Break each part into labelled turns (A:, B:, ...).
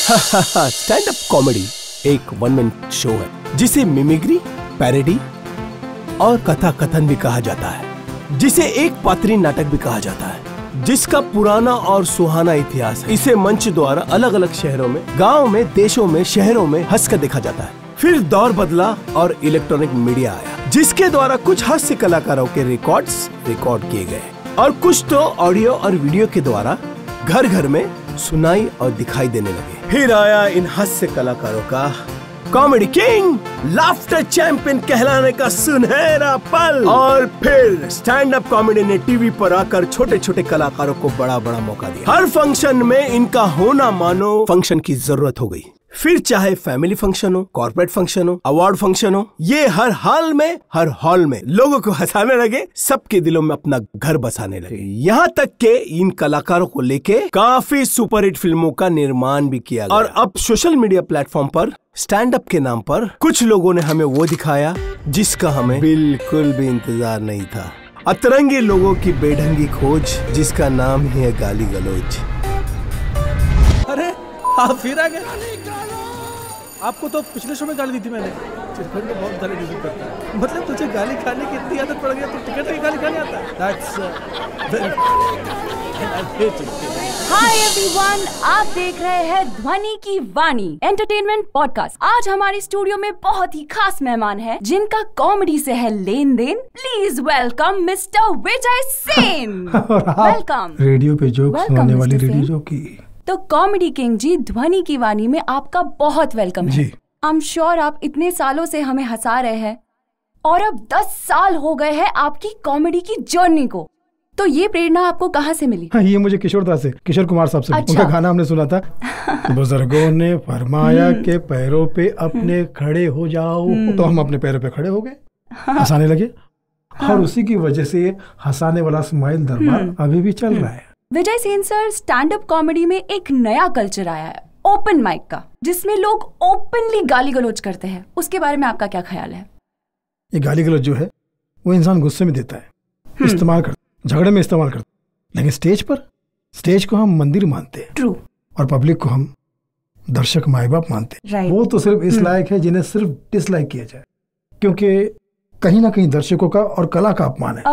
A: Stand up comedy एक one man show है जिसे मिमिक्री, पैरोडी और कथा कथन भी कहा जाता है, जिसे एक पात्री नाटक भी कहा जाता है, जिसका पुराना और सुहाना इतिहास है। इसे मंच द्वारा अलग अलग शहरों में, गाँव में, देशों में, शहरों में हंसकर देखा जाता है। फिर दौर बदला और इलेक्ट्रॉनिक मीडिया आया, जिसके द्वारा कुछ हास्य कलाकारों के रिकॉर्ड किए गए और कुछ तो ऑडियो और वीडियो के द्वारा घर घर में सुनाई और दिखाई देने लगे। फिर आया इन हास्य कलाकारों का कॉमेडी किंग, लाफ्टर चैंपियन कहलाने का सुनहरा पल। और फिर स्टैंड अप कॉमेडी ने टीवी पर आकर छोटे छोटे कलाकारों को बड़ा बड़ा मौका दिया। हर फंक्शन में इनका होना मानो फंक्शन की जरूरत हो गई। फिर चाहे फैमिली फंक्शन हो, कॉर्पोरेट फंक्शन हो, अवार्ड फंक्शन हो, ये हर हॉल में लोगों को हंसाने लगे, सबके दिलों में अपना घर बसाने लगे। यहाँ तक के इन कलाकारों को लेके काफी सुपरहिट फिल्मों का निर्माण भी किया गया। और अब सोशल मीडिया प्लेटफॉर्म पर स्टैंड अप के नाम पर कुछ लोगों ने हमें वो दिखाया जिसका हमें बिल्कुल भी इंतजार नहीं था। अतरंगी लोगों की बेढंगी खोज, जिसका नाम ही है गाली गलौज।
B: अरे आप फिर आ गए। आपको तो पिछले शो में गाली दी थी मैंने। चिरखंड तो बहुत गाली डिजर्व करता है। मतलब तुझे गाली खाने की इतनी आदत पड़ गई तो टिकट की गाली खाने आता है। That's
C: हाय एवरीवन, आप देख रहे हैं ध्वनि की वाणी एंटरटेनमेंट पॉडकास्ट। आज हमारी स्टूडियो में बहुत ही खास मेहमान है जिनका कॉमेडी से है लेन देन। Please welcome mister Vijay Sen. Welcome.
B: Radio पे जोक सुनाने वाली रेडियो जोकी।
C: तो कॉमेडी किंग जी, ध्वनि की वाणी में आपका बहुत वेलकम है। आई एम श्योर आप इतने सालों से हमें हंसा रहे हैं और अब 10 साल हो गए हैं आपकी कॉमेडी की जर्नी को। तो ये प्रेरणा आपको कहाँ से मिली?
B: हाँ, ये मुझे किशोर कुमार साहब से। अच्छा। उनका गाना हमने सुना था। बुजुर्गों ने फरमाया के पैरों पे अपने खड़े हो जाओ, तो हम अपने पैरों पे खड़े हो गए, हंसाने लगे। और उसी की वजह से हंसाने वाला स्माइल दरबार अभी भी चल रहा है।
C: Vijay Sen sir, stand up comedy में एक नया कल्चर आया है ओपन माइक का, जिसमें लोग ओपनली गाली गलौज करते हैं। उसके बारे में आपका क्या ख्याल है?
B: ये गाली गलौज जो है वो इंसान गुस्से में देता है, इस्तेमाल करता, झगड़े में इस्तेमाल करता, लेकिन स्टेज को हम मंदिर मानते हैं। ट्रू। और पब्लिक को हम दर्शक माई बाप मानते हैं। वो तो सिर्फ इस लायक है जिन्हें सिर्फ डिसलाइक किया जाए, क्योंकि कहीं ना कहीं दर्शकों का और कला का अपमान है।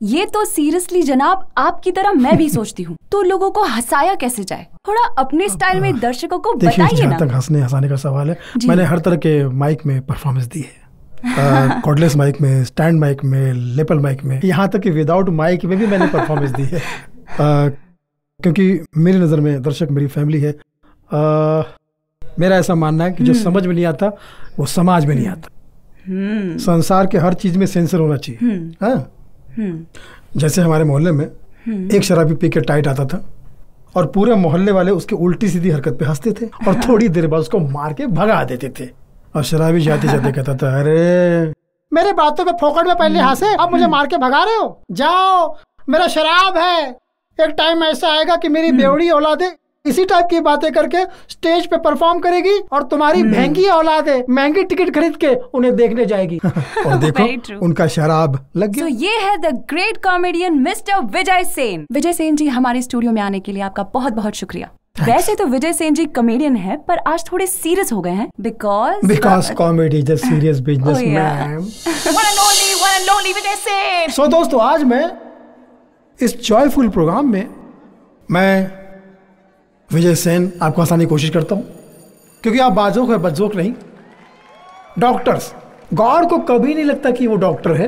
C: ये तो सीरियसली जनाब, आपकी तरह मैं भी सोचती हूँ। तो लोगों को हंसाया कैसे जाए? थोड़ा अपने स्टाइल में दर्शकों को बताइए ना।
B: जहाँ तक हंसाने का सवाल है, मैंने हर तरह के माइक में परफॉर्मेंस दी है। कॉर्डलेस माइक में, स्टैंड माइक में, लेपल माइक में, यहाँ तक कि विदाउट माइक में भी मैंने परफॉर्मेंस दी है। क्योंकि मेरी नज़र में दर्शक मेरी फैमिली है। मेरा ऐसा मानना है कि जो समझ में नहीं आता वो समाज में नहीं आता। संसार के हर चीज में सेंसर होना चाहिए। जैसे हमारे मोहल्ले में एक शराबी पी के टाइट आता था और पूरे मोहल्ले वाले उसके उल्टी सीधी हरकत पे हंसते थे और थोड़ी देर बाद उसको मार के भगा देते थे। और शराबी जाते जाते कहता था, अरे मेरे बातों पे फोकट में पहले हंसे, अब मुझे मार के भगा रहे हो? जाओ, मेरा शराब है, एक टाइम ऐसा आएगा कि मेरी बेवड़ी औलादे इसी टाइप की बातें करके स्टेज पे परफॉर्म करेगी और तुम्हारी महंगी औलादे महंगी टिकट खरीद के उन्हें देखने जाएगी। और देखो उनका शराब लग गया।
C: So, ये है the great comedian mister Vijay Sen. Vijay Sen जी, हमारे स्टूडियो में आने के लिए आपका बहुत बहुत शुक्रिया। वैसे तो विजय सेन जी कॉमेडियन है, पर आज थोड़े सीरियस हो गए हैं because
B: comedy is a serious business man.
C: One and only Vijay Sen.
B: सो दोस्तों, आज मैं इस जॉयफुल प्रोग्राम में मैं विजय सेन आपको हंसाने की कोशिश करता हूँ, क्योंकि आप बाजोक है, बदजोक नहीं। डॉक्टर्स, गॉड को कभी नहीं लगता कि वो डॉक्टर है,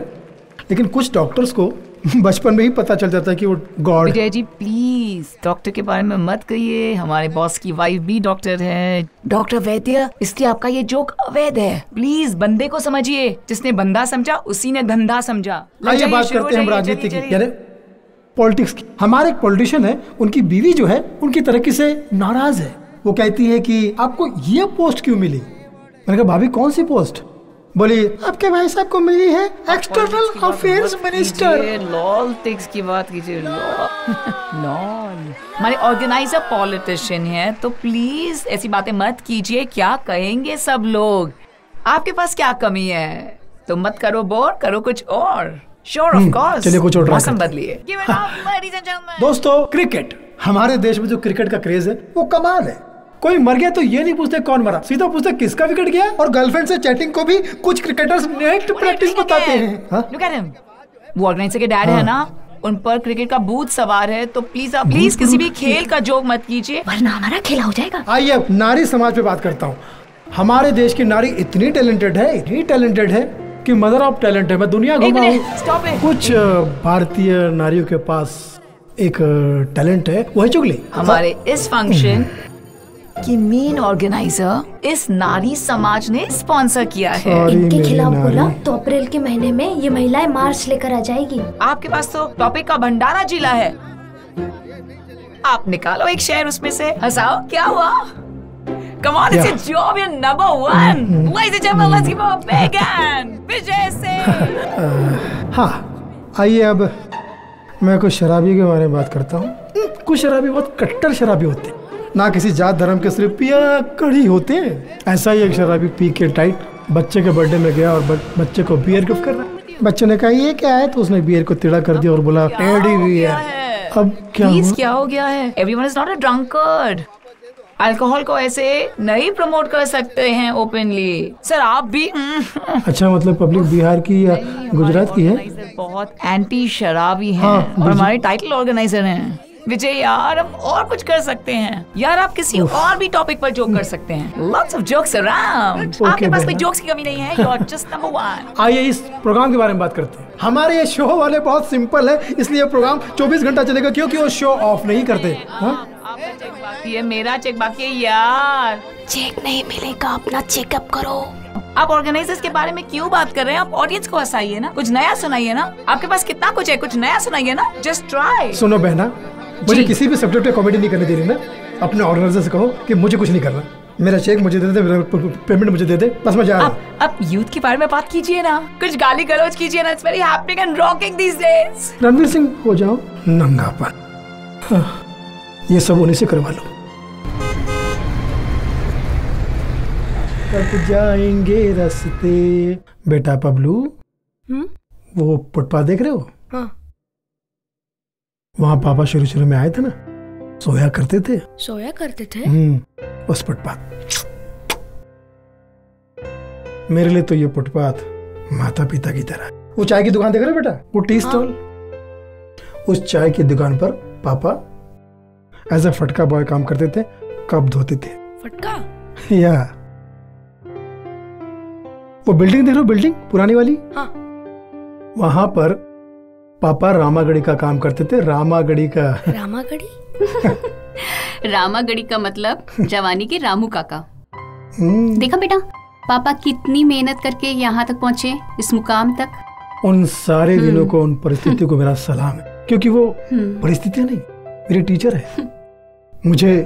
B: लेकिन कुछ डॉक्टर्स को बचपन में ही पता चल जाता है कि वो god.
D: Vijay ji please doctor के बारे में मत कहिए, हमारे बॉस की वाइफ भी डॉक्टर है, डॉक्टर वैद्य, इसलिए आपका ये जोक अवैध है। प्लीज बंदे को समझिए, जिसने बंदा समझा उसी ने धंधा समझा।
B: आइए बात करते हैं हम राजनीति की, यानी पॉलिटिक्स की। हमारे एक पॉलिटिशियन है, उनकी बीवी जो है उनकी तरक्की से नाराज है। वो कहती है कि आपको ये पोस्ट क्यों मिली? मैंने कहा, भाभी कौन सी पोस्ट? बोली, आपके भाई साहब को मिली है एक्सटर्नल अफेयर्स मिनिस्टर।
D: लॉल टिक्स की बात कीजिए। लॉल हमारे ऑर्गेनाइजर पॉलिटिशियन है, तो प्लीज ऐसी बातें मत कीजिए। क्या कहेंगे सब लोग? आपके पास क्या कमी है? तो मत करो बोर, करो कुछ और। Sure, of course.
B: चलिए कुछ और
D: मौसम बदलिए।
B: दोस्तों, क्रिकेट, हमारे देश में जो क्रिकेट का क्रेज है वो कमाल है। कोई मर गया तो ये नहीं पूछते कौन मरा, सीधा पूछते किसका विकेट गया। और गर्लफ्रेंड से चैटिंग को भी कुछ क्रिकेटर्स नेक्स्ट प्रैक्टिस बताते हैं।
D: Look at him. वो ऑर्गेनाइजर के डैड है ना, उन पर क्रिकेट का भूत सवार है, तो प्लीज किसी भी खेल का जोक मत कीजिए वरना हमारा खेल हो जाएगा।
B: आइए अब नारी समाज पे बात करता हूँ। हमारे देश की नारी इतनी टैलेंटेड है कि मदर ऑफ टैलेंट है। मैं दुनिया घूमा हूँ, कुछ भारतीय नारियों के पास एक टैलेंट है, वो है चुगली।
D: हमारे इस फंक्शन की मेन ऑर्गेनाइजर इस नारी समाज ने स्पॉन्सर किया है।
E: इनके खिलाफ बोला तो अप्रैल के महीने में ये महिलाएं मार्च लेकर आ जाएगी।
D: आपके पास तो टॉपिक का भंडारा जिला है, आप निकालो एक शेर उसमें से, हंसाओ। क्या हुआ? Come on, it's your job, you're number one. Ladies and gentlemen, let's give a big hand. Vijay Singh.
B: हाँ, आइए अब मैं कुछ शराबी के बारे में बात करता हूँ। कुछ शराबी बहुत कट्टर शराबी होते हैं, ना किसी जात धर्म के, सिर्फ पिया कड़ी होते हैं। ऐसा ही एक शराबी पी के टाइट बच्चे के बर्थडे में गया और बच्चे को बियर गिफ्ट कर रहा। बच्चे ने कहा ये क्या है, तो उसने बियर को टेढ़ा कर दिया और बोला टेढ़ी बियर। अब क्या हो गया
D: है? Everyone is not a drunkard. Alcohol को ऐसे नहीं प्रमोट कर सकते हैं ओपनली। सर आप भी
B: अच्छा, मतलब पब्लिक बिहार की या गुजरात की है?
D: बहुत एंटी शराबी हैं। और हमारे टाइटल ऑर्गेनाइजर हैं विजय। यार अब और कुछ कर सकते हैं यार, आप किसी और भी टॉपिक पर जोक कर सकते हैं। Lots of jokes around. आपके पास कोई जोक्स की कमी नहीं है, you are just number one.
B: आइए इस प्रोग्राम के बारे में बात करते हैं। हमारे ये शो वाले बहुत सिंपल है, इसलिए प्रोग्राम 24 घंटा चलेगा, क्योंकि वो शो ऑफ नहीं करते।
D: आपका चेक बाकी है, मेरा चेक बाकी है यार।
E: चेक नहीं मिलेगा, अपना चेकअप करो।
D: आप ऑर्गेनाइजर्स के बारे में क्यों बात कर रहे हैं? आप ऑडियंस को हंसाइए ना, कुछ नया सुनाइए ना। आपके पास कितना कुछ है, कुछ नया सुनाइए ना। Just try.
B: सुनो बहना, मुझे किसी भी सब्जेक्ट पे कॉमेडी नहीं करने दे रही ना। अपने ऑर्गेनाइजर से कहो कि मुझे कुछ नहीं करना, मेरा चेक मुझे दे दे, पेमेंट मुझे दे दे, बस मैं जा रहा हूं।
D: आप यूथ के बारे में बात कीजिए ना, कुछ गाली गलौज कीजिए ना। It's very happening and rocking these days.
B: Ranveer Singh हो जाओ नंगापन, ये सब उन्हीं से करवा लो। कब जाएंगे रास्ते। बेटा पबलू, वो फुटपाथ देख रहे हो?
E: हाँ।
B: वहाँ पापा शुरू में आए थे ना, सोया करते थे। उस फुटपाथ। मेरे लिए तो ये फुटपाथ माता पिता की तरह। वो चाय की दुकान देख रहे हो बेटा, वो टी स्टॉल। उस चाय की दुकान पर पापा एज अ फटका बॉय काम करते थे, कप धोते थे।
E: फटका?
B: या वो बिल्डिंग देख रहे हो, बिल्डिंग पुरानी वाली?
E: हाँ।
B: वहां पर पापा रामागढ़ी का काम करते थे। रामागढ़ी
C: रामागढ़ी का मतलब जवानी के रामू काका। देखा बेटा, पापा कितनी मेहनत करके यहाँ तक पहुँचे, इस मुकाम तक।
B: उन सारे दिनों को, उन परिस्थितियों को मेरा सलाम है, क्योंकि वो परिस्थितियां नहीं, मेरे टीचर है। मुझे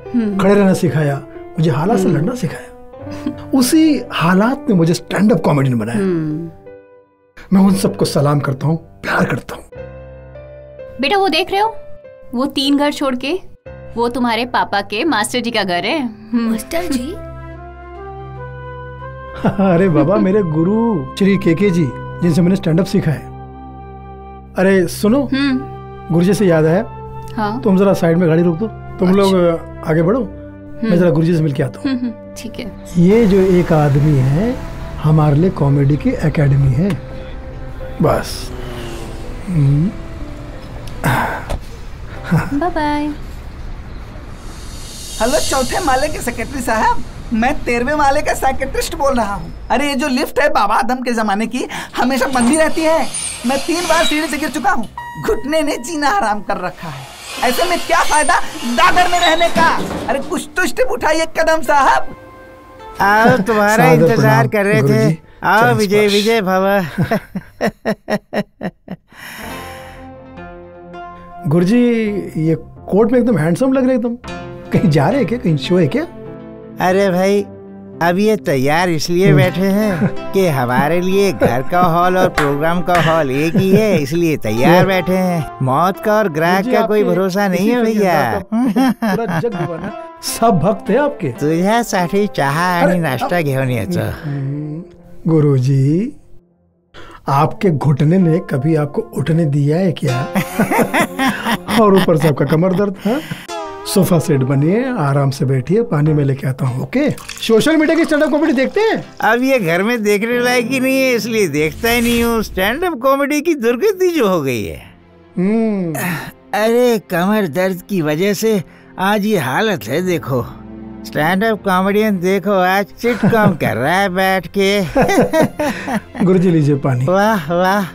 B: खड़े रहना सिखाया, मुझे हालात से लड़ना सिखाया। उसी हालात में मुझे स्टैंड अप कॉमेडी ने बनाया। मैं उन सबको सलाम करता हूँ, प्यार करता हूँ।
C: बेटा वो देख रहे हो, वो 3 घर छोड़ के, वो तुम्हारे पापा के मास्टर जी का घर है।
E: मास्टर जी?
B: अरे बाबा, मेरे गुरु श्री केके जी, जिनसे मैंने स्टैंड अप सीखा है। अरे सुनो, गुरुजी से याद आया।
C: हाँ?
B: तुम जरा साइड में गाड़ी रोक दो, तुम लोग आगे बढ़ो, मैं जरा गुरुजी से मिलके आता हूँ।
C: ठीक है।
B: ये जो एक आदमी है, हमारे लिए कॉमेडी की एकेडमी है, बस।
C: Bye bye.
F: हेलो चौथे माले के सेक्रेटरी साहब, मैं 13वें माले का सेक्रेटरिस्ट बोल रहा हूँ। अरे ये जो लिफ्ट है बाबा आदम के जमाने की, हमेशा बंदी रहती है। मैं 3 बार सीढ़ी से गिर चुका हूँ, घुटने ने जीना हराम कर रखा है। ऐसे में क्या फायदा दादर में रहने का। अरे कुछ तो स्टेप उठाइए कदम साहब।
G: आओ, तुम्हारा इंतजार कर रहे थे। आओ विजय विजय भव।
B: गुरुजी, ये कोट में एकदम हैंडसम लग रहे, एकदम कहीं जा रहे हैं क्या, कहीं शो है क्या?
G: अरे भाई, अब ये तैयार इसलिए बैठे हैं कि हमारे लिए घर का हॉल और प्रोग्राम का हॉल एक ही है, इसलिए तैयार बैठे हैं। मौत का और ग्राहक का कोई भरोसा नहीं है भैया।
B: पूरा जग दीवाना, सब भक्त है आपके।
G: तुझ्यासाठी चहा आणि नाश्ता घेऊन यायचं।
B: गुरुजी, आपके घुटने ने कभी आपको उठने दिया है क्या? और ऊपर से आपका कमर दर्द। हाँ? सोफा सेट बनिए, आराम से बैठिए, पानी में लेके आता हूँ। ओके। सोशल मीडिया की स्टैंड अप कॉमेडी देखते हैं?
G: अब ये घर में देखने लायक ही नहीं है, इसलिए देखता ही नहीं हूँ। स्टैंड अप कॉमेडी की दुर्गति जो हो गई है। अरे कमर दर्द की वजह से आज ये हालत है। देखो स्टैंड अप कॉमेडियन देखो आज सिटकॉम कर रहा है बैठ के।
B: गुरुजी लीजिए पानी।
G: वाह वाह।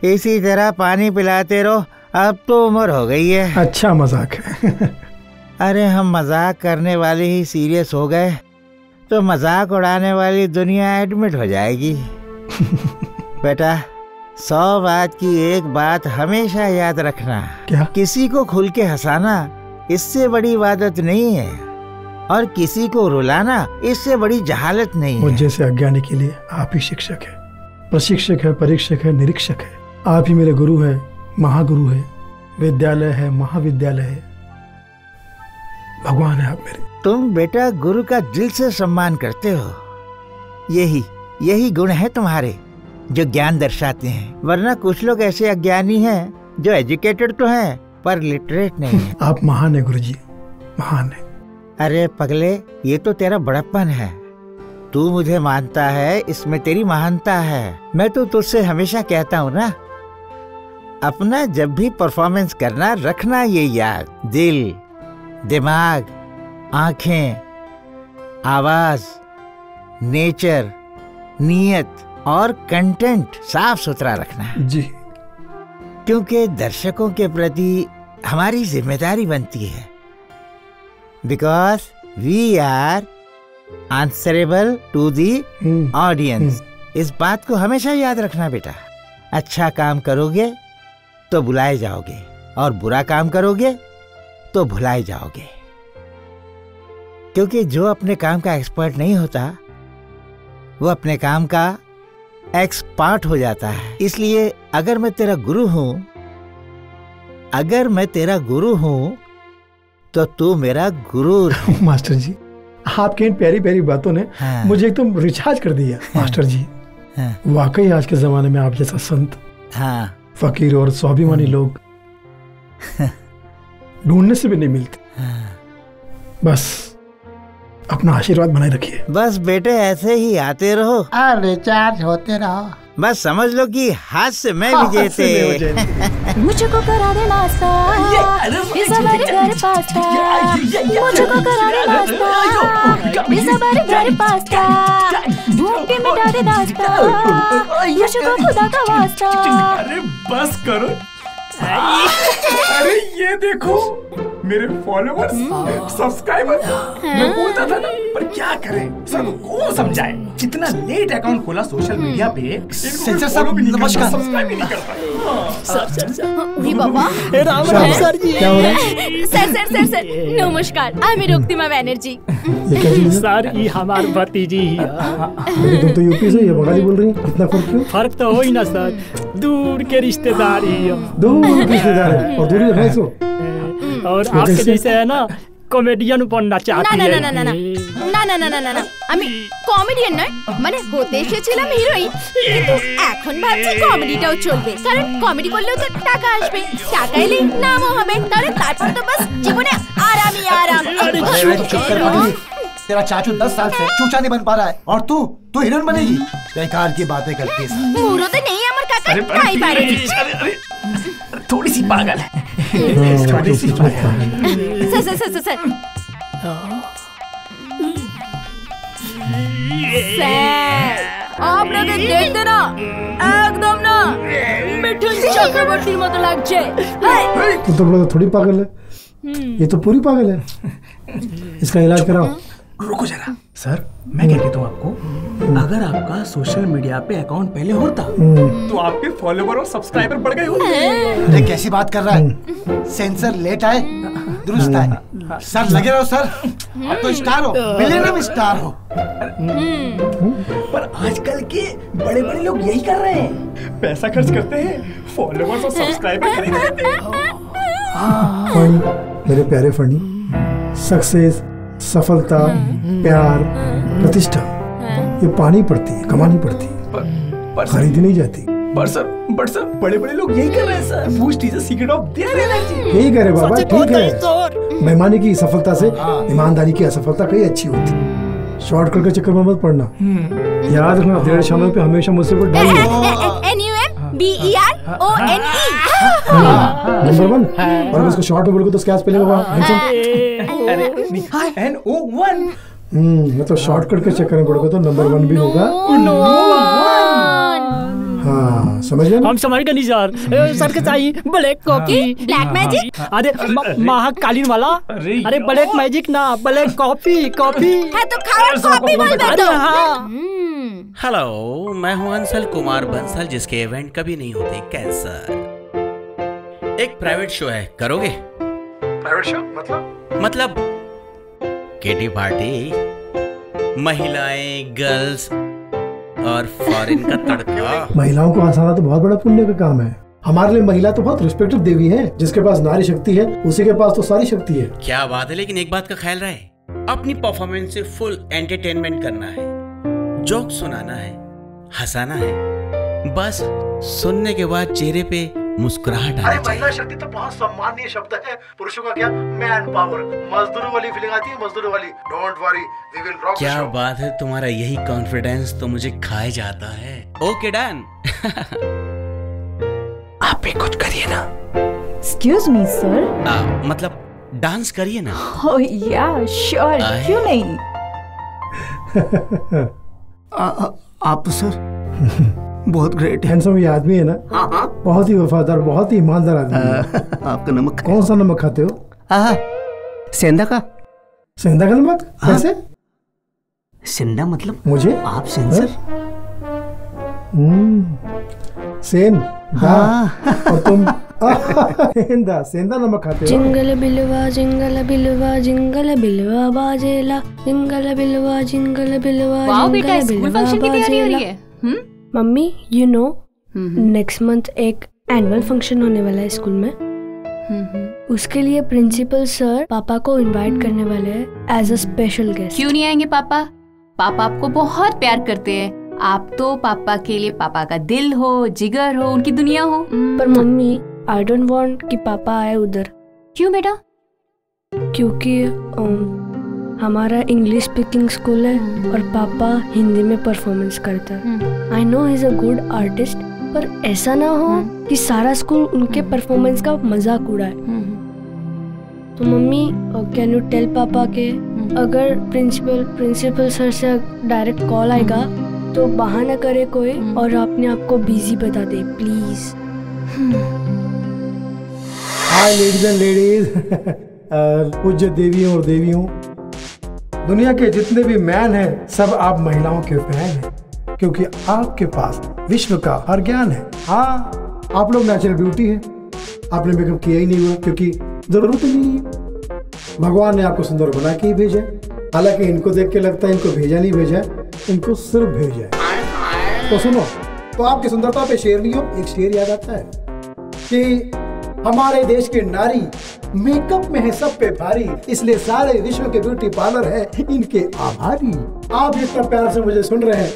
G: इसी तरह पानी पिलाते रहो, अब तो उम्र हो गई है।
B: अच्छा मजाक है।
G: अरे हम मजाक करने वाले ही सीरियस हो गए तो मजाक उड़ाने वाली दुनिया एडमिट हो जाएगी। बेटा 100 बात की एक बात हमेशा याद रखना।
B: क्या?
G: किसी को खुल के हंसाना इससे बड़ी इबादत नहीं है, और किसी को रुलाना इससे बड़ी जहालत नहीं है।
B: मुझ जैसे अज्ञानी के लिए आप ही शिक्षक है, प्रशिक्षक है, परीक्षक है, निरीक्षक है। आप ही मेरे गुरु है, महागुरु है, विद्यालय है, महाविद्यालय है, भगवान है आप मेरे।
G: तुम बेटा गुरु का दिल से सम्मान करते हो, यही गुण है तुम्हारे जो ज्ञान दर्शाते हैं। वरना कुछ लोग ऐसे अज्ञानी हैं जो एजुकेटेड तो हैं पर लिटरेट नहीं है।
B: आप महान है गुरुजी, महान है।
G: अरे पगले, ये तो तेरा बड़प्पन है। तू मुझे मानता है, इसमें तेरी महानता है। मैं तो तुझसे हमेशा कहता हूँ ना, अपना जब भी परफॉर्मेंस करना रखना ये याद, दिल, दिमाग, आंखें, आवाज, नेचर, नीयत और कंटेंट साफ सुथरा रखना
B: जी।
G: क्योंकि दर्शकों के प्रति हमारी जिम्मेदारी बनती है। Because we are answerable to the audience. इस बात को हमेशा याद रखना बेटा। अच्छा काम करोगे तो बुलाए जाओगे, और बुरा काम करोगे तो भुलाए जाओगे। क्योंकि जो अपने काम का एक्सपर्ट नहीं होता वो अपने काम का एक्सपर्ट हो जाता है। इसलिए अगर मैं तेरा गुरु हूँ तो तू मेरा गुरु।
B: मास्टर जी, आपकी इन प्यारी प्यारी बातों ने मुझे एकदम रिचार्ज कर दिया। मास्टर जी, वाकई आज के जमाने में आप जैसा संत, फकीर और स्वाभिमानी लोग ढूंढने से भी नहीं मिलते। बस अपना आशीर्वाद बनाए रखिए।
G: बस बेटे ऐसे ही आते रहो
H: और रिचार्ज होते रहो।
G: बस समझ लो कि हाथ से मैं विजेते।
C: मुझको करा दे नाश्ता, पिज़्ज़ा बर्गर पास्ता। मुझको करा दे नाश्ता, पिज़्ज़ा बर्गर पास्ता। भूख के मिटा दे नाश्ता, मुझको खुदा का वास्ता।
A: अरे बस करो। अरे ये देखो मेरे फॉलोवर्स, सब्सक्राइबर्स। मैं बोलता था ना, पर क्या करें, सबको कौन समझाए। इतना लेट अकाउंट खोला सोशल मीडिया पे,
F: सेंसर साहब नमस्कार।
A: सब्सक्राइब भी नहीं करता।
C: जी बाबा,
B: सर जी, क्या हो रहा है?
C: सर नमस्कार, आई एम रुक्तिमा बनर्जी।
I: सर ये हमार भतीजी ही
B: मेरी तुम तो यूपी से, ये बंगाली बोल रही है, इतना फर्क क्यों?
I: फर्क तो हो ही ना सर, दूर के रिश्तेदारी।
B: दूर के रिश्तेदार है और दूरी रखना इसको।
I: और आपके जैसे है ना कॉमेडियन बनना चाहती है।
C: না আমি কমেডিয়ান নয়, মানে হতে এসেছিলাম হিরোইন, কিন্তু এখন ভাবছি কমেডিটাও চলবে, কারণ কমেডি করলেও তো টাকা আসবে, টাকা এলে নামও হবে, তাহলে তারপর তো বাস জীবনে আরামই আরাম।
F: तेरा चाचू 10 साल से चूचा नहीं बन पा रहा है और तू हीरोइन बनेगी। बेकार की बातें करती है।
C: মুরোতে নেই আমার কাকা, তাই পারে।
A: थोड़ी सी पागल है।
C: सर आप लोग देखते ना, एकदम ना मिठुन चक्रवर्ती मत লাগছে।
B: तू तो बोला थोड़ी पागल है, ये तो पूरी पागल है। इसका इलाज कराओ।
A: रुको जरा सर, मैं क्या कहता हूँ आपको, अगर आपका सोशल मीडिया पे अकाउंट पहले होता तो आपके फॉलोवर और सब्सक्राइबर बढ़ गए होते।
F: अरे कैसी बात कर रहा है, सेंसर लेट आए दुरुस्त आए। सर लगे रहो सर, अब तो स्टार हो, मिलियनर स्टार हो।
A: पर आजकल के बड़े बड़े लोग यही कर रहे हैं, पैसा खर्च करते हैं, फॉलोवर्स और सब्सक्राइबर खरीद लेते हैं।
B: मेरे प्यारे फनी, सक्सेस, सफलता, प्यार, प्रतिष्ठा ये पानी पड़ती है, कमानी पड़ती है, खरीदी नहीं जाती।
A: बट सर बड़े बड़े लोग यही कर रहे हैं sir. Boost is the secret of their energy.
B: ठीक है रे बाबा, ठीक है। मेहमानी की सफलता से ईमानदारी की असफलता कहीं अच्छी होती है। शॉर्टकट के चक्कर में मत पड़ना। याद रखना, 1.5 शानों पे हमेशा मुझसे कोई डाल नंबर 1। और उसको शॉर्ट में बोलोगे तो स्कैच पे लेगा
A: NO1।
B: मतलब शॉर्टकट के चक्कर में पड़ोगे तो नंबर 1 भी होगा। हाँ, समझ गए?
I: हम समझ गए नहीं सर। सर के चाहिए ब्लैक कॉफी,
C: ब्लैक मैजिक।
I: अरे महाकालीन वाला। अरे ब्लैक मैजिक ना, ब्लैक कॉफी है
C: तो खाओ कॉफी बोल दो।
J: हेलो, मैं हूँ अंसल कुमार बंसल, जिसके इवेंट कभी नहीं होते कैंसर। एक प्राइवेट शो है, करोगे?
B: प्राइवेट शो
J: मतलब किटी पार्टी, महिलाएं, गर्ल्स और फॉरेन का तड़का।
B: महिलाओं को हंसाना तो बहुत बड़ा पुण्य का काम है। हमारे लिए महिला तो बहुत रिस्पेक्टेड देवी है। जिसके पास नारी शक्ति है उसी के पास तो सारी शक्ति है।
J: क्या बात है, लेकिन एक बात का ख्याल रहे, अपनी परफॉर्मेंस से फुल एंटरटेनमेंट करना है, जोक सुनाना है, हंसाना है, बस सुनने के बाद चेहरे पे मुस्कुराहट आनी चाहिए।
B: महिला शक्ति तो बहुत सम्माननीय शब्द है। पुरुषों का क्या, मैन पावर, मजदूरों वाली फीलिंग आती है, मजदूरों वाली। Don't worry, we will rock.
J: क्या बात है, तुम्हारा यही कॉन्फिडेंस तो मुझे खाए जाता है। Okay done. आप भी कुछ करिए ना।
D: Excuse me sir.
J: मतलब डांस करिए ना।
D: ओह या श्योर, क्यों नहीं।
F: आप सर बहुत ग्रेट
B: हैंडसम ये आदमी है ना। बहुत ही वफादार, बहुत ही ईमानदार आदमी है।
F: आपका नमक
B: कौन सा नमक खाते हो?
F: सेंधा का।
B: सेंधा का नमक? कैसे?
F: सेंधा मतलब
B: मुझे
F: आप सेंसर।
B: सेन और तुम सेंधा नमक खाते हो।
E: जिंगल बिलवा जिंगल बिलवा जिंगल बिलवा बाजेला, जिंगल बिलवा जिंगल बिलवा।
C: वाओ बेटा, स्कूल फंक्शन की तैयारी हो रही है।
E: Mummy you know next month एक एनुअल फंक्शन होने वाला है स्कूल में। उसके लिए प्रिंसिपल सर पापा को इनवाइट करने वाले हैं एज अ स्पेशल गेस्ट।
C: क्यों नहीं आएंगे पापा? पापा आपको बहुत प्यार करते हैं। आप तो पापा के लिए पापा का दिल हो, जिगर हो, उनकी दुनिया हो।
E: पर मम्मी आई डोंट वांट कि पापा आए उधर।
C: क्यों बेटा?
E: क्योंकि हमारा इंग्लिश स्पीकिंग स्कूल है और पापा हिंदी में परफॉर्मेंस करता है। I know he is a good artist, पर ऐसा ना हो कि सारा स्कूल उनके परफॉर्मेंस का मजाक उड़ाए। तो मम्मी कैन यू टेल पापा के अगर प्रिंसिपल सर से डायरेक्ट कॉल आएगा तो बहाना करे कोई और अपने आप को बिजी बता दे please.
B: Hi ladies and ladies, पूज्य देवियों और देवियों, दुनिया के जितने भी मैन हैं सब आप महिलाओं के फैन हैं, क्योंकि आपके पास विश्व का हर ज्ञान है। हाँ, आप लोग नेचुरल ब्यूटी है। आपने मेकअप किया ही नहीं हुआ क्योंकि जरूरत ही नहीं है। भगवान ने आपको सुंदर बना के ही भेजा। हालांकि इनको देख के लगता है इनको भेजा नहीं भेजा, इनको सिर्फ भेजा है। तो सुनो, तो आपकी सुंदरता पे शेरनियों एक शेर याद आता है कि हमारे देश की नारी मेकअप में है सब पे भारी, इसलिए सारे विश्व के ब्यूटी पार्लर है इनके आभारी। आप जितना प्यार से मुझे सुन रहे हैं,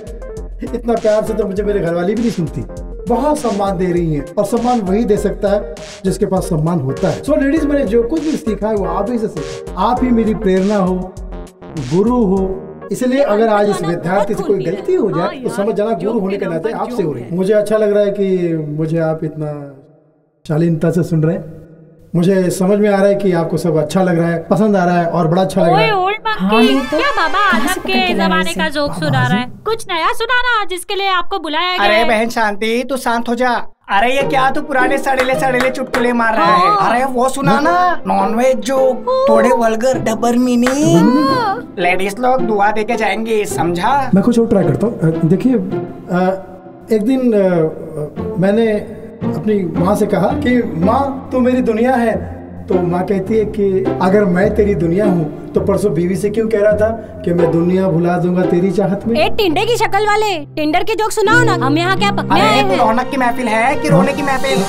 B: इतना प्यार से तो मुझे मेरे घरवाली भी नहीं सुनती। बहुत सम्मान दे रही हैं, और सम्मान वही दे सकता है जिसके पास सम्मान होता है। सो लेडीज, मैंने जो कुछ भी सीखा है वो आप ही से सीखा। आप ही मेरी प्रेरणा हो, गुरु हो। इसलिए अगर आज इस विद्यार्थी से कोई गलती हो जाए तो समझ जाना गुरु होने के नाते आपसे हो रही है। मुझे अच्छा लग रहा है कि मुझे आप इतना शालीनता से सुन रहे हैं। मुझे समझ में आ रहा है कि आपको सब अच्छा लग रहा है, पसंद आ रहा है और बड़ा अच्छा लग रहा है।
K: क्या बाबा आदम के जमाने का जोक सुना रहा है? कुछ नया सुना रहा जिसके लिए आपको बुलाया गया?
H: अरे बहन शांति, तू शांत हो जा। अरे ये क्या तू पुराने सड़ेले चुटकुले मार रहा है? अरे वो सुना ना, नॉनवेज जोक, थोड़े वल्गर, डबल मीनिंग। लेडीज लोग दुआ दे के जाएंगे, समझा?
B: मैं कुछ और ट्राई करता हूँ। देखिए, एक दिन मैंने अपनी माँ से कहा कि माँ तू मेरी दुनिया है। तो माँ कहती है कि अगर मैं तेरी दुनिया हूँ तो परसों बीवी से क्यों कह रहा था कि मैं दुनिया भुला दूंगा तेरी चाहत में।
K: ए टिंडे की शक्ल वाले, टिंडर के जोक सुनाओ ना, हम यहाँ क्या पकने आए हैं?
H: रौनक की महफिल है कि रोने की महफिल?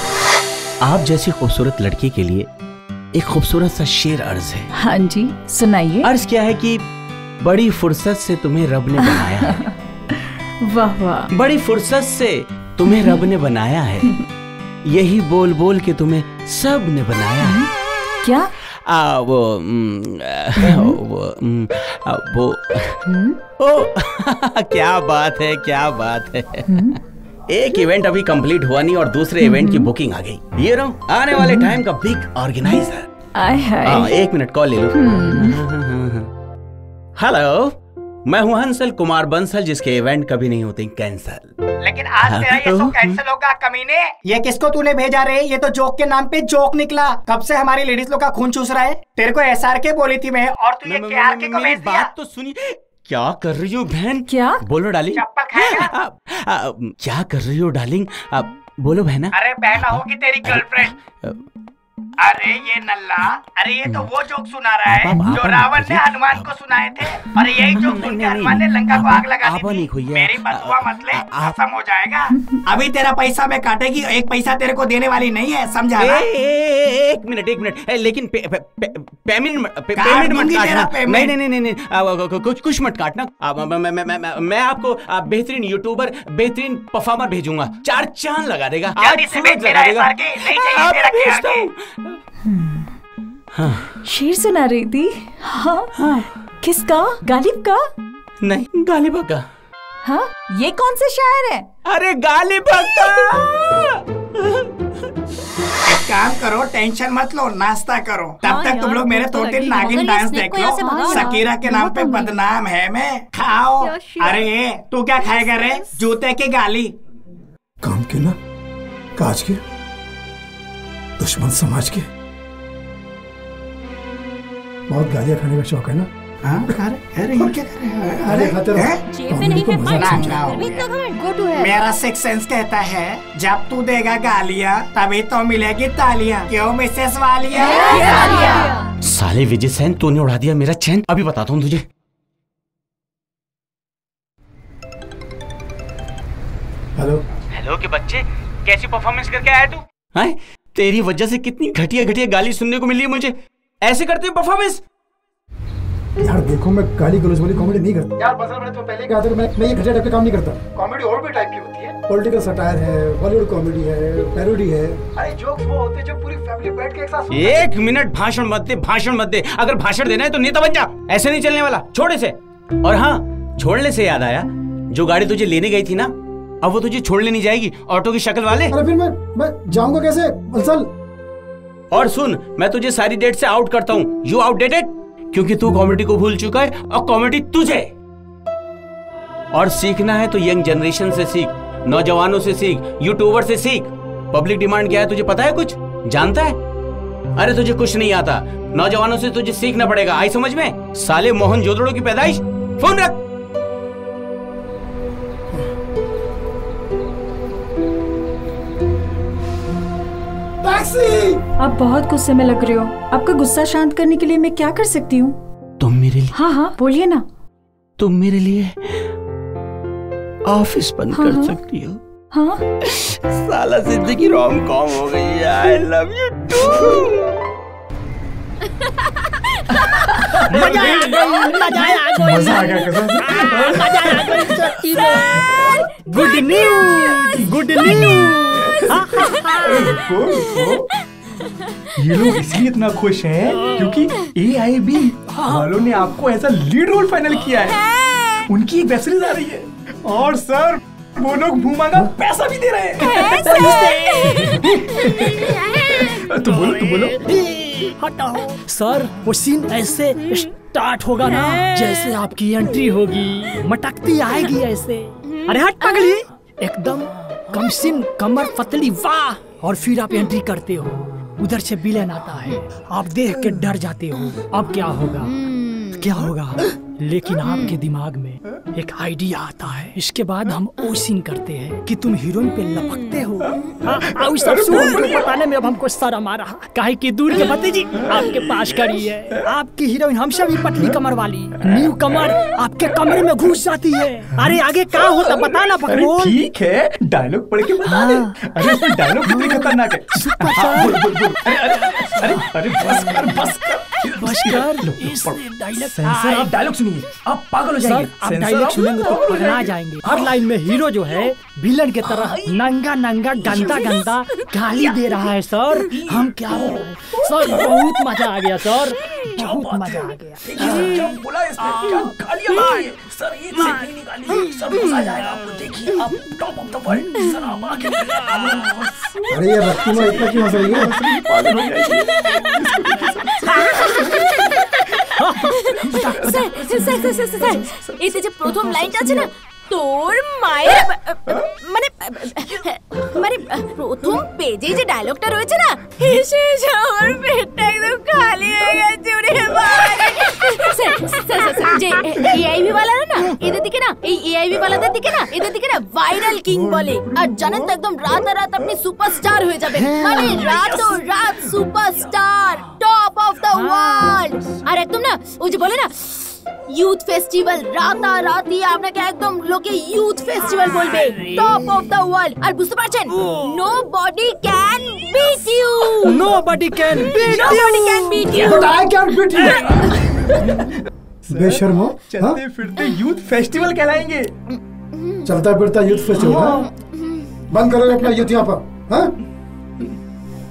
J: आप जैसी खूबसूरत लड़की के लिए एक खूबसूरत सा शेर अर्ज है।
D: हाँ जी, सुनाइए।
J: अर्ज क्या है कि बड़ी फुर्सत से तुम्हें रब ने बनाया है।
D: वाह वाह।
J: बड़ी फुर्सत से तुम्हें रब ने बनाया है, यही बोल बोल के तुम्हें सब ने बनाया है।
C: क्या?
J: क्या बात है, क्या बात है। एक इवेंट अभी कंप्लीट हुआ नहीं और दूसरे इवेंट की बुकिंग आ गई। ये रहो आने वाले टाइम का बिग ऑर्गेनाइजर। एक मिनट कॉल ले लो। हेलो, मैं हूँ हंसल कुमार बंसल, जिसके इवेंट कभी नहीं होते कैंसल।
H: लेकिन आज तेरा ये सब कैंसिल होगा कमीने। ये किसको तूने भेजा रे? ये तो जोक के नाम पे जोक निकला। कब से हमारी लेडीज लोग का खून चूस रहा है। तेरे को SRK बोली थी मैं, और तू ये KRK को भेज दिया।
J: बात तो सुनिए। क्या कर रही हो बहन?
C: क्या
J: बोलो डार्लिंग।
H: चप्पल खाएगा?
J: क्या कर रही हो डार्लिंग? बोलो बहना।
H: अरे बहना होगी तेरी गर्लफ्रेंड। अरे ये नल्ला, अरे ये तो वो जोक सुना रहा है जो रावण ने हनुमान को सुनाए थे, और यही जोक सुन के हनुमान ने लंका को आग लगा दी थी। मेरी बदुआ मत ले, खत्म हो जाएगा। अभी तेरा पैसा मैं काटेगी, एक पैसा तेरे को देने वाली नहीं है, समझा ना? एक
J: मिनट, लेकिन पेमेंट मत काटना। नहीं, कुछ मत काटना। मैं आपको बेहतरीन यूट्यूबर, बेहतरीन परफॉर्मर भेजूंगा, 4 चांद लगा देगा।
C: शेर सुना रही थी? हाँ। किसका? गालिब का?
J: नहीं, गालिबा का।
C: हाँ, ये कौन से शायर है?
J: अरे गालिबा का।
H: काम करो, टेंशन मत लो, नाश्ता करो। तब तक तुम लोग मेरे 2-3 नागिन डांस देख लो। शकीरा के नाम पे बदनाम है मैं। खाओ। अरे तू क्या खाएगा रे? जूते की गाली।
B: काम के ना काज के, दुश्मन समाज के। बहुत गालियां खाने का शौक है ना?
H: हाँ, अरे ये क्या कर रहे हैं? मेरा सिक्स सेंस कहता है जब तू देगा गालियां तभी तो मिलेगी तालियां। क्यों मिसेस वालिया?
J: साले विजय सेन, तूने उड़ा दिया मेरा चैन। अभी बताता हूँ तुझे। हेलो के बच्चे, कैसी परफॉर्मेंस करके आया तू? हैं? तेरी वजह से कितनी घटिया घटिया गाली सुनने को मिली है मुझे। ऐसे करते हो परफॉर्मेंस?
B: यार देखो, मैं गाली गलौज वाली कॉमेडी नहीं करता यार। बस मैंने तो पहले कहा था कि मैं ये घटिया टाइप का काम नहीं करता। कॉमेडी और भी टाइप की होती है। पॉलिटिकल सटायर है, बॉलीवुड कॉमेडी है, पैरोडी है। अरे जोक्स वो होते हैं जो पूरी फैमिली बैठ के एक साथ।
J: एक मिनट, भाषण मत दे। अगर भाषण देना है तो नेता बन जा। ऐसे नहीं चलने वाला, छोड़ इसे। और हाँ, छोड़ने से याद आया, जो गाड़ी तुझे लेने गई थी ना, अब वो तुझे छोड़ने नहीं जाएगी। ऑटो की शक्ल वाले।
B: अरे फिर मैं जाऊंगा कैसे अंसल?
J: और सुन, मैं तुझे सारी डेट से आउट करता हूँ। यू आउटडेटेड, क्योंकि तू कॉमेडी को भूल चुका है और कॉमेडी तुझे। और सीखना है तो यंग जनरेशन से सीख, नौजवानों से सीख, यूट्यूबर से सीख। पब्लिक डिमांड क्या है तुझे पता है? कुछ जानता है? अरे तुझे कुछ नहीं आता। नौजवानों से तुझे सीखना पड़ेगा। आई समझ में? साले मोहन जोदड़ो की पैदाइश। फोन रख।
C: आप बहुत गुस्से में लग रहे हो। आपका गुस्सा शांत करने के लिए मैं क्या कर सकती हूँ?
J: तुम मेरे लिए।
C: हाँ, बोलिए ना।
J: तुम मेरे लिए ऑफिस बंद कर सकती हो।
C: हाँ।
J: साला जिंदगी रोम कॉम हो गई है। I love you too.
B: मजा आ गया कसम से।
I: Good news.
B: ये लोग इसलिए इतना खुश हैं क्योंकि AIB वालों ने आपको ऐसा लीड रोल फाइनल किया है। उनकी एक वेब सीरीज आ रही है और सर वो लोग भूमांगा पैसा भी दे रहे हैं। तो बोलो।
I: हटाओ सर, वो सीन ऐसे स्टार्ट होगा ना जैसे आपकी एंट्री होगी, मटकती आएगी ऐसे। अरे हट पगली, एकदम कमसिन, कमर पतली, वाह। और फिर आप एंट्री करते हो, उधर से विलेन आता है, आप देख के डर जाते हो। अब क्या होगा? लेकिन आपके दिमाग में एक आइडिया आता है। इसके बाद हम वो सीन करते हैं कि तुम हीरोइन पे लपकते हो। बताने में अब हमको शर्म आ रहा, काहे कि दूर के भतीजी आपके पास खड़ी है। आपकी हीरोइन हमसे भी पतली कमर वाली, न्यू कमर आपके कमरे में घुस जाती है। अरे आगे क्या होता बताना पकड़ो।
B: ठीक है, डायलॉग पढ़ के बता दे। अरे इसमें डायलॉग कितने खतरनाक है। अरे बस कर।
I: आप डायलॉग सुनिए, आप पागल हो जाएंगे। आप डायलॉग सुनेंगे तो पगला जाएंगे। हर लाइन में हीरो जो है विलन की तरह नंगा नंगा गंदा गंदा गाली दे रहा है सर। हम क्या बोलें सर, बहुत मजा आ गया सर, बहुत मजा आ गया।
H: बोला इसने क्या गालियां मारी सर, एक से नहीं निकाली सर, मजा आ जाएगा आपको, देखिए आप top of the world sir, आप आके।
B: अरे ये रक्तिमा इतना क्यों हंस रही है?
H: पागल हो जाएगी।
L: এতে যে প্রথম লাইনটা আছে না, তোর মায়ের মানে মানে প্রথম পেজে যে ডায়লগটা রয়েছে না, হেসে হেসে আমার পেটটা একদম খালি হয়ে গেছে। ওরে বাবা, যে এআইবি ওয়ালারা না, এদের দিকে না, এই এআইবি ওয়ালাদের দিকে না, এদের দিকে না ভাইরাল কিং বলে। আর জানেন তো একদম রাতারাত আপনি সুপারস্টার হয়ে যাবেন, মানে রাত superstar, top of the world. আর একদম না ওই যে বলে না ইউথ ফেস্টিভ্যাল, রাতারাতি আপনাকে একদম লোকে ইউথ ফেস্টিভ্যাল বলবে, টপ অফ দ্য ওয়ার্ল্ড। আর বুঝতে পারছেন, nobody can beat you,
I: Nobody can beat
L: nobody can beat you,
B: But I can't beat you. बेशर्मो,
H: चलते फिरते यूथ फेस्टिवल कहलाएंगे।
B: चलता फिरता यूथ फेस्टिवल। बंद करो अपना यूथ यहाँ पर। हाँ?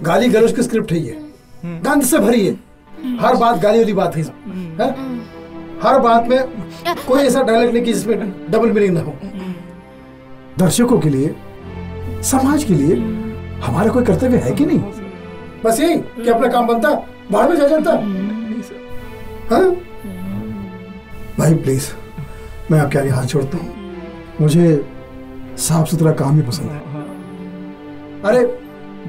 B: गाली गलौज की स्क्रिप्ट है ये, गंद से भरी है, हर बात गाली वाली बात है इसमें, हाँ? हर बात में कोई ऐसा डायलॉग नहीं कि जिसमें डबल मीनिंग ना हो। दर्शकों के लिए, समाज के लिए हमारा कोई कर्तव्य है कि नहीं? बस यही कि अपना काम बनता बाहर में जा जाता। हाँ? भाई प्लीज, मैं आपके आगे हाथ छोड़ता हूँ, मुझे साफ सुथरा काम ही पसंद है। अरे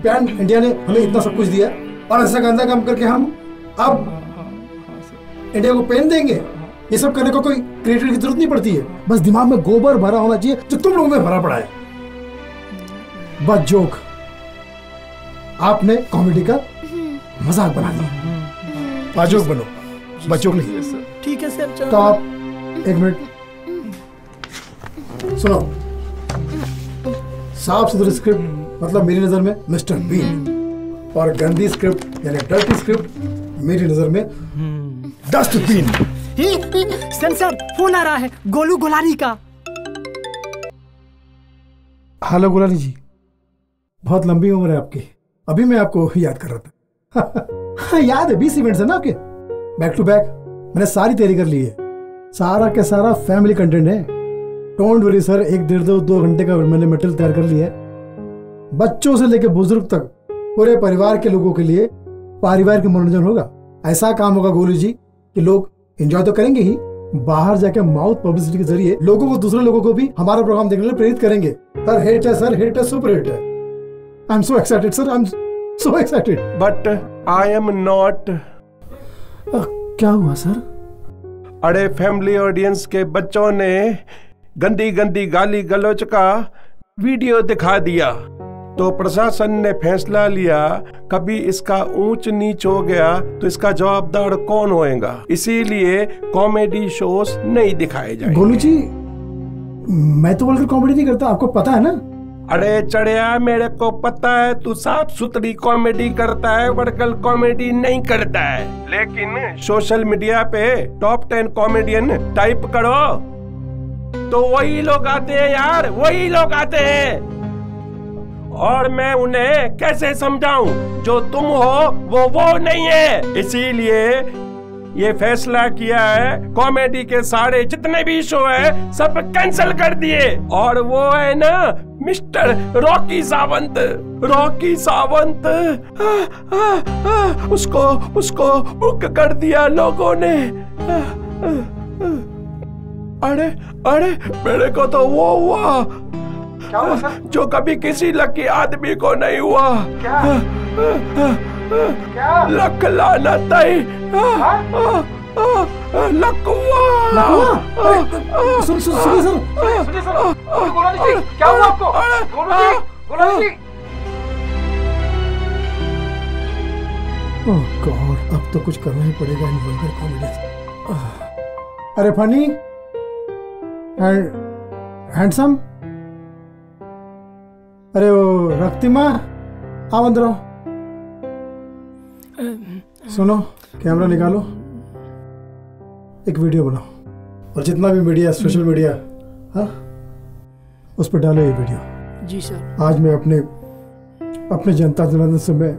B: पैन इंडिया ने हमें इतना सब कुछ दिया और ऐसा गंदा काम करके हम अब इंडिया को पेन देंगे? ये सब करने को कोई क्रिएटर की जरूरत नहीं पड़ती है, बस दिमाग में गोबर भरा होना चाहिए जो तुम लोगों में भरा पड़ा है। बस जोक, आपने कॉमेडी का मजाक बना दिया। बाजोक बनो, बच्चों के लिए।
I: ठीक है सर।
B: तो आप एक मिनट सुनो, साफ सुथरी स्क्रिप्ट मतलब मेरी नजर में मिस्टर बीन, और गंदी स्क्रिप्ट यानी डर्टी स्क्रिप्ट मेरी नजर में डस्टबिन।
I: सेंसर फोन आ रहा है गोलू गोलानी का।
B: हेलो गोलानी जी, बहुत लंबी उम्र है आपकी, अभी मैं आपको याद कर रहा था। याद है 20 इवेंट्स है ना आपके, बैक टू बैक। मैंने सारी तैयारी कर ली है, सारा के सारा फैमिली कंटेंट है। डोंट वरी सर, 1-1.5-2 घंटे का मैंने मटेरियल तैयार कर लिया है। बच्चों से लेकर बुजुर्ग तक पूरे परिवार के लोगों के लिए पारिवारिक मनोरंजन होगा। ऐसा काम होगा गोलू जी कि लोग एंजॉय तो करेंगे ही, बाहर जाके माउथ पब्लिसिटी के जरिए लोगों को, दूसरे लोगों को भी हमारा प्रोग्राम देखने के लिए प्रेरित करेंगे। सर हिट है, सर हिट है, सुपर हिट है। I am so excited sir, I am so excited.
M: But I am not.
B: क्या हुआ सर?
M: अरे फैमिली ऑडियंस के बच्चों ने गंदी गंदी गाली गलौज का वीडियो दिखा दिया, तो प्रशासन ने फैसला लिया कभी इसका ऊंच नीच हो गया तो इसका जवाबदार कौन होएगा, इसीलिए कॉमेडी शोज नहीं दिखाए जाएंगे।
B: गोलू जी, मैं तो बोलकर कॉमेडी नहीं करता, आपको पता है ना।
M: अरे चढ़िया, मेरे को पता है तू साफ सुथरी कॉमेडी करता है, वर्कल कॉमेडी नहीं करता है। लेकिन सोशल मीडिया पे टॉप 10 कॉमेडियन टाइप करो तो वही लोग आते हैं यार, वही लोग आते हैं। और मैं उन्हें कैसे समझाऊं, जो तुम हो वो नहीं है। इसीलिए ये फैसला किया है कॉमेडी के सारे जितने भी शो है सब कैंसिल कर दिए। और वो है ना मिस्टर रॉकी सावंत, उसको बुक कर दिया लोगों ने। अरे मेरे को तो वो हुआ
H: क्या हुआ सर?
M: जो कभी किसी लकी आदमी को नहीं हुआ।
H: क्या?
M: लक लानत है, लक हुआ।
B: सुनिए सर,
H: गोलानी जी, क्या हुआ आपको? गोलानी जी।
B: ओह गॉड, अब तो कुछ करना ही पड़ेगा इन वल्गर कॉमेडी। अरे फनी हैंडसम, अरे वो रक्तिमा, आओ अंदर आओ। सुनो, कैमरा निकालो, एक वीडियो बनाओ, और जितना भी मीडिया, सोशल मीडिया, हाँ उस पर डालो ये वीडियो।
I: जी सर।
B: आज मैं अपने जनता जनार्दन से मैं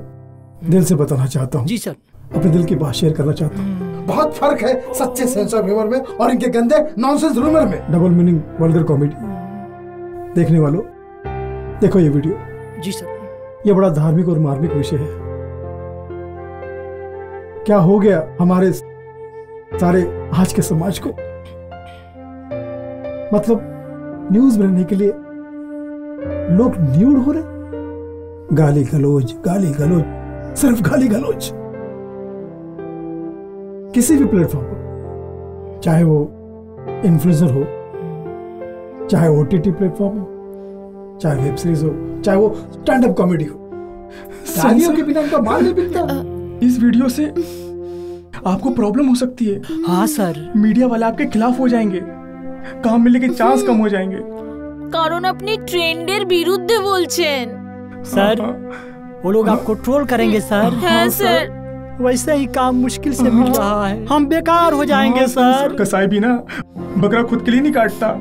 B: दिल से बताना चाहता हूँ।
I: जी सर।
B: अपने दिल की बात शेयर करना चाहता हूँ। बहुत फर्क है सच्चे सेंस ऑफ ह्यूमर में और इनके गंदे नॉनसेंस रूमर में। डबल मीनिंग वल्गर कॉमेडी देखने वालों, देखो ये वीडियो।
I: जी सर।
B: ये बड़ा धार्मिक और मार्मिक विषय है। क्या हो गया हमारे सारे आज के समाज को? मतलब न्यूज बनाने के लिए लोग न्यूड हो रहे, गाली गलौज, सिर्फ गाली गलौज। किसी भी प्लेटफॉर्म पर, चाहे वो इन्फ्लुएंसर हो, चाहे ओटीटी प्लेटफॉर्म हो, चाहे वेब सीरीज हो, चाहे वो स्टैंड अप कॉमेडी हो, गालियों के बिना उनका माल नहीं बिकता।
N: इस वीडियो से आपको प्रॉब्लम हो सकती है।
I: हाँ सर।
N: मीडिया वाले आपके खिलाफ हो जाएंगे, काम मिलने के चांस कम हो जाएंगे।
L: কারণ আপনি ট্রেন্ডের বিরুদ্ধে বলছেন।
I: सर वो लोग आपको ट्रोल करेंगे सर।
L: हाँ सर।
I: वैसे ही काम मुश्किल से मिल रहा है, हम बेकार हो जाएंगे सर।
N: कसाई भी ना बकरा खुद के लिए नहीं काटता,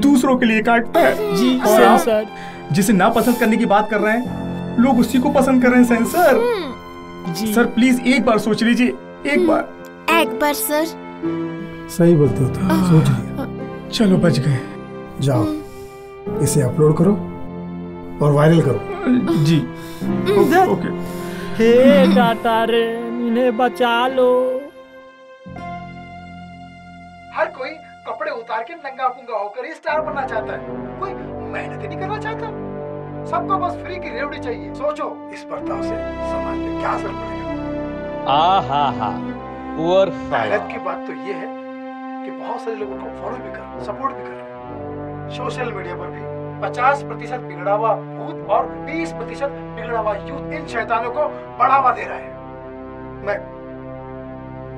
N: दूसरों के लिए काटता है।
I: जी
N: और आप
I: सर।
N: जिसे ना पसंद करने की बात कर रहे हैं, लोग उसी को पसंद कर रहे हैं सेंसर।
I: जी
N: सर प्लीज एक बार सोच लीजिए, एक बार
L: सर।
B: सही बोलते हो तुम, सोच लिया।
N: चलो बच गए।
B: जाओ इसे अपलोड करो और वायरल करो।
N: जी ओके।
I: हे डाटा रे, इन्हें बचा लो।
B: हर कोई कपड़े उतार के नंगा पुंगा होकर ही स्टार बनना चाहता है, कोई मेहनत ही नहीं करना चाहता। सबको बस फ्री की रेवड़ी चाहिए। सोचो इस बर्ताव से समाज में क्या असर पड़ेगा।
O: आहा पुअर
B: मेहनत की बात तो ये है कि बहुत सारे लोगों को फॉलो भी कर, सपोर्ट भी कर रहे हैं। सोशल मीडिया पर भी 50% बिगड़ा हुआ भूत और 20% बिगड़ा हुआ यूथ इन शैतानों को बढ़ावा दे रहा है।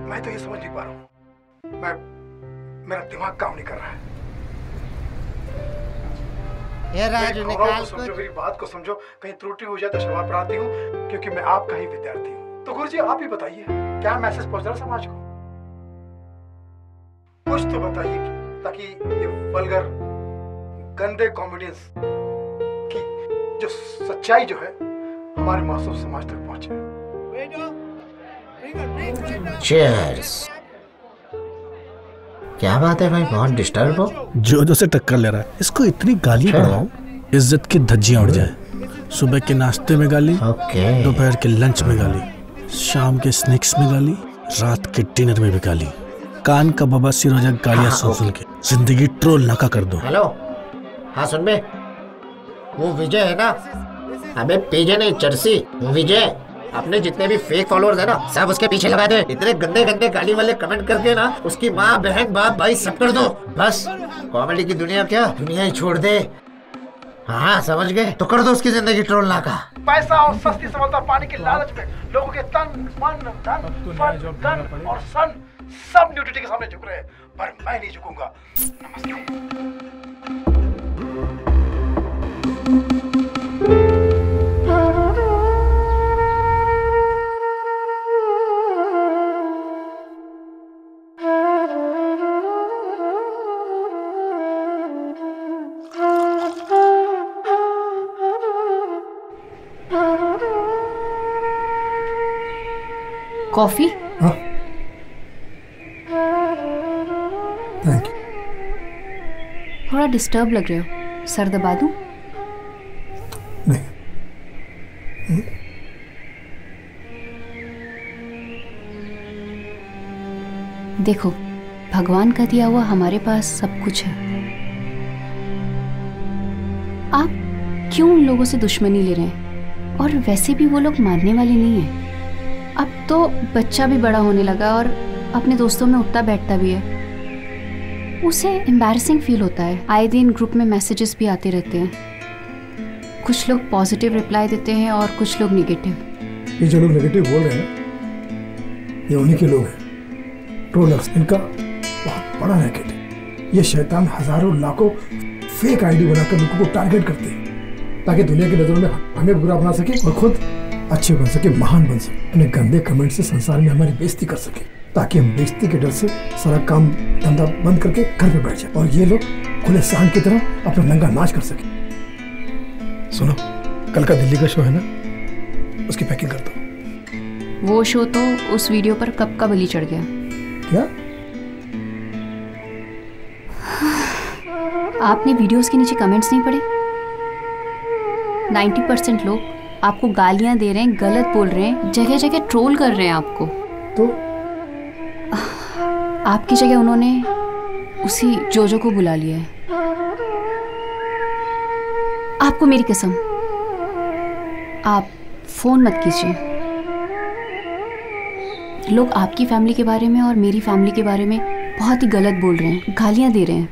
B: मैं तो ये समझ नहीं पा रहा हूँ, मेरा दिमाग काम नहीं कर रहा है।
G: ये राजू निकाल
B: समझो, मेरी बात को समझो। कहीं त्रुटि हो जाए तो क्षमा प्रार्थी हूँ, क्योंकि मैं आपका ही विद्यार्थी हूँ। तो गुरुजी आप ही बताइए, क्या मैसेज पहुंच रहा है समाज को? कुछ तो बताइए, ताकि ये वल्गर गंदे कॉमेडियंस की जो सच्चाई जो है हमारे मासूम समाज तक पहुंचे।
G: चीयर्स। क्या बात है भाई, बहुत डिस्टर्ब हो?
A: जो से टक्कर ले रहा है, इसको इतनी गाली पड़वाऊं इज्जत की धज्जियां उड़ जाए। सुबह के नाश्ते में गाली, दोपहर के लंच में गाली, शाम के स्नैक्स में गाली, रात के डिनर में भी गाली। कान का बबा सिर हो जाए गालियां सुन के। जिंदगी ट्रोल नका कर दो।
G: हेलो, हाँ सुन बे, वो विजय है ना, अबे पीजे नहीं चर्सी, वो विजय अपने जितने भी फेक फॉलोअर्स है ना सब उसके पीछे लगा दे। इतने गंदे गंदे गाली वाले कमेंट करके ना उसकी माँ बहन बाप भाई सब कर दो। बस कॉमेडी की दुनिया क्या दुनिया ही छोड़ दे। हाँ समझ गए, तो कर दो उसकी जिंदगी ट्रोल ना का।
B: पैसा और सस्ती सफलता पाने के लालच में लोगों के तन मन धन और सन सब न्यूडिटी के सामने झुक रहे हैं, पर मैं नहीं झुकूंगा। नमस्ते।
C: कॉफी?
B: Thank you.
C: थोड़ा डिस्टर्ब लग रहे हो, सर दबा दूं?
B: नहीं।
C: देखो, भगवान का दिया हुआ हमारे पास सब कुछ है। आप क्यों उन लोगों से दुश्मनी ले रहे हैं? और वैसे भी वो लोग मानने वाले नहीं हैं। अब तो बच्चा भी बड़ा होने लगा और अपने दोस्तों में उठता बैठता भी है। उसे एम्बैरसिंग फील होता है। आए दिन ग्रुप में मैसेजेस भी आते रहते हैं। कुछ लोग पॉजिटिव रिप्लाई देते हैं और कुछ लोग नेगेटिव।
B: ये जो लोग नेगेटिव बोल रहे हैं ये उन्हीं के लोग हैं, ट्रोलर्स। इनका बहुत बड़ा रैकेट है। ये शैतान हजारों लाखों फेक आईडी बनाकर लोगों को टारगेट करते हैं ताकि दुनिया की नजरों में हमें बुरा बना सके और खुद अच्छे बन सके, महान बन सके। अपने गंदे कमेंट से संसार में हमारी बेइज्जती कर सके। ताकि हम बेइज्जती के डर से सारा काम धंधा बंद करके घर पे बैठ जाए और ये लोग खुले सांड की तरह अपना नंगा नाच कर सके। सुनो, कल का दिल्ली का शो है ना, उसकी पैकिंग करता हूँ।
C: वो शो तो उस वीडियो पर कब का बलि चढ़ गया।
B: क्या?
C: आपने वीडियोस के नीचे कमेंट्स नहीं पढ़े? 90% लोग आपको गालियां दे रहे हैं, गलत बोल रहे हैं, जगह जगह ट्रोल कर रहे हैं आपको।
B: तो
C: आपकी जगह उन्होंने उसी जोजो को बुला लिया है। आपको मेरी कसम, आप फोन मत कीजिए। लोग आपकी फैमिली के बारे में और मेरी फैमिली के बारे में बहुत ही गलत बोल रहे हैं, गालियां दे रहे हैं।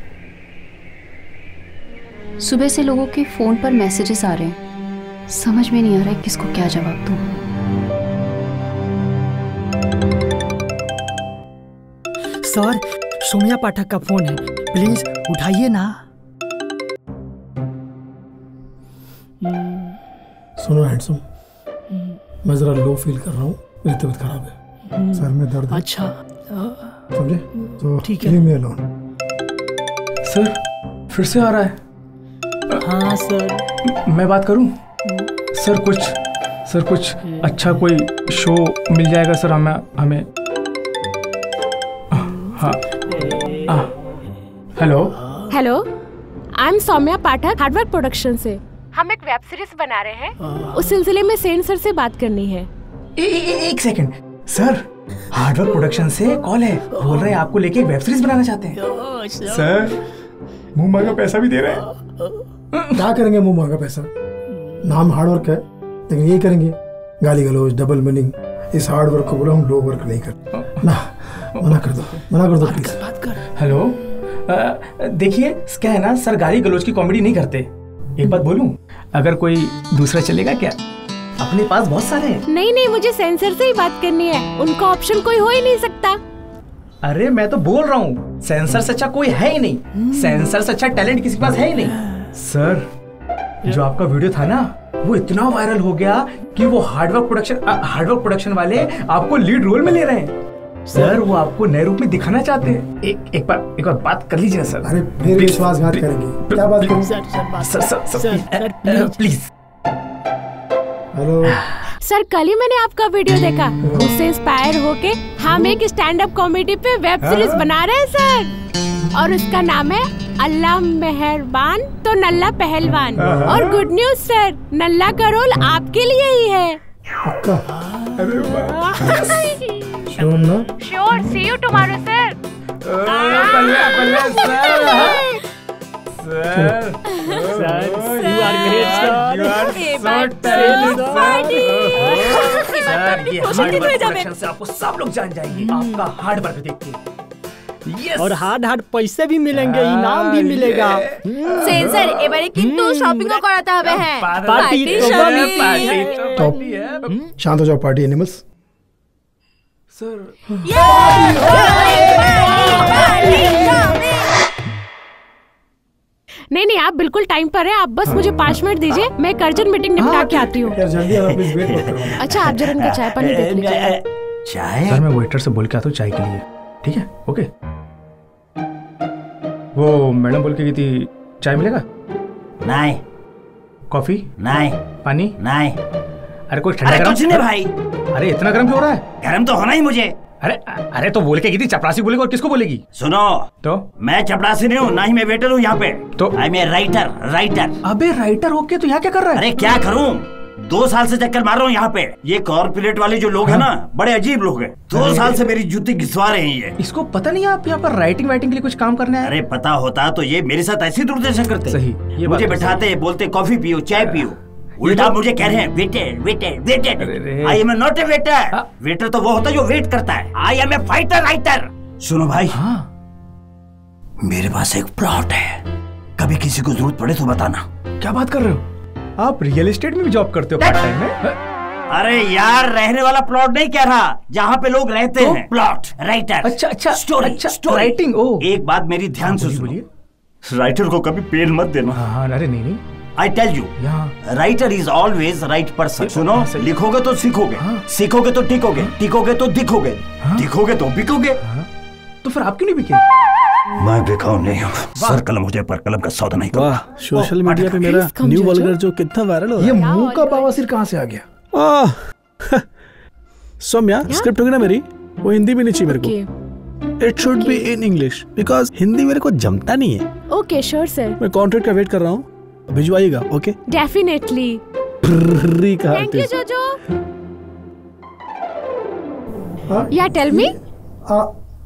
C: सुबह से लोगों के फोन पर मैसेजेस आ रहे हैं, समझ में नहीं आ रहा है किसको क्या जवाब दूं।
I: सर, सोम्या पाठक का फोन है, प्लीज उठाइए ना।
B: सुनो हैंडसम, मैं जरा लो फील कर रहा हूँ, मेरी तबीयत खराब है, सर में दर्द है।
I: अच्छा,
B: समझे? तो
I: ठीक है।
B: leave me alone।
N: सर फिर से आ रहा है।
I: हाँ सर,
N: मैं बात करूं? सर कुछ अच्छा कोई शो मिल जाएगा सर हमें। हाँ,
L: hello, I am Saumya Pathak, hard work production से। हम एक वेब सीरीज बना रहे हैं, उस सिलसिले में सेन सर से बात करनी है।
N: एक सेकंड सर, हार्डवर्क प्रोडक्शन से कॉल है, बोल रहे हैं आपको लेके एक वेब सीरीज बनाना चाहते हैं। सर मुंह मांगा पैसा भी दे रहे हैं।
B: क्या करेंगे मुंह मांगा पैसा? नाम हार्डवर्क है, लेकिन ये करेंगे गाली गलौज, डबल मीनिंग। इस हार्डवर्क को बोलो हम लो वर्क नहीं करते ना। मना कर दो प्लीज।
N: हेलो, देखिए क्या है ना सर, गाली गलौज की कॉमेडी नहीं करते। एक बात बोलूं, अगर कोई दूसरा चलेगा क्या? अपने पास बहुत सारे हैं।
L: नहीं, मुझे सेंसर से ही बात करनी है, उनका ऑप्शन कोई हो ही नहीं सकता।
N: अरे मैं तो बोल रहा हूँ, सेंसर से अच्छा कोई है ही नहीं, सेंसर से अच्छा टैलेंट किसी के पास है ही नहीं। सर, जो आपका वीडियो था ना, वो इतना वायरल हो गया कि वो हार्डवर्क प्रोडक्शन वाले आपको लीड रोल में ले रहे हैं। सर वो आपको नए रूप में दिखाना चाहते हैं। एक बार बात कर लीजिए सर।
B: अरे फिर विश्वासघात करेंगे, क्या बात करें?
N: Sir please.
B: हेलो
L: सर, कल ही मैंने आपका वीडियो देखा, उससे इंस्पायर होके हम एक स्टैंड अप कॉमेडी पे वेब सीरीज बना रहे हैं सर, और उसका नाम है अल्लाह मेहरबान तो नल्ला पहलवान। और गुड न्यूज सर, नल्ला का रोल आपके लिए ही है।
B: अरे श्योर ना?
L: Sure, see you tomorrow sir.
N: आपको सब लोग जान जाएंगे आपका हार्ड वर्क देख के।
I: और हार्ड पैसे भी मिलेंगे, इनाम भी मिलेगा।
L: सेंसर एबारे किंतु शॉपिंग को कराता हबे हैं।
I: पार्टी
B: शांत हो जाओ पार्टी एनिमल्स।
N: सर
L: नहीं, आप बिल्कुल टाइम पर हैं। आप बस मुझे 5 मिनट दीजिए, मैं एक अर्जेंट मीटिंग निपटा के आती हूँ।
B: जल्दी आओ, प्लीज वेट मत करो।
L: अच्छा, आप जरा इनका चाय पानी देख लीजिए।
G: चाय?
N: सर मैं वेटर से बोल के आता हूँ चाय के लिए, ठीक है? ओके। वो मैडम बोल के गई थी, चाय मिलेगा?
G: नहीं।
N: कॉफी?
G: नहीं।
N: पानी?
G: नहीं।
N: अरे कोई ठंडा
G: कुछ नहीं भाई।
N: अरे इतना गर्म क्यों हो रहा है?
G: गर्म तो होना ही मुझे।
N: अरे तो बोल के गई थी, चपरासी बोलेगी और किसको बोलेगी?
G: सुनो
N: तो
G: मैं चपरासी नहीं हूँ, ना ही मैं वेटर हूँ यहाँ पे।
N: तो
G: आई एम ए राइटर।
N: अबे राइटर होके तो यहाँ क्या कर रहा है?
G: अरे क्या करूँ, 2 साल से चक्कर मार रहा हूँ यहाँ पे। ये कॉर्पोरेट वाले जो लोग हैं ना, बड़े अजीब लोग हैं। 2 साल से मेरी जूती घिसवा रहे हैं ये।
N: इसको पता नहीं आप यहाँ पर राइटिंग के लिए कुछ काम करना है?
G: अरे पता होता तो ये मेरे साथ ऐसी दुर्दशा करते।
N: सही, ये
G: मुझे बैठाते, बोलते कॉफी पियो, चाय पियो। उल्टा मुझे कह रहे हैं waiter. I am not a waiter. Waiter तो वो होता है जो वेट करता है। I am a fighter writer. सुनो भाई, मेरे पास एक प्लॉट है, कभी किसी को जरूरत पड़े तो बताना।
N: क्या बात कर रहे हो? आप रियल एस्टेट में भी जॉब करते हो पार्ट टाइम में?
G: अरे यार, रहने वाला प्लॉट नहीं कह रहा, जहाँ पे लोग रहते हैं। Plot writer.
N: अच्छा
G: स्टोरी
N: राइटिंग।
G: एक बात मेरी ध्यान से सुनिए, राइटर को कभी पेन मत देना।
N: हाँ, अरे नहीं,
P: I tell you, writer is always right person. सुनो, लिखोगे तो सीखोगे, सीखोगे तो टिकोगे, टिकोगे तो दिखोगे, दिखोगे तो बिकोगे।
N: तो फिर आप क्यों नहीं बिके?
P: मैं बिकाऊ नहीं हूँ, सर कलम हो जाए पर कलम का सौदा नहीं करता।
B: वाह, सोशल मीडिया पे मेरा न्यू वल्गर जो कितना वायरल हो रहा है। ये मुंह का बवासीर कहाँ से आ गया? सौम्या, स्क्रिप्ट होगी ना मेरी, वो हिंदी में नहीं चाहिए मेरे को। It should be in English because Hindi मेरे को जमता नहीं है।
E: Okay sure sir.
B: मैं कॉन्ट्रैक्ट का वेट कर रहा हूँ, भिजवाइएगा। Okay
E: definitely.
B: Thank
E: you Jojo. या टेल मी।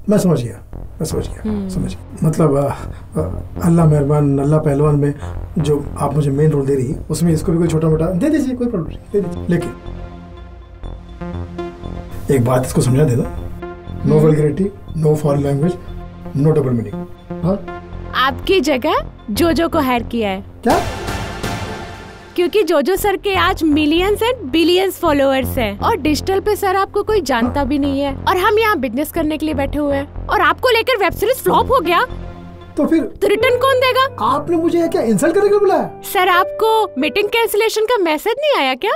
B: मैं समझ गया, समझ गया। मतलब अल्लाह मेहरबान अल्लाह पहलवान में जो आप मुझे मेन रोल दे रही है, उसमें इसको भी कोई छोटा मोटा दे दीजिए, कोई प्रॉब्लम नहीं, दे दीजिए। लेकिन एक बात इसको समझा देना, no vulgarity, no foreign language, no double meaning. हाँ,
E: आपकी जगह जोजो को हायर किया है।
B: क्या?
E: क्योंकि जोजो सर के आज मिलियंस एंड बिलियंस फॉलोअर्स हैं और डिजिटल पे सर आपको कोई जानता भी नहीं है और हम यहाँ बिजनेस करने के लिए बैठे हुए हैं और आपको लेकर वेब सीरीज फ्लॉप हो गया
B: तो फिर
E: रिटर्न कौन देगा?
B: आपने मुझे क्या इंसल्ट करने के लिए बुलाया?
E: सर आपको मीटिंग कैंसिलेशन का मैसेज नहीं आया क्या?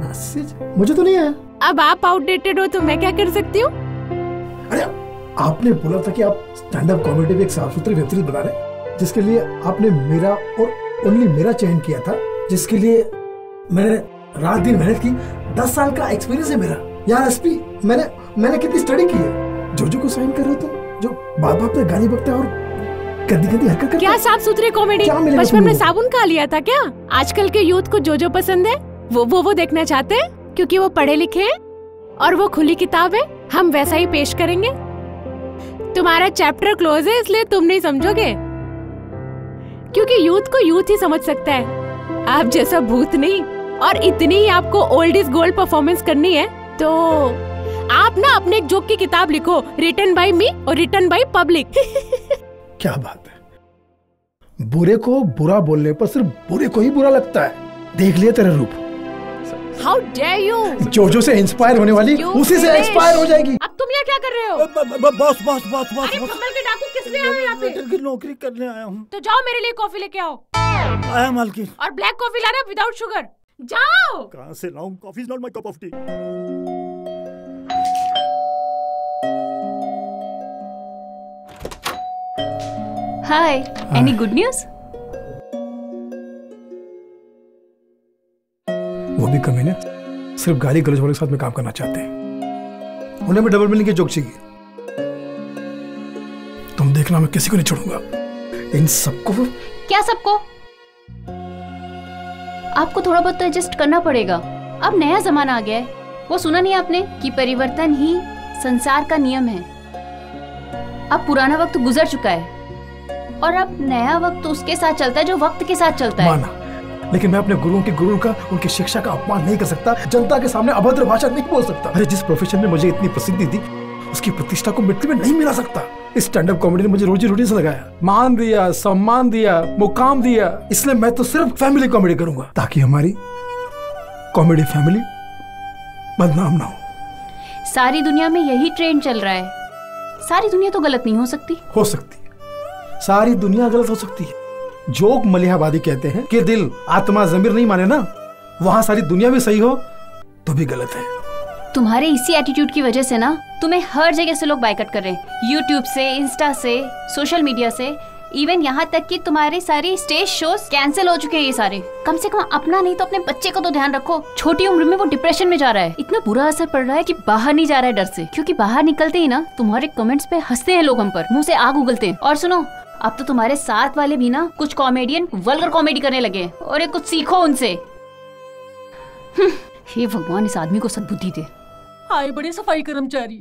B: मैसेज मुझे तो नहीं आया।
E: अब आप आउटडेटेड हो तो मैं क्या कर सकती हूँ?
B: अरे आपने बोला था कि आप स्टैंड अप कॉमेडी में एक साफ सुथरी वेब सीरीज बना रहे, जिसके लिए आपने मेरा और ओनली मेरा चयन किया था, जिसके लिए मैंने रात दिन मेहनत की। 10 साल का एक्सपीरियंस है मेरा यार। एसपी मैंने कितनी स्टडी की है। जोजो को साइन कर रहे हो तो जो बात बात पे गाली बकता है और गंदी हरकत करता है।
E: क्या साफ सुथरे कॉमेडी? बचपन में साबुन खा लिया था क्या? आजकल के यूथ को जोजो पसंद है, वो देखना चाहते हैं क्योंकि वो पढ़े लिखे हैं और वो खुली किताब है। हम वैसा ही पेश करेंगे। तुम्हारा चैप्टर क्लोज है इसलिए तुम नहीं समझोगे, क्योंकि यूथ को यूथ ही समझ सकता है, आप जैसा भूत नहीं। और इतनी ही आपको ओल्ड इज गोल्ड परफॉर्मेंस करनी है तो आप ना अपने एक जोक की किताब लिखो, रिटन बाय मी और रिटन बाय पब्लिक।
B: क्या बात है, बुरे को बुरा बोलने पर सिर्फ बुरे को ही बुरा लगता है। देख लिया तेरा रूप।
E: How dare you?
B: जोजो से इंस्पायर होने वाली उसी से एक्सपायर हो जाएगी।
E: अब तुम यहाँ क्या कर रहे हो?
M: बॉस
E: अरे कमल के डाकू किस लिए आए यहाँ पे?
M: वेटर की नौकरी करने आया हूँ।
E: तो जाओ मेरे लिए कॉफी लेके आओ।
M: आया मालकिन।
E: और ब्लैक कॉफी लाना विदाउट शुगर। जाओ।
M: कहाँ से लाऊं? Coffee is not my cup of T.
C: Hi, any good news?
B: वो भी कमी ने सिर्फ गाली गलौज वाले के साथ में काम करना चाहते हैं। उन्हें भी डबल मीनिंग के जोक चाहिए। तुम देखना, मैं किसी को नहीं छोड़ूंगा। इन सबको।
C: क्या सबको? आपको थोड़ा बहुत तो एडजस्ट करना पड़ेगा। अब नया जमाना आ गया है। वो सुना नहीं आपने कि परिवर्तन ही संसार का नियम है। अब पुराना वक्त गुजर चुका है और अब नया वक्त उसके साथ चलता है जो वक्त के साथ चलता है।
B: माना, लेकिन मैं अपने गुरुओं के गुरु का, उनकी शिक्षा का अपमान नहीं कर सकता। जनता के सामने अभद्र भाषा नहीं बोल सकता। अरे जिस प्रोफेशन में मुझे इतनी प्रसिद्धि दी, उसकी प्रतिष्ठा को मिट्टी में नहीं मिला सकता। इस स्टैंड अप कॉमेडी ने मुझे रोजी रोटी से लगाया, मान दिया, सम्मान दिया, मुकाम दिया। इसलिए मैं तो सिर्फ फैमिली कॉमेडी करूंगा ताकि हमारी कॉमेडी फैमिली बदनाम ना हो।
C: सारी दुनिया में यही ट्रेंड चल रहा है। सारी दुनिया तो गलत नहीं हो सकती।
B: हो सकती है, सारी दुनिया गलत हो सकती है। जोक मलिहाबादी कहते हैं कि दिल आत्मा ज़मीर नहीं माने ना, वहाँ सारी दुनिया भी सही हो तो भी गलत है।
C: तुम्हारे इसी एटीट्यूड की वजह से ना तुम्हें हर जगह से लोग बायकॉट कर रहे हैं। यूट्यूब से, इंस्टा से, सोशल मीडिया से, इवन यहाँ तक कि तुम्हारे सारे स्टेज शोज कैंसिल हो चुके हैं। ये सारे, कम से कम अपना नहीं तो अपने बच्चे को तो ध्यान रखो। छोटी उम्र में वो डिप्रेशन में जा रहा है। इतना बुरा असर पड़ रहा है कि बाहर नहीं जा रहा है डर से, क्योंकि बाहर निकलते ही ना तुम्हारे कमेंट्स पे हंसते हैं लोग, हम पर मुंह से आग उगलते हैं। और सुनो, अब तो तुम्हारे साथ वाले भी ना कुछ कॉमेडियन वल्गर कॉमेडी करने लगे और ये कुछ सीखो उनसे। हे भगवान, इस आदमी को सद्बुद्धि दे।
Q: आए बड़े सफाई कर्मचारी।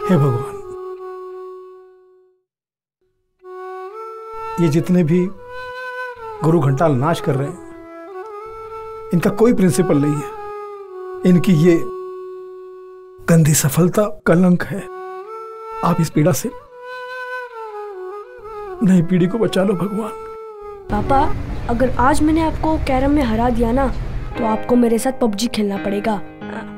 B: हे भगवान, ये जितने भी गुरु घंटाल नाच कर रहे हैं, इनका कोई प्रिंसिपल नहीं है। इनकी ये गंदी सफलता कलंक है। आप इस पीड़ा से नई पीढ़ी को बचा लो भगवान।
E: पापा, अगर आज मैंने आपको कैरम में हरा दिया ना तो आपको मेरे साथ पबजी खेलना पड़ेगा।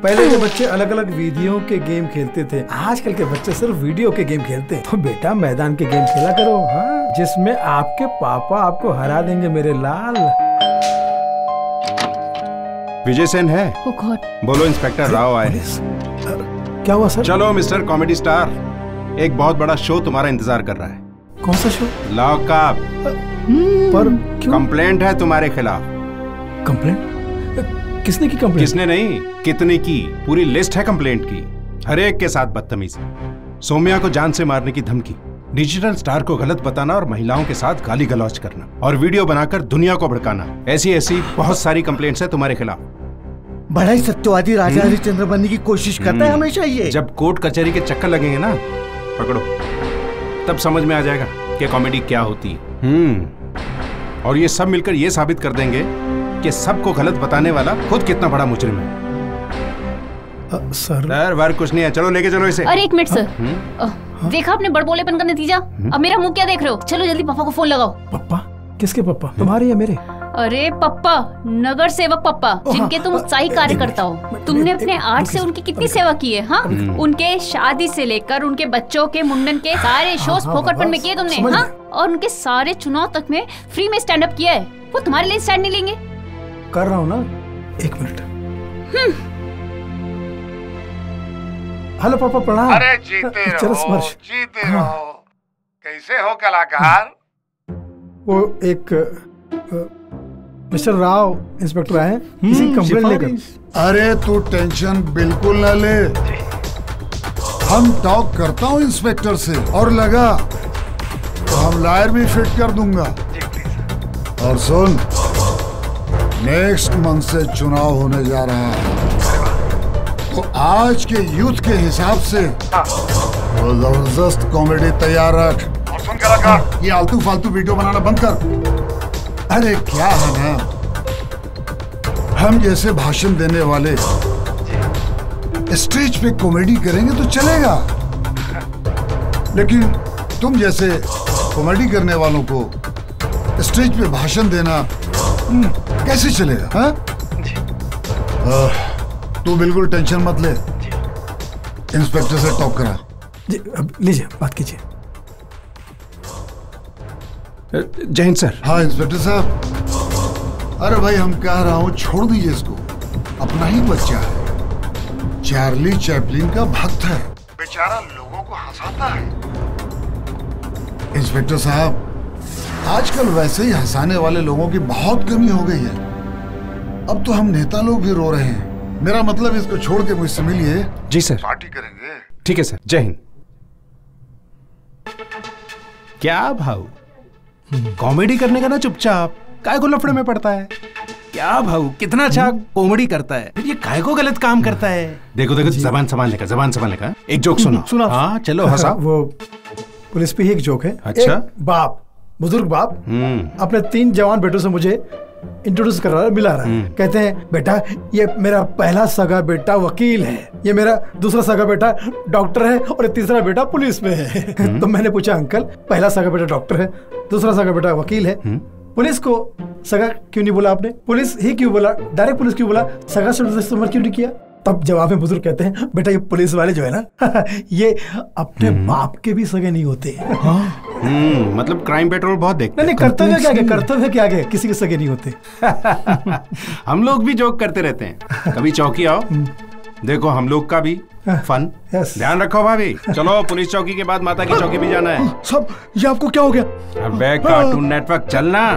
B: पहले के बच्चे अलग अलग विधियों के गेम खेलते थे, आजकल के बच्चे सिर्फ वीडियो के गेम खेलते हैं। तो बेटा मैदान के गेम खेला करो, हाँ, जिसमें आपके पापा आपको हरा देंगे मेरे लाल।
R: विजय सेन है? बोलो इंस्पेक्टर राव आए।
B: क्या हुआ सर?
R: चलो मिस्टर कॉमेडी स्टार, एक बहुत बड़ा शो तुम्हारा इंतजार कर रहा है।
B: कौन सा शो?
R: लॉकअप।
B: पर
R: कंप्लेंट है तुम्हारे खिलाफ।
B: कंप्लेंट? किसने की कंप्लेंट?
R: किसने नहीं, कितने की, पूरी लिस्ट है कंप्लेंट की। हर एक के साथ बदतमीजी, सौम्या को जान से मारने की धमकी, डिजिटल स्टार को गलत बताना और महिलाओं के साथ गाली गलौज करना और वीडियो बनाकर दुनिया को भड़काना, ऐसी ऐसी बहुत सारी कंप्लेंट्स है तुम्हारे खिलाफ।
S: बड़ा ही सत्यवादी राजा हरिश्चंद्र बनने की कोशिश करता है हमेशा ये।
R: जब कोर्ट कचहरी के चक्कर लगेंगे ना, पकड़ो, तब समझ में आ जाएगा कि कॉमेडी क्या होती है। और ये सब मिलकर ये साबित कर देंगे कि सबको गलत बताने वाला खुद कितना बड़ा मुजरिम है। सर वार कुछ नहीं है, चलो लेके चलो इसे।
K: अरे एक मिनट सर, देखा आपने बड़बोलेपन का नतीजा। अब मेरा मुंह क्या देख रहे हो? चलो जल्दी पापा को फोन लगाओ।
B: पापा? किसके पापा? तुम्हारे या मेरे?
K: अरे पप्पा, नगर सेवक पप्पा, जिनके तुम उत्साही कार्य करता हो। तुमने अपने आर्ट से उनकी कितनी सेवा की है, हाँ? उनके शादी से लेकर उनके बच्चों के मुंडन के सारे शोज फोकटपन में किए तुमने, हाँ? और उनके सारे चुनाव तक में फ्री में स्टैंड अप किया है। वो तुम्हारे लिए स्टैंड नहीं लेंगे?
B: कर रहा हूँ ना, एक मिनट। हेलो पापा, प्रणाम।
T: अरे जीते रहो, जीते रहो। कैसे हो कलाकार?
B: वो एक मिस्टर राव इंस्पेक्टर आए हैं, किसी कंप्लेंट लेकर।
T: अरे तू टेंशन बिल्कुल न ले, हम टॉक करता हूँ इंस्पेक्टर से, और लगा तो हम लायर भी फिट कर दूंगा। और सुन, नेक्स्ट मंथ से चुनाव होने जा रहा है, तो आज के यूथ के हिसाब से वो जबरदस्त कॉमेडी तैयार रख। और सुन कलाकार, ये आलतू फालतू वीडियो बनाना बंद कर। अरे क्या है ना, हम जैसे भाषण देने वाले स्टेज पे कॉमेडी करेंगे तो चलेगा, लेकिन तुम जैसे कॉमेडी करने वालों को स्टेज पे भाषण देना कैसे चलेगा, हाँ? तू बिल्कुल टेंशन मत ले, इंस्पेक्टर से टॉक करा।
B: जी, अब लीजिए, बात कीजिए।
R: जय हिंद सर।
T: हाँ इंस्पेक्टर साहब, अरे भाई हम कह रहा हूँ छोड़ दीजिए इसको, अपना ही बच्चा है, चार्ली चैपलिन का भक्त है, बेचारा लोगों को हंसाता है। इंस्पेक्टर साहब, आजकल वैसे ही हंसाने वाले लोगों की बहुत कमी हो गई है, अब तो हम नेता लोग भी रो रहे हैं। मेरा मतलब इसको छोड़ के मुझसे मिलिए।
R: जी सर,
T: पार्टी करेंगे।
R: ठीक है सर, जय हिंद। क्या भाऊ, कॉमेडी करने का ना चुपचाप, काय को लफड़े में पड़ता है? क्या भाऊ, कितना अच्छा कॉमेडी करता है, ये काय को गलत काम करता है? देखो देखो, जबान संभालने का, जबान संभालने का। एक जोक सुना। हाँ चलो हंसा।
B: वो पुलिस पे ही एक जोक है।
R: अच्छा।
B: एक बाप, बुजुर्ग बाप अपने 3 जवान बेटों से मुझे इंट्रोड्यूस कर रहा है, मिला रहा है। कहते हैं, बेटा ये मेरा पहला सगा बेटा वकील है, ये मेरा दूसरा सगा बेटा डॉक्टर है, और ये तीसरा बेटा पुलिस में है। तो मैंने पूछा, अंकल पहला सगा बेटा डॉक्टर है, दूसरा सगा बेटा वकील है, पुलिस को सगा क्यों नहीं बोला आपने? पुलिस ही क्यों बोला? डायरेक्ट पुलिस क्यों बोला? सगा से क्यों नहीं किया? तब जवाब में बुजुर्ग कहते हैं, बेटा ये पुलिस वाले जो है ना ये अपने बाप के भी सगे नहीं होते।
R: मतलब क्राइम पेट्रोल बहुत देखते।
B: नहीं, कर्तव्य क्या, कर्तव्य क्या है, किसी के सगे नहीं होते।
R: हम लोग भी जोक करते रहते हैं, कभी चौकी आओ, देखो हम लोग का भी फन। ध्यान रखो भाभी। चलो पुलिस चौकी के बाद माता की चौकी भी जाना है।
B: सब ये आपको क्या हो गया?
R: अबे कार्टून नेटवर्क चलना।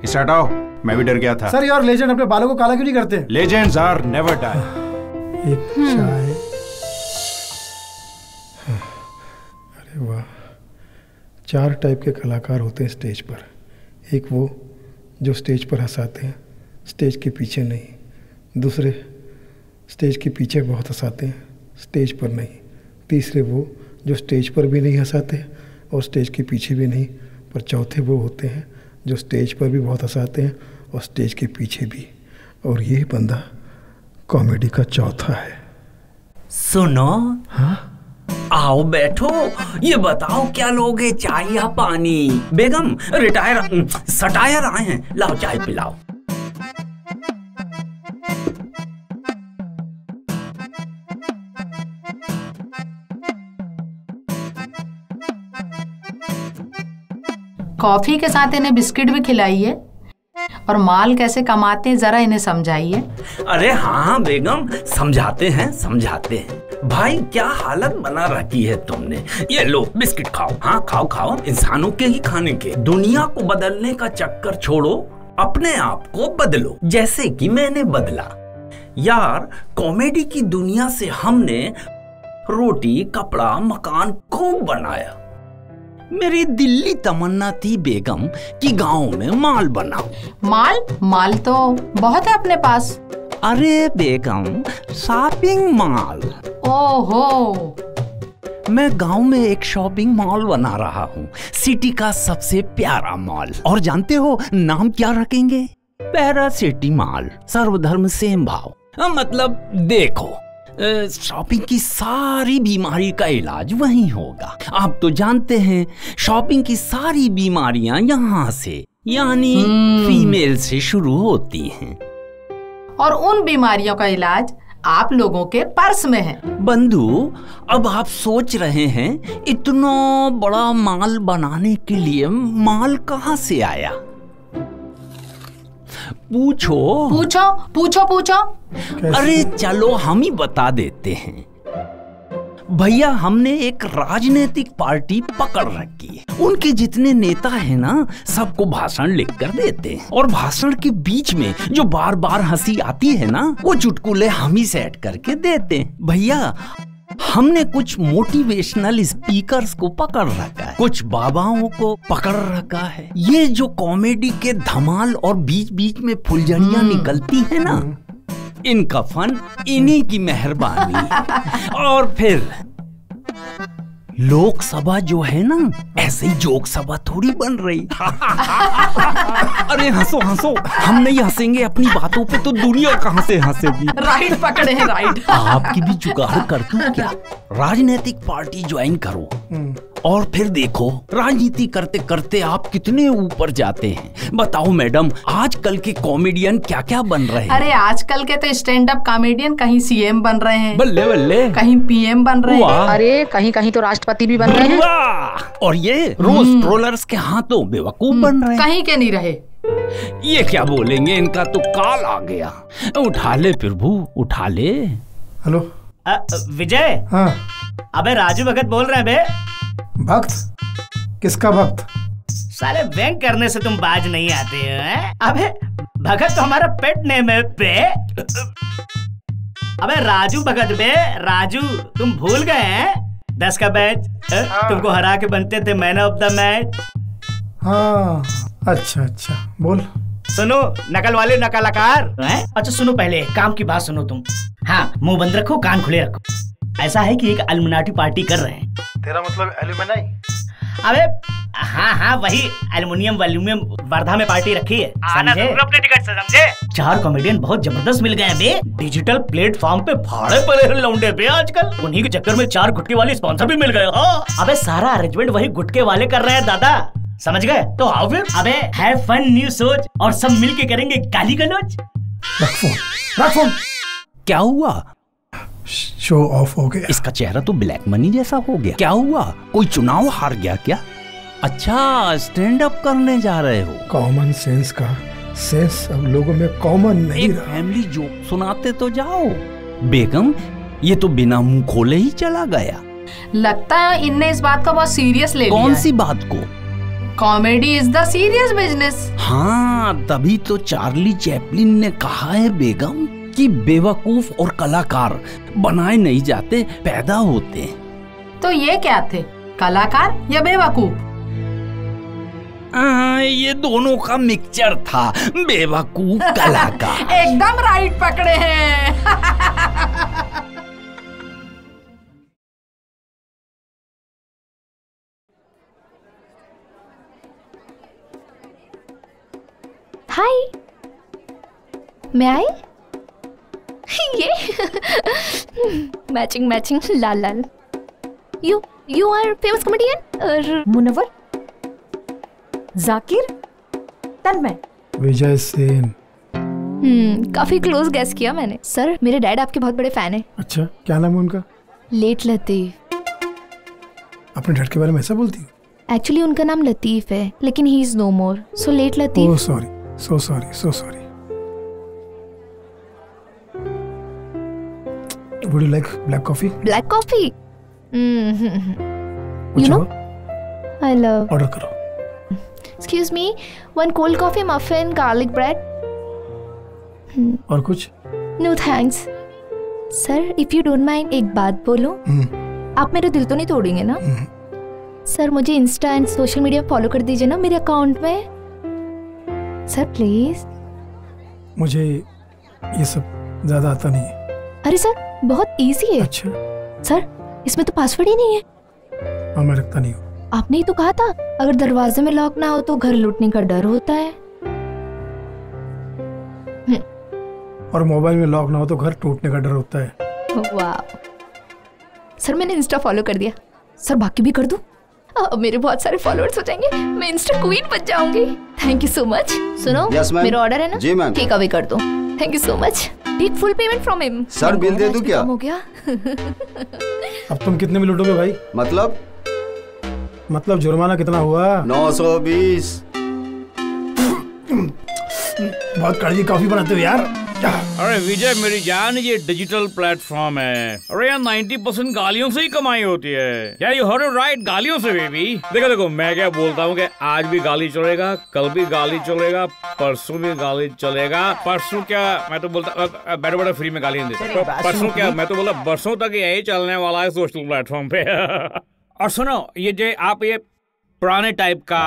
R: स्टार्ट आओ, मैं भी डर गया था।
B: सर यार, लेजेंड अपने बालों को काला क्यों नहीं करते?
R: Legends are never die.
B: एक चाय। अरे वाह, 4 टाइप के कलाकार होते हैं स्टेज पर। एक वो जो स्टेज पर हंसाते हैं, स्टेज के पीछे नहीं। दूसरे स्टेज के पीछे बहुत हंसाते हैं, स्टेज पर नहीं। तीसरे वो जो स्टेज पर भी नहीं हंसाते और स्टेज के पीछे भी नहीं। पर चौथे वो होते हैं जो स्टेज पर भी बहुत हंसाते हैं और स्टेज के पीछे भी। और ये बंदा कॉमेडी का चौथा है।
U: सुनो। हाँ? आओ बैठो, ये बताओ क्या लोगे, चाय या पानी? बेगम रिटायर सटायर आए हैं, लाओ चाय पिलाओ।
F: कॉफी के साथ इन्हें बिस्किट भी खिलाइए और माल कैसे कमाते हैं जरा इन्हें समझाइए।
U: अरे हाँ बेगम, समझाते हैं। भाई क्या हालत बना रखी है तुमने। ये लो बिस्किट खाओ। हाँ खाओ, इंसानों के ही खाने के। दुनिया को बदलने का चक्कर छोड़ो, अपने आप को बदलो, जैसे कि मैंने बदला। यार कॉमेडी की दुनिया से हमने रोटी, कपड़ा, मकान खूब बनाया। मेरी दिल्ली तमन्ना थी बेगम कि गांव में माल बनाऊं।
F: माल तो बहुत है अपने पास।
U: अरे बेगम, शॉपिंग मॉल।
F: ओहो,
U: मैं गांव में एक शॉपिंग मॉल बना रहा हूँ, सिटी का सबसे प्यारा मॉल। और जानते हो नाम क्या रखेंगे? पैरासिटी मॉल, सर्वधर्म सेम भाव। मतलब देखो, शॉपिंग की सारी बीमारी का इलाज वहीं होगा। आप तो जानते हैं शॉपिंग की सारी बीमारियां यहाँ से, यानी फीमेल से शुरू होती हैं।
F: और उन बीमारियों का इलाज आप लोगों के पर्स में है।
U: बंधु, अब आप सोच रहे हैं इतना बड़ा माल बनाने के लिए माल कहाँ से आया? पूछो। अरे चलो हम ही बता देते हैं। भैया, हमने एक राजनीतिक पार्टी पकड़ रखी है। उनके जितने नेता हैं ना, सबको भाषण लिख कर देते हैं। और भाषण के बीच में जो बार बार हंसी आती है ना, वो चुटकुले हम ही सेट करके देते हैं। भैया, हमने कुछ मोटिवेशनल स्पीकर्स को पकड़ रखा है, कुछ बाबाओं को पकड़ रखा है। ये जो कॉमेडी के धमाल और बीच बीच में फुलझड़ियां निकलती है ना, इनका फन इन्हीं की मेहरबानी। और फिर लोकसभा जो है ना, ऐसे ही जोक सभा थोड़ी बन रही। अरे हंसो, हम नहीं हंसेंगे अपनी बातों पे तो दुनिया कहां से हंसेगी।
F: राइट पकड़े हैं, राइट।
U: आपकी भी जुगाड़ कर दूं क्या? राजनीतिक पार्टी ज्वाइन करो और फिर देखो राजनीति करते करते आप कितने ऊपर जाते हैं। बताओ मैडम, आजकल के कॉमेडियन क्या क्या बन रहे हैं?
F: अरे आजकल के तो स्टैंड अप कॉमेडियन कहीं सीएम बन रहे हैं,
U: बल्ले
F: कहीं पीएम बन रहे हैं, अरे कहीं तो राष्ट्रपति भी बन रहे हैं।
U: और ये रोज ट्रोलर्स के हाथों बेवकूफ बन रहे हैं।
F: कहीं के नहीं रहे।
U: ये क्या बोलेंगे, इनका तो काल आ गया। उठा ले प्रभु, उठा ले।
B: हेलो
V: विजय।
B: हाँ।
V: अबे राजू भगत बोल रहे हैं बे।
B: भक्त? किसका भक्त?
V: साले बैंक करने से तुम बाज नहीं आते हैं? अबे भगत तो हमारा पेट नेम है बे। अबे राजू भगत बे, राजू तुम भूल गए हैं? 10 का बैच तुमको हरा के बनते थे मैन ऑफ द मैच।
B: हाँ, अच्छा बोल।
V: सुनो नकल वाले नकलाकार। अच्छा सुनो, पहले काम की बात सुनो तुम। हाँ, मुंह बंद रखो, कान खुले रखो। ऐसा है कि एक एल्युमिनाटी पार्टी कर रहे हैं।
B: तेरा मतलब एल्यूमिनाई?
V: अबे हाँ, वही एल्युमिनियम वैल्यूमियम वर्धा में पार्टी रखी है। समझे? अपने टिकट से समझे? 4 कॉमेडियन बहुत जबरदस्त मिल गए बे। डिजिटल प्लेटफॉर्म पे भाड़े पड़े लौंडे पे आजकल। उन्हीं के चक्कर में 4 गुटके वाले स्पॉन्सर भी मिल गए। अबे सारा अरेंजमेंट वही गुटके वाले कर रहे हैं दादा, समझ गए? तो आओ फिर। अबे हैव फन, न्यू सोच, और सब मिलके करेंगे गाली गलौज।
B: रख फोन।
U: क्या हुआ?
B: शो ऑफ हो गया।
U: इसका चेहरा तो ब्लैक मनी जैसा हो गया। क्या हुआ? कोई चुनाव हार गया क्या? अच्छा, स्टैंड अप करने जा रहे हो?
B: कॉमन सेंस का सेंस अब लोगों में कॉमन नहीं
U: रहा। फैमिली जोक सुनाते तो जाओ। बेगम, ये तो बिना मुंह खोले ही चला गया।
F: लगता है इनने इस बात को बहुत सीरियस ले लिया।
U: कौन सी बात को?
F: Comedy is the serious business.
U: हाँ, तभी तो चार्ली चैपलिन ने कहा है बेगम कि बेवकूफ और कलाकार बनाए नहीं जाते, पैदा होते।
F: तो ये क्या थे, कलाकार या बेवकूफ?
U: ये दोनों का मिक्सचर था, बेवकूफ कलाकार।
F: एकदम राइट पकड़े हैं।
W: हाय, मैं आई? ये मैचिंग लाल। You are famous comedian
L: Munawar, Zakir, Tanmay,
B: Vijay Sen.
W: काफी क्लोज गेस किया मैंने। सर, मेरे डैड आपके बहुत बड़े फैन हैं।
B: अच्छा, क्या नाम है उनका?
W: लेट लतीफ।
B: अपने डैड के बारे में ऐसा बोलती?
W: एक्चुअली उनका नाम लतीफ है, लेकिन he is no more, so late Latif.
B: Oh sorry, so sorry, so sorry. Would you like black coffee?
W: Black coffee? You know, I love.
B: Order करो।
W: Excuse me, one cold coffee, muffin, garlic bread.
B: और कुछ?
W: No thanks. Sir, if you don't mind, एक बात बोलो। आप मेरा दिल तो नहीं तोड़ेंगे ना? सर मुझे Insta and social media follow कर दीजिए ना मेरे अकाउंट में। Sir please.
B: मुझे ये सब ज्यादा आता नहीं है।
W: अरे सर बहुत इजी है।
B: अच्छा।
W: सर इसमें तो पासवर्ड ही नहीं है।
B: हाँ मैं रखता नहीं हूँ।
W: आपने ही तो कहा था अगर दरवाजे में लॉक ना हो तो घर लूटने का डर होता है।
B: और मोबाइल में लॉक ना हो तो घर टूटने का डर होता है।
W: वाह। सर मैंने इंस्टा फॉलो कर दिया। सर बाकी भी कर दूं? अब मेरे बहुत सारे फॉलोअर्स हो जाएंगे, मैं इंस्टा क्वीन बन जाऊंगी। Thank you so much. सुनो मेरा ऑर्डर है ना?
D: जी मैम।
W: टेक अवे कर दो। Thank you so much. Take full payment from him.
D: Sir bill दे दूं क्या?
W: हो गया।
B: अब तुम कितने में लूटोगे भाई? मतलब जुर्माना कितना हुआ?
D: 920।
B: बहुत कड़वी कॉफी बनाते हो यार।
H: अरे विजय मेरी जान, ये डिजिटल प्लेटफॉर्म है। अरे यार 90% गालियों से ही कमाई होती है। क्या यू हर्ड राइट? गालियों से बेबी। देखो देखो मैं क्या बोलता हूँ कि आज भी गाली चलेगा, कल भी गाली चलेगा, परसों भी गाली चलेगा। परसों क्या मैं तो बोलता बैठो बैठो फ्री में गाली नहीं देता। परसों क्या मैं तो बोला बरसों तक यही चलने वाला है सोशल प्लेटफॉर्म पे। और सुनो ये जो आप ये पुराने टाइप का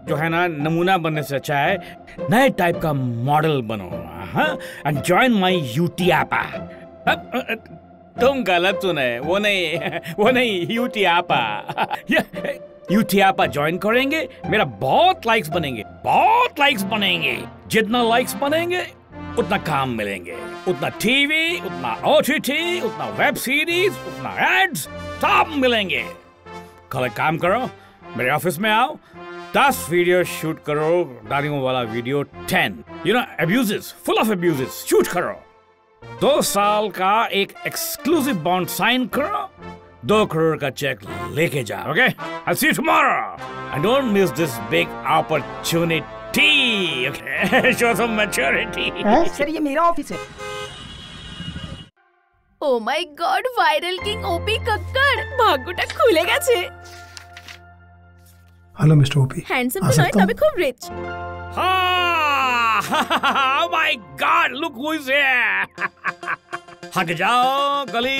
H: जो है ना नमूना बनने से अच्छा है नए टाइप का मॉडल बनो। एंड जॉइन माई यूटियापा। तुम गलत सुने, वो नहीं यूटियापा। यूटियापा ज्वाइन करेंगे मेरा बहुत लाइक्स बनेंगे। जितना लाइक्स बनेंगे उतना काम मिलेंगे, उतना टीवी, उतना ओटीटी, उतना वेब सीरीज, उतना एड्स सब मिलेंगे। कल एक काम करो मेरे ऑफिस में आओ, 10 वीडियो शूट करो, गालियों वाला video 10, you know abuses, full of abuses shoot करो। 2 साल का एक एक्सक्लूसिव बॉन्ड साइन करो, 2 करोड़ का चेक लेके जाओ। Okay, I see you tomorrow and don't miss this big opportunity. Okay, show some maturity.
J: Sir ये मेरा ऑफिस है।
L: Oh my god, viral king OP Kakkar भाग्यটা খুলে গেছে।
B: Hello mister OP.
L: हैंडसम तो नहीं, तभी खूब rich.
H: Oh my God, look who is here. हक जाओ गली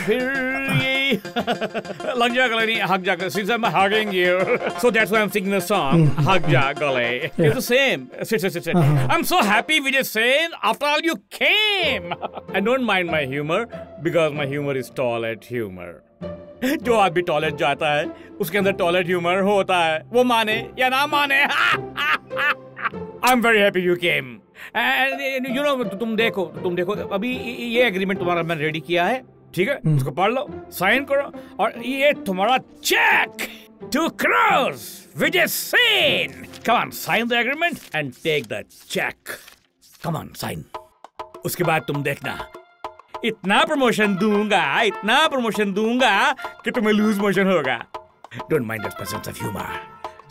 H: फिर लग जा गले हक जा since I'm hugging you, so that's why I'm singing the song हक जा गले. It's the same. Sit. I'm so happy Vijay Sen, after all you came. I don't mind my humor because my humor is toilet humor. जो आदमी toilet जाता है उसके अंदर toilet humour होता है, वो माने या ना माने। I am very happy you came and you know तुम देखो अभी ये एग्रीमेंट तुम्हारा मैंने रेडी किया है, ठीक है? उसको पढ़ लो, साइन करो और ये तुम्हारा cheque 2 crores Vijay Sen. Come on sign the agreement and take the cheque. Come on sign. उसके बाद तुम देखना इतना प्रमोशन दूंगा कि तुम्हें लूज मोशन होगा। Don't mind the presence of humour.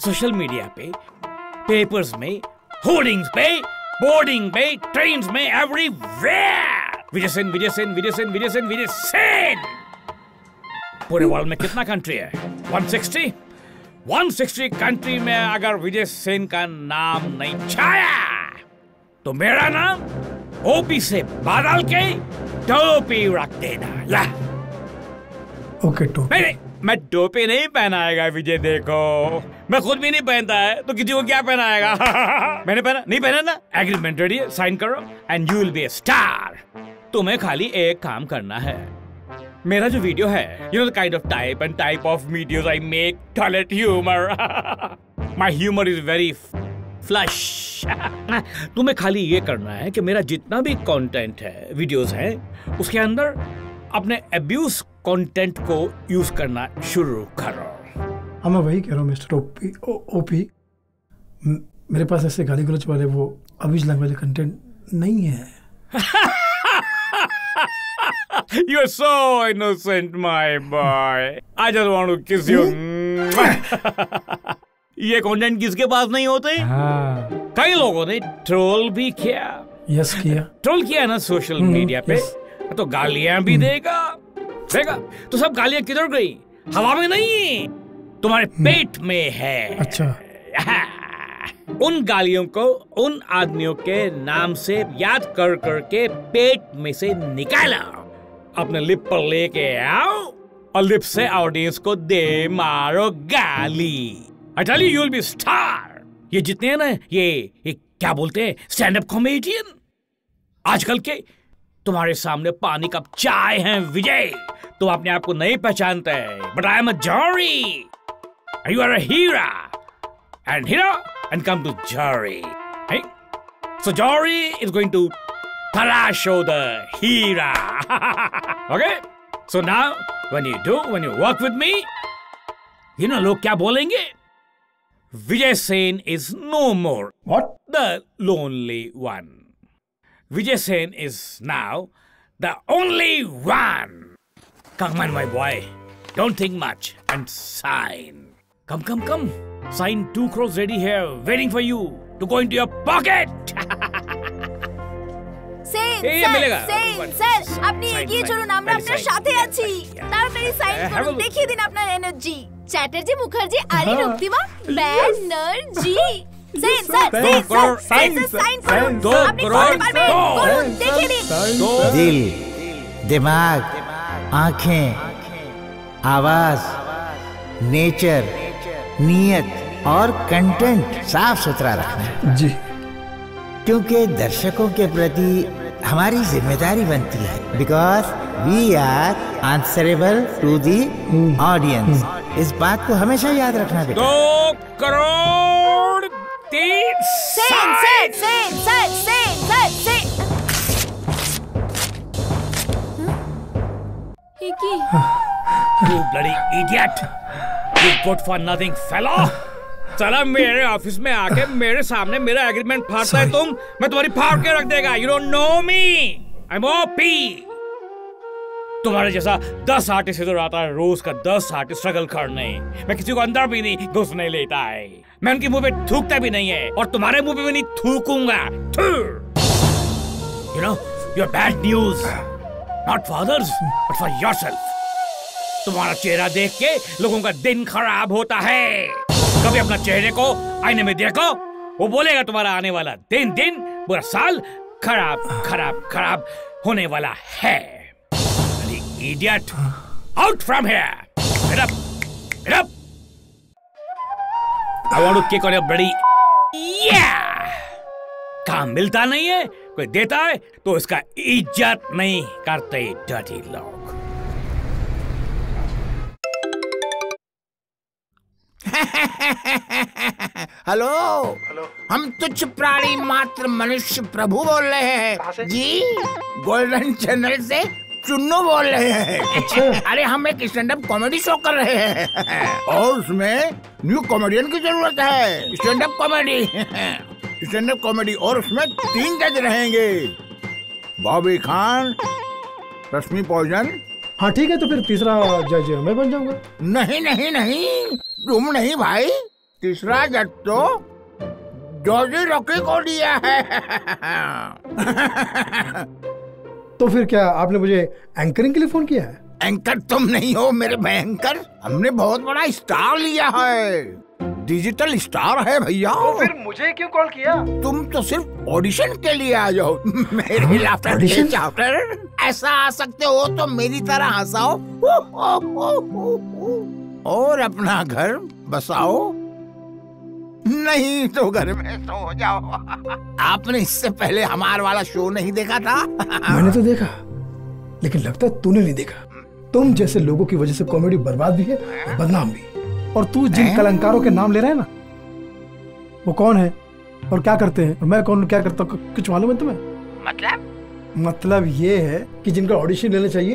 H: Social media पे, पेपर्स में, होर्डिंग्स पे, बोर्डिंग पे, ट्रेन्स में, एवरीवेयर विजय सेन। पूरे वर्ल्ड में कितना कंट्री है? 160 कंट्री में अगर विजय सेन का नाम नहीं छाया तो मेरा नाम ओपी से बदल के टोपी रख देना। ला
B: ओके टोपी।
H: नहीं मैं टोपी नहीं पहनाएगा विजय, देखो मैं खुद भी नहीं पहनता है तो किसी को क्या पहनाएगा। मैंने पहना नहीं पहना ना। एग्रीमेंट रेडी है, साइन करो and you will be a star. तुम्हें खाली एक काम करना है, मेरा जो वीडियो है you know the kind of type of videos I make, toilet humour. My humour is very flush. तुम्हें खाली ये करना है कि मेरा जितना भी कंटेंट है, वीडियोस हैं, उसके अंदर अपने अब्यूज कंटेंट को यूज करना शुरू करो।
B: हाँ मैं वही कह रहा हूँ मिस्टर ओपी। मेरे पास ऐसे गाली गलौज वाले वो अब्यूज लैंग्वेज वाले कंटेंट नहीं है।
H: You're so innocent, my boy. I just want to kiss you. ये कंटेंट किसके पास नहीं होते? कई लोगों ने ट्रोल भी किया।
B: यस किया।
H: ट्रोल किया ना सोशल मीडिया पे, तो गालियां भी देगा। तो सब गालियां किधर गई? हवा में नहीं, तुम्हारे पेट में है।
B: अच्छा।
H: उन गालियों को उन आदमियों के नाम से याद कर करके पेट में से निकालो, अपने लिप पर लेके आओ और लिप से ऑडियंस को दे मारो गाली। I tell you, you'll be star. ये जितने हैं ना, ये क्या बोलते हैं, स्टैंड अप कॉमेडियन, आजकल के तुम्हारे सामने पानी का चाय हैं विजय। तुम अपने आप को नहीं पहचानते, but I am a Jory. You are a hero, and hero and come to Jory. Hey? So Jory is going to Tarasho the hero. Okay? So now when you work with me, you know लोग क्या बोलेंगे? Vijay Sen is no more.
B: What?
H: The lonely one. Vijay Sen is now the only one. Come on, my boy. Don't think much and sign. Come. Sign 2 crores ready here, waiting for you to go into your pocket.
L: Sir আপনি এগিয়ে চলুন, আমরা আপনার সাথে আছি। তাড়াতাড়ি sign করুন, দেখিয়ে দিন আপনার এনার্জি। চ্যাটার্জি, মুখার্জি, আলী, রক্তিমা, ব্যানার্জি।
G: दिल, दिमाग, आंखें, आवाज, नेचर, नियत और कंटेंट साफ सुथरा रखना
B: जी,
G: क्योंकि दर्शकों के प्रति हमारी जिम्मेदारी बनती है। Because we are answerable to the audience. इस बात को हमेशा याद रखना बेटा।
H: 2 crore 30 You bloody idiot! You good for nothing fellow! चला मेरे ऑफिस में आके मेरे सामने मेरा एग्रीमेंट फाड़ता है तुम, मैं तुम्हारी फाड़ के रख देगा। You don't know me. I'm OP. तुम्हारे जैसा 10 आर्टिस्ट इधर आता है, रोज का 10 आर्टिस्ट स्ट्रगल करने। मैं किसी को अंदर भी नहीं घुसने लेता है, मैं उनके मुंह पे थूकता भी नहीं है, और तुम्हारे मुंह पे भी नहीं थूकूंगा। You know, you're bad news. Not for others, but for yourself. तुम्हारा चेहरा देख के लोगों का दिन खराब होता है। कभी अपना चेहरे को आईने में देखो, वो बोलेगा तुम्हारा आने वाला दिन पूरा साल खराब होने वाला है। Idiot! Out from here! Get up! I want to kick on your bloody... Yeah! काम मिलता नहीं है, कोई देता है तो इसका इज्जत नहीं करते डर्टी लोग।
A: हेलो, हम तुच्छ प्राणी मात्र मनुष्य प्रभु बोल रहे हैं जी। गोल्डन चैनल से चुन्नू बोल रहे हैं। अरे हम एक स्टैंड अप कॉमेडी शो कर रहे हैं और उसमें न्यू कॉमेडियन की जरूरत है। स्टैंड अप कॉमेडी और उसमें 3 जज रहेंगे, बॉबी खान, रश्मि पॉइजन।
B: हाँ ठीक है, तो फिर तीसरा जज मैं बन जाऊंगा।
A: नहीं, तुम नहीं भाई, तीसरा जज तो जॉर्जी रॉकी को दिया है।
B: तो फिर क्या आपने मुझे एंकरिंग के लिए फोन किया है?
A: एंकर तुम नहीं हो मेरे भयंकर, हमने बहुत बड़ा स्टार लिया है, डिजिटल स्टार है भैया।
B: तो फिर मुझे क्यों कॉल किया?
A: तुम तो सिर्फ ऑडिशन के लिए आ जाओ। मेरे लाफ्टर ऐसा आ सकते हो तो मेरी तरह हंसाओ और अपना घर बसाओ, नहीं तो घर में सो जाओ। आपने इससे पहले हमारा वाला शो नहीं देखा था?
B: मैंने तो देखा, लेकिन लगता है तूने नहीं देखा। तुम जैसे लोगों की वजह से कॉमेडी बर्बाद भी है और बदनाम भी। और तू जिन कलाकारों के नाम ले रहा है ना, वो कौन है और क्या करते हैं और मैं कौन क्या करता हूँ, कुछ मालूम है तुम्हें?
A: मतलब
B: ये है कि जिनका ऑडिशन लेना चाहिए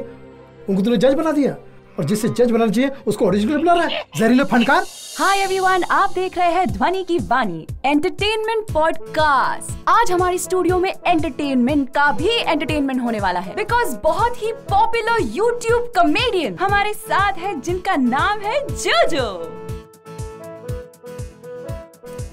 B: उनको तूने जज बना दिया। और जिससे जज बनाना चाहिए उसको ओरिजिनल बना रहा है, जहरीला फनकार।
C: हाय एवरीवन, आप देख रहे हैं ध्वनि की वाणी एंटरटेनमेंट पॉडकास्ट। आज हमारी स्टूडियो में एंटरटेनमेंट का भी एंटरटेनमेंट होने वाला है, बिकॉज बहुत ही पॉपुलर यूट्यूब कॉमेडियन हमारे साथ है जिनका नाम है जोजो।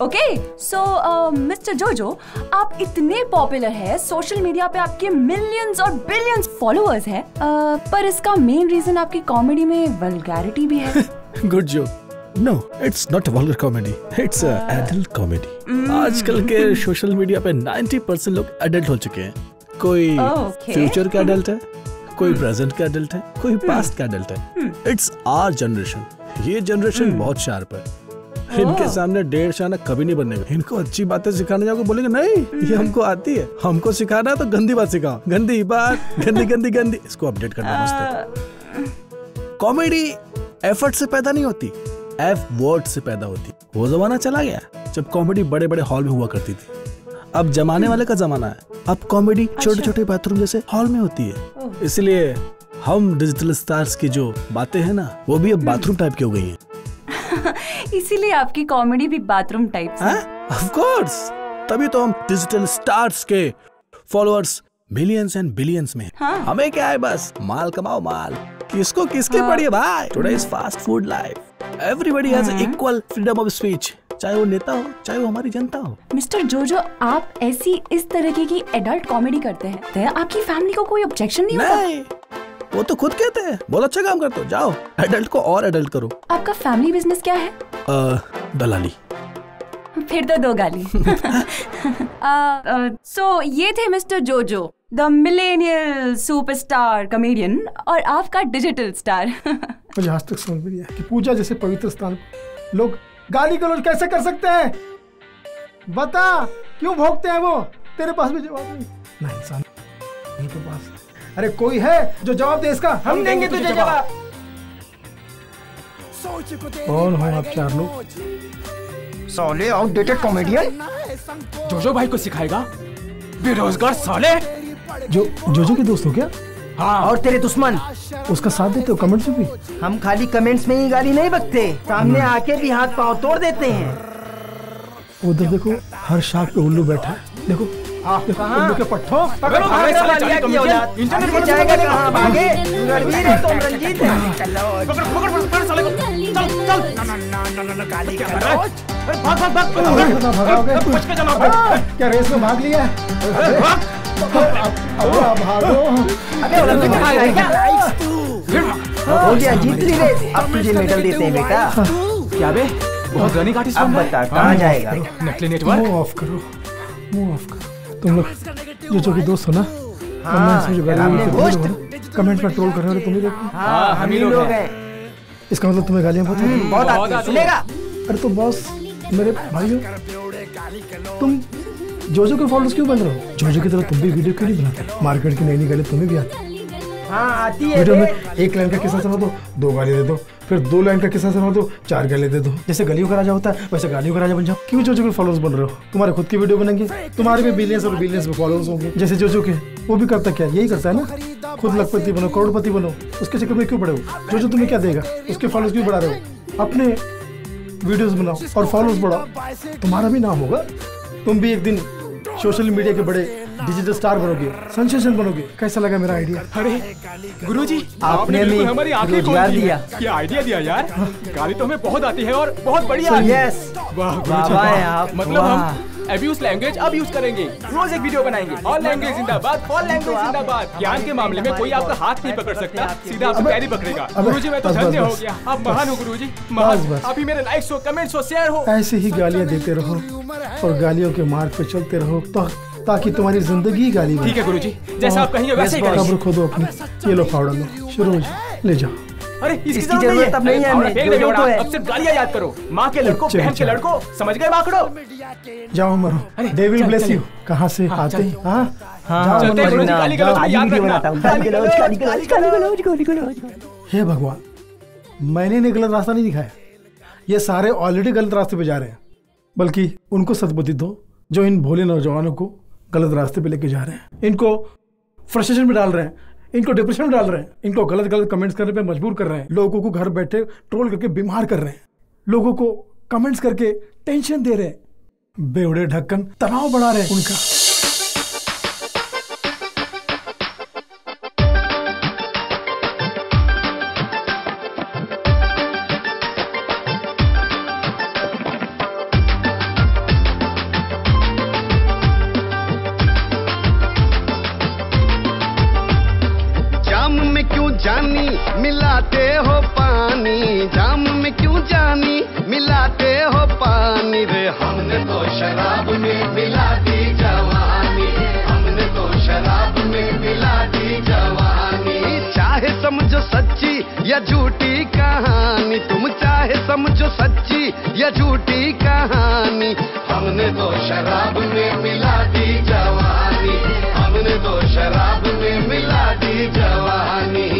C: ओके, सो मिस्टर जोजो, आप इतने पॉपुलर है, सोशल मीडिया पे आपके मिलियंस और बिलियंस फॉलोअर्स हैं, पर इसका मेन रीजन आपकी कॉमेडी में वल्गैरिटी भी है।
I: Good joke. No, it's not vulgar comedy, it's adult comedy. आजकल के सोशल मीडिया पे 90% लोग एडल्ट हो चुके हैं। कोई फ्यूचर का एडल्ट है, कोई प्रेजेंट का एडल्ट है, कोई पास्ट का एडल्ट है। It's our generation. ये जनरेशन बहुत शार्प है। इनके सामने 1.5 आना कभी नहीं बनेगा। इनको अच्छी बातें सिखाने जाओगे, बोलेंगे नहीं ये हमको आती है। हमको सिखाना है तो गंदी बात सिखाओ, गंदी बात, गंदी गंदी गंदी। इसको अपडेट करना मस्त। कॉमेडी एफर्ट से पैदा नहीं होती, एफ वर्ड से पैदा होती। वो जमाना चला गया जब कॉमेडी बड़े बड़े हॉल में हुआ करती थी। अब जमाने वाले का जमाना है। अब कॉमेडी छोटे छोटे बाथरूम जैसे हॉल में होती है। इसलिए हम डिजिटल स्टार्स की जो बातें हैं ना, वो भी अब बाथरूम टाइप की हो गई हैं।
C: इसीलिए आपकी कॉमेडी भी बाथरूम टाइप है।
I: ऑफ कोर्स, तभी तो हम डिजिटल स्टार्स के फॉलोअर्स मिलियंस एंड बिलियंस में। हमें क्या है, बस माल कमाओ माल। किसको किसके पड़ी है भाई। Today's fast food life, everybody has equal freedom of speech, चाहे वो नेता हो चाहे वो हमारी जनता हो।
C: मिस्टर जोजो, आप ऐसी इस तरीके की एडल्ट कॉमेडी करते हैं तो आपकी फैमिली को कोई ऑब्जेक्शन नहीं होता?
I: वो तो खुद कहते हैं बहुत अच्छा काम करते हो, जाओ एडल्ट को और एडल्ट करो।
C: आपका फैमिली बिजनेस क्या है?
I: दलाली।
C: फिर तो 2 गाली। सो ये थे मिस्टर जोजो, द मिलेनियल सुपरस्टार कॉमेडियन, और आपका डिजिटल स्टार।
B: मुझे आज तक समझ में नहीं आया कि पूजा जैसे पवित्र स्थान लोग गाली गलौज कैसे कर सकते हैं। बता क्यों भोगते हैं वो? तेरे पास भी जवाब नहीं ना इंसान के पास। अरे कोई है जो जवाब दे इसका?
N: हम देंगे तुझे जवाब।
B: कौन हो आप 4 लोग?
N: साले आउटडेटेड कॉमेडियन। जोजो भाई को सिखाएगा बेरोजगार साले।
B: जोजो के दोस्त हो क्या?
N: हाँ। और तेरे दुश्मन
B: उसका साथ देते हो कमेंट्स में भी?
N: हम खाली कमेंट्स में ही गाली नहीं बकते, सामने आके भी हाथ पांव तोड़ देते हैं।
B: उधर देखो, हर शाख पे उल्लू बैठा है। देखो उल्लू के पट्टो
N: पकड़ो, भागे साले की औलाद। इंटरनेट पर जाएगा कहां भागे? रणवीर है तुम, रंजीत है। चलो पकड़ पकड़ पकड़ साले को। चल चल ना गाली कर रहा है। भाग भाग भाग।
B: भागोगे?
N: बच के जाना भाग।
B: क्या रेस में भाग लिया? अब भागो।
N: अबे ओलंपिक में भाग रहा है क्या? हो गया, जीत ली रेस। अब तुझे मेडल देते हैं बेटा। क्या बे, बहुत रनिंग आर्टिस्ट बन रहा है। बता कहां जाएगा? नकली नेटवर्क।
B: मुंह ऑफ करो, मुंह ऑफ करो। तुम लोग जो की दोस्त हो ना, कमेंट में ट्रोल कर रहे हो, तुम ही देखो।
N: हाँ, हम ही लोग हैं।
B: इसका मतलब तुम्हें गालियां
N: बहुत आती है, सुनेगा?
B: अरे तो बॉस मेरे भाइयों, तुम जोजो के फॉलोअर्स क्यों बन रहे हो? जोजो की तरह तुम भी वीडियो क्यों नहीं बनाते? मार्केट की नई नई गाली तुम्हें भी आती।
N: हाँ आती है।
B: वीडियो में 1 लाइन का किस्सा सुना दो, 2 गाली दे दो, फिर 2 लाइन का किस्सा सुना दो, 4 गाली दे दो। जैसे गलियों का राजा होता है वैसे गालियों का राजा बन जाओ। क्यों जोजो के फॉलोअर्स बन रहे हो? तुम्हारे खुद की वीडियो बनेंगे, तुम्हारे भी बिलियंस और बिलियंस में फॉलोअर्स होंगे। जैसे जोजो के, वो भी करता क्या, यही करता है ना, खुद लखपति बनो, करोड़पति बनो। उसके चक्कर में क्यों पड़े हो? जोजो तुम्हें क्या देगा? उसके फॉलोअर्स क्यों बढ़ा रहे हो? अपने वीडियोस बनाओ और फॉलोअर्स बढ़ाओ, तुम्हारा भी नाम होगा। तुम भी एक दिन सोशल मीडिया के बड़े डिजिटल स्टार बनोगे, सेंसेशन बनोगे। कैसा लगा मेरा आइडिया?
N: अरे गुरुजी, आपने हमारी आंखें खोल दी। क्या आइडिया दिया यार। गाली तो हमें बहुत आती है और बहुत बढ़िया। यस, वाह गुरुजी, मतलब हम अब्यूज लैंग्वेज अब यूज करेंगे। रोज एक वीडियो बनाएंगे। ऑल लैंग्वेज जिंदाबाद, ऑल लैंग्वेज जिंदाबाद। ज्ञान के मामले में कोई आपका हाथ नहीं पकड़ सकता, सीधा आपकी पैरी पकड़ेगा। गुरुजी मैं तो धन्य हो गया, आप महान हो गुरुजी, महान। अभी मेरे लाइक्स हो, कमेंट्स हो, शेयर हो।
B: ऐसे ही गालियां देते रहो और गालियों के मार्ग पे चलते रहो ताकि तुम्हारी जिंदगी गाली बने।
N: ठीक है गुरुजी, जैसा आप कहेंगे वैसे ही करेंगे।
B: कब्र खोदो अपनी, ये लो फावड़ा लो, शुरू ले जाओ।
N: अरे इसकी जरूरत अब नहीं है हमें, जो तो है। अब सिर्फ गालियां याद करो, माँ के लड़कों, बहन के लड़कों, समझ गए माकड़ो?
B: जाओ मरो, दे विल ब्लेस यू। कहाँ से आते हैं? हे भगवान, मैंने इन्हें गलत रास्ता नहीं दिखाया, ये सारे ऑलरेडी गलत रास्ते पे जा रहे हैं। बल्कि उनको सद्बुद्धि दो जो इन भोले नौजवानों को गलत रास्ते पे लेके जा रहे हैं, इनको फ्रस्ट्रेशन में डाल रहे हैं, इनको डिप्रेशन में डाल रहे हैं, इनको गलत गलत कमेंट्स करने पे मजबूर कर रहे हैं, लोगों को घर बैठे ट्रोल करके बीमार कर रहे हैं, लोगों को कमेंट्स करके टेंशन दे रहे हैं, बेवड़े ढक्कन तनाव बढ़ा रहे हैं उनका।
J: जानी मिलाते हो पानी, जाम में क्यों जानी मिलाते हो पानी रे। हमने तो शराब में मिला दी जवानी, हमने तो शराब में मिला दी जवानी। चाहे समझो सच्ची या झूठी कहानी, तुम चाहे समझो सच्ची या झूठी कहानी, हमने तो शराब में मिला दी जवानी, हमने तो शराब में मिला दी जवानी।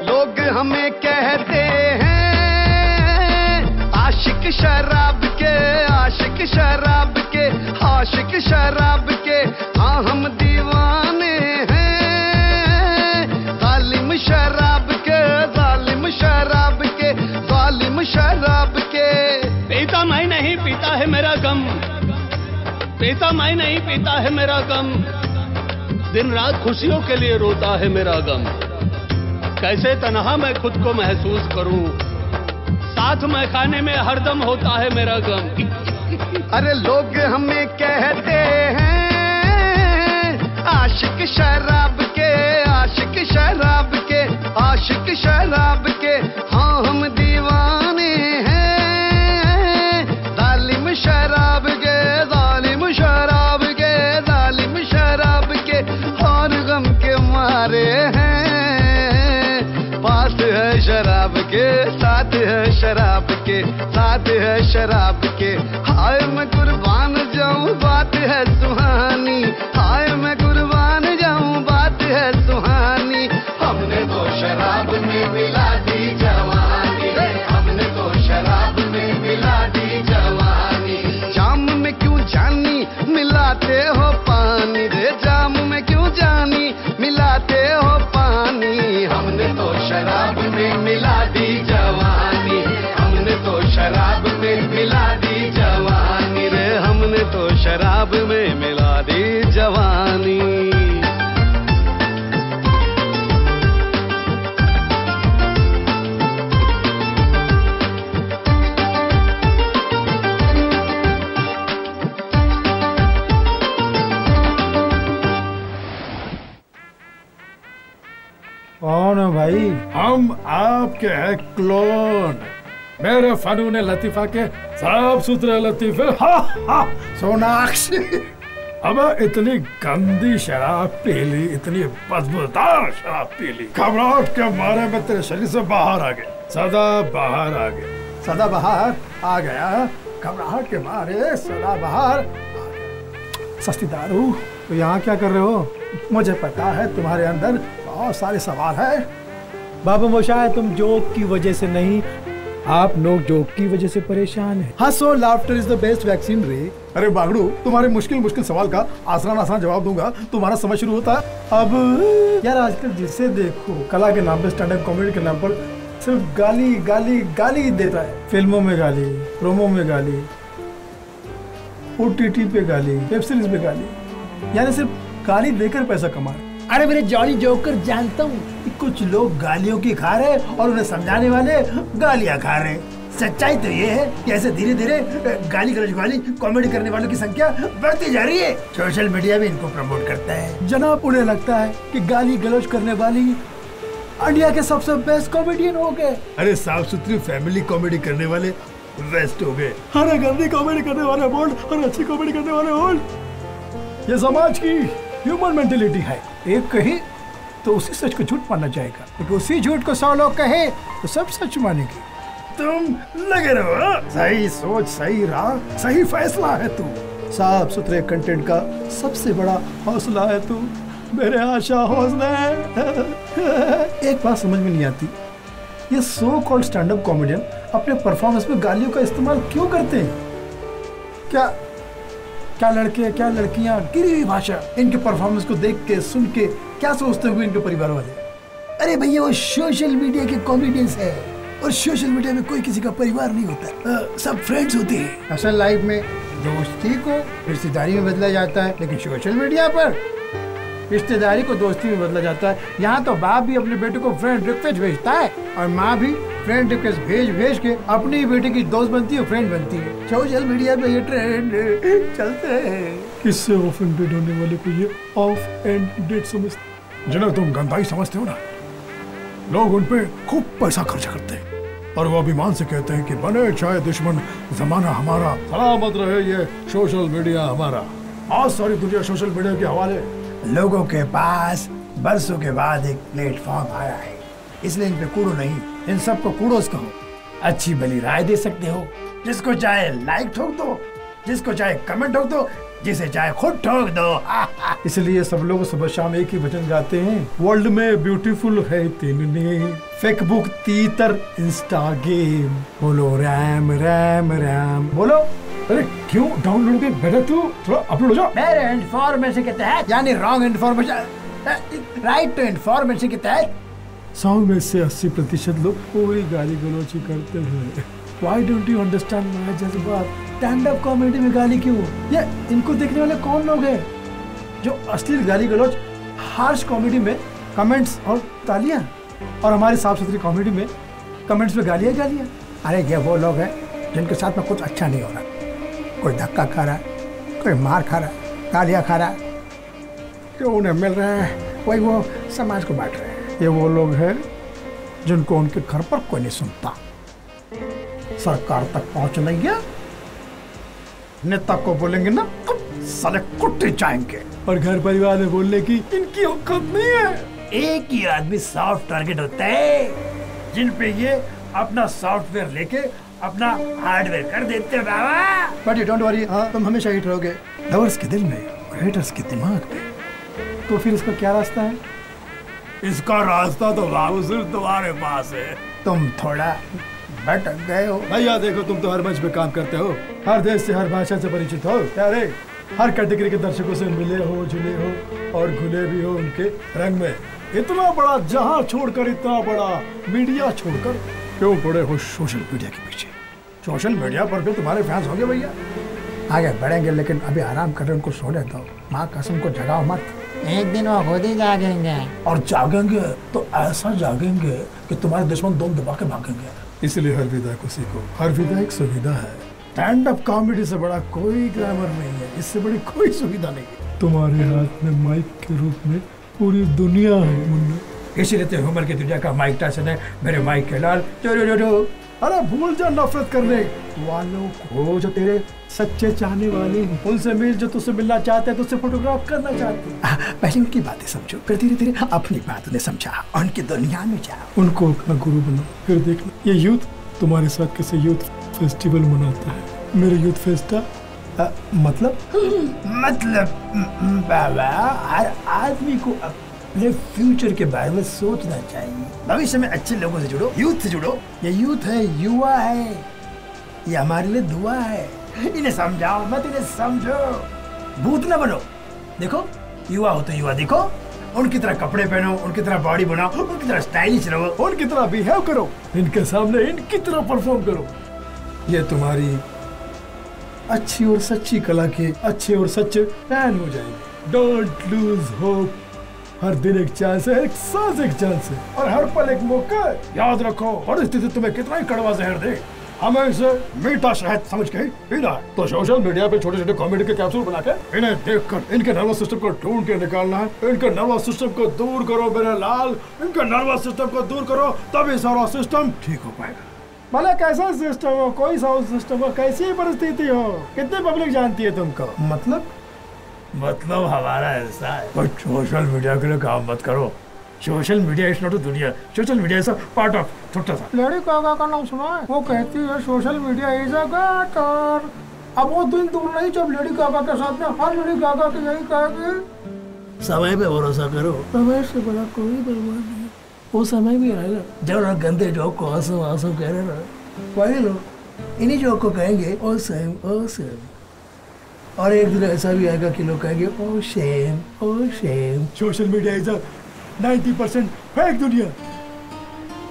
J: लोग हमें कहते हैं आशिक शराब के, आशिक शराब के, आशिक शराब के, हाँ हम दीवाने हैं जालिम शराब के, जालिम शराब के, जालिम शराब के।
O: पीता मैं नहीं पीता है मेरा गम, पीता मैं नहीं पीता है मेरा गम, दिन रात खुशियों के लिए रोता है मेरा गम। कैसे तन्हा मैं खुद को महसूस करूं, साथ में खाने में हरदम होता है मेरा गम।
J: अरे लोग हमें कहते हैं आशिक शराब के, आशिक शराब के, आशिक शराब के, हाँ हम दीवाने हैं जालिम शराब के, जालिम शराब के, जालिम शराब के, और गम के मारे हैं पास है शराब के, साथ है शराब के, साथ है शराब के। हाय मैं कुर्बान जाऊं बात है सुहानी, हाय मैं कुर्बान जाऊं बात है सुहानी। हमने तो शराब में मिला दी जवानी, हमने तो शराब में मिला दी जवानी। जाम में क्यों जानी मिलाते हो पानी रे, जाम में क्यों जानी मिलाते हो पानी। हमने तो शराब में मिला दी जवानी, हमने तो शराब में मिला दी जवानी रे, हमने तो शराब में मिला दी जवानी।
B: कौन है भाई?
P: हम आपके हैं क्लोन, मेरे फनून लतीफा के साफ सुथरे लतीफे। सोनाक्षी अब इतनी गंदी शराब पी ली, इतनी बदबूदार शराब पी ली, घबराहट के मारे में तेरे शरीर से बाहर आ गए, सदा बाहर आ गए,
B: सदा बाहर आ गया, घबराहट के मारे सदा बाहर। सस्ती दारू, तो यहाँ क्या कर रहे हो? मुझे पता है तुम्हारे अंदर बहुत सारे सवाल है। बाबू मोशाय, तुम जोक की वजह से नहीं, आप लोग जोक की वजह से परेशान हैं। हंसो, laughter is the best vaccine रे। अरे बागड़ू, तुम्हारे मुश्किल मुश्किल सवाल का आसान आसान जवाब दूंगा, तुम्हारा समझ शुरू होता है। अब यार आजकल जिसे देखो कला के नाम पे, स्टैंड अप कॉमेडी के नाम पर सिर्फ गाली गाली गाली देता है। फिल्मों में गाली, प्रोमो में गाली, OTT पे गाली, वेब सीरीज पे गाली, यानी सिर्फ गाली देकर पैसा कमा रहे। अरे मेरे जॉली जोकर, जानता हूँ कि कुछ लोग गालियों की खा रहे और उन्हें समझाने वाले गालियाँ खा रहे। सच्चाई तो ये है कि ऐसे धीरे धीरे गाली गलौज वाली कॉमेडी करने वालों की संख्या बढ़ती जा रही है। सोशल मीडिया भी इनको प्रमोट करता है। जनाब, उन्हें लगता है कि गाली गलौज करने वाली इंडिया के सबसे बेस्ट कॉमेडियन हो गए। अरे साफ सुथरी फैमिली कॉमेडी करने वाले बेस्ट हो गए। अरे गंदी कॉमेडी करने वाले बोल्ड और अच्छी कॉमेडी करने वाले ओल्ड। ये समाज की ह्यूमन मेंटेलिटी है। एक कहे तो उसी सच को झूठ मानना चाहेगा, क्योंकि उसी झूठ को 100 लोग कहे तो सब सच मानेंगे।
P: तुम लगे रहो। सही सोच, सही राह, सही फैसला है तू। साफ सुथरे कंटेंट का सबसे बड़ा हौसला है तू। मेरे आशा हौसला है। एक बात समझ में नहीं आती, ये so called stand up comedian अपने परफॉर्मेंस में गालियों का इस्तेमाल क्यों करते हैं? क्या क्या लड़के, क्या लड़कियां, गिरी हुई भाषा, इनके परफॉर्मेंस को देख के, सुन के क्या सोचते हुए इनके परिवार वाले? अरे भैया, वो सोशल मीडिया के कॉमेडियंस है और सोशल मीडिया में कोई किसी का परिवार नहीं होता, सब फ्रेंड्स होते हैं। असल लाइफ में दोस्ती को रिश्तेदारी में बदला जाता है, लेकिन सोशल मीडिया पर रिश्तेदारी को दोस्ती में बदला जाता है। यहाँ तो बाप भी अपने बेटे को फ्रेंड रिक्वेस्ट भेजता है और माँ भी फ्रेंड रिक्वेस्ट भेज के अपनी बेटे की दोस्त बनती है, फ्रेंड बनती है। सोशल मीडिया पे ये ट्रेंड चलते हैं। इससे ऑफेंडेड होने वाले को ये ऑफ एंडेड समझते, जिन्हें तुम गंदाई समझते हो ना, लोग उन पे खूब पैसा खर्च करते हैं और वो अभिमान से कहते हैं कि बने चाहे दुश्मन, जमाना हमारा, सलामत रहे ये सोशल मीडिया हमारा। आज सारी दुनिया सोशल मीडिया के हवाले। लोगों के पास बरसों के बाद एक प्लेटफॉर्म आया है, इसलिए इन पे कूड़ो नहीं, इन सबको कूड़ोस कहो। अच्छी भली राय दे सकते हो, जिसको चाहे लाइक ठोक दो, जिसको चाहे कमेंट ठोक दो, जिसे चाहे खुद ठोक दो। इसलिए सब लोग सुबह शाम एक ही वचन गाते हैं, वर्ल्ड में ब्यूटीफुल है तेनने, फेसबुक तीतर, इंस्टा गेम, बोलो राम राम राम बोलो। अरे क्यों डाउनलोड के बेटा तू थोड़ा अपलोड हो जाओ। मेरे इन्फॉर्मेशन के तहत, यानी wrong information, right to information के तहत 100 में से 80% लोग पूरी गाली गलौज ही करते हैं। Why don't you understand my जज्बात? स्टैंड अप कॉमेडी में गाली क्यों? ये इनको देखने वाले कौन लोग हैं जो अश्लील गाली गलौज, हार्श कॉमेडी में कमेंट्स और तालियां, और हमारी साफ सुथरी कॉमेडी में कमेंट्स में गालियां गालियां। अरे ये वो लोग हैं जिनके साथ में कुछ अच्छा नहीं हो रहा, कोई धक्का खा रहा है, कोई मार खा रहा है, गालियां खा रहा है, जो उन्हें मिल रहा है वही वो समाज को बांट रहे हैं। ये वो लोग हैं जिनको उनके घर पर कोई नहीं सुनता, सरकार तक पहुंच नहीं गया, नेता को बोलेंगे ना तो साले कुट्टे जाएंगे, और घर परिवार में बोलने की इनकी औकात नहीं है। एक ही आदमी सॉफ्ट टारगेट होता है जिन पे ये अपना सॉफ्टवेयर लेके अपना हार्डवेयर कर देते हैं बाबा। बट यू डोंट वरी, तुम हमेशा हिट रहोगे लवर्स के दिल में और हेटर्स के दिमाग में। तो फिर इसका क्या रास्ता है? इसका रास्ता तो बाबू सिर्फ तुम्हारे पास है। तुम थोड़ा भटक गए हो भैया। देखो, तुम तो हर मंच पे काम करते हो, हर देश से, हर भाषा से परिचित हो, अरे हर कैटेगरी के दर्शकों से मिले हो, जुले हो और घुले भी हो उनके रंग में। इतना बड़ा जहां छोड़कर, इतना बड़ा मीडिया छोड़कर क्यों पड़े हो सोशल मीडिया के पीछे? सोशल मीडिया पर भी तुम्हारे फैंस होंगे भैया, आगे बढ़ेंगे, लेकिन अभी आराम कर रहे, उनको सोने दो। माँ कसम को जगाओ मत, एक दिन वो खुद ही जागेंगे, और जागेंगे तो ऐसा जागेंगे कि तुम्हारे दुश्मन दम दबा के भागेंगे। इसलिए हर विदा को सीखो, हर विदा एक सुविधा है। स्टैंड अप कॉमेडी से बड़ा कोई ग्रामर नहीं है, इससे बड़ी कोई सुविधा नहीं है। तुम्हारे हाथ में माइक के रूप में पूरी दुनिया है मुन्ना, इसीलिए तो ह्यूमर की दुनिया का माइक टायसन है मेरे माइक के लाल। अरे भूल जा नफरत करने वालों को, जो तेरे सच्चे चाहने वाले हैं, उनसे मिल, जो तुझसे मिलना चाहते हैं, तुझसे फोटोग्राफ करना चाहते हैं। पहले उनकी बातें समझो, फिर धीरे धीरे अपनी बात उन्हें समझा, उनकी दुनिया में जाओ, उनको अपना गुरु बनाओ। फिर देखना ये यूथ तुम्हारे साथ कैसे यूथ फेस्टिवल मनाता है। मेरे यूथ फेस्टा मतलब बाबा, हर आदमी को अपने फ्यूचर के बारे में सोचना चाहिए। भविष्य में अच्छे लोगों से जुड़ो, यूथ से जुड़ो। ये यूथ है, युवा है, ये हमारे लिए दुआ है। इन्हें समझाओ मत, इन्हें समझो, भूत ना बनो। देखो, युवा हो तो युवा दिखो, उनकी तरह कपड़े पहनो, उनकी तरह बॉडी बनाओ, उनकी तरह स्टाइलिश रहो, उनकी तरह बिहेव करो, इनके सामने इनकी तरह परफॉर्म करो। ये तुम्हारी अच्छी और सच्ची कला के अच्छे और सच्चे फैन हो जाएंगे। डोंट लूज होप, हर दिन एक चांस है, एक सांस एक चांस है, और हर पल एक मौका है। याद रखो, परिस्थिति तुम्हें कितना ही कड़वा जहर दे, हमें इसे मीठा शहद समझ के पीना है। तो सोशल मीडिया पे छोटे छोटे कॉमेडी के कैप्सूल बना के इन्हें देखकर इनके नर्वस सिस्टम को ढूंढ के निकालना है। इनके नर्वस सिस्टम को दूर करो मेरे लाल, इनके नर्वस सिस्टम को दूर करो, तभी सारा सिस्टम ठीक हो पाएगा। भला कैसा सिस्टम हो, कोई सा सिस्टम हो, कैसी परिस्थिति हो, कितनी पब्लिक जानती है तुमको? मतलब हमारा ऐसा है, सोशल मीडिया के लिए काम मत करो, social media is not a दुनिया, social media is a part of छोटा सा।
B: लेडी गागा का नाम सुना है? वो कहती है social media is a gutter. अब वो दिन दूर नहीं जब लेडी गागा के साथ में हर लेडी गागा के यही कहेगी
P: समय पे भरोसा करो,
B: समय से बड़ा कोई बर्बाद नहीं।
P: वो समय भी आएगा जब लोग गंदे जोक को आंसू आंसू कह रहे ना, वही लोग इन्हीं जोक को कहेंगे ओ सेम ओ सेम। और एक दिन ऐसा भी आएगा कि लोग कहेंगे oh shame oh shame. Social media is 90% fake दुनिया।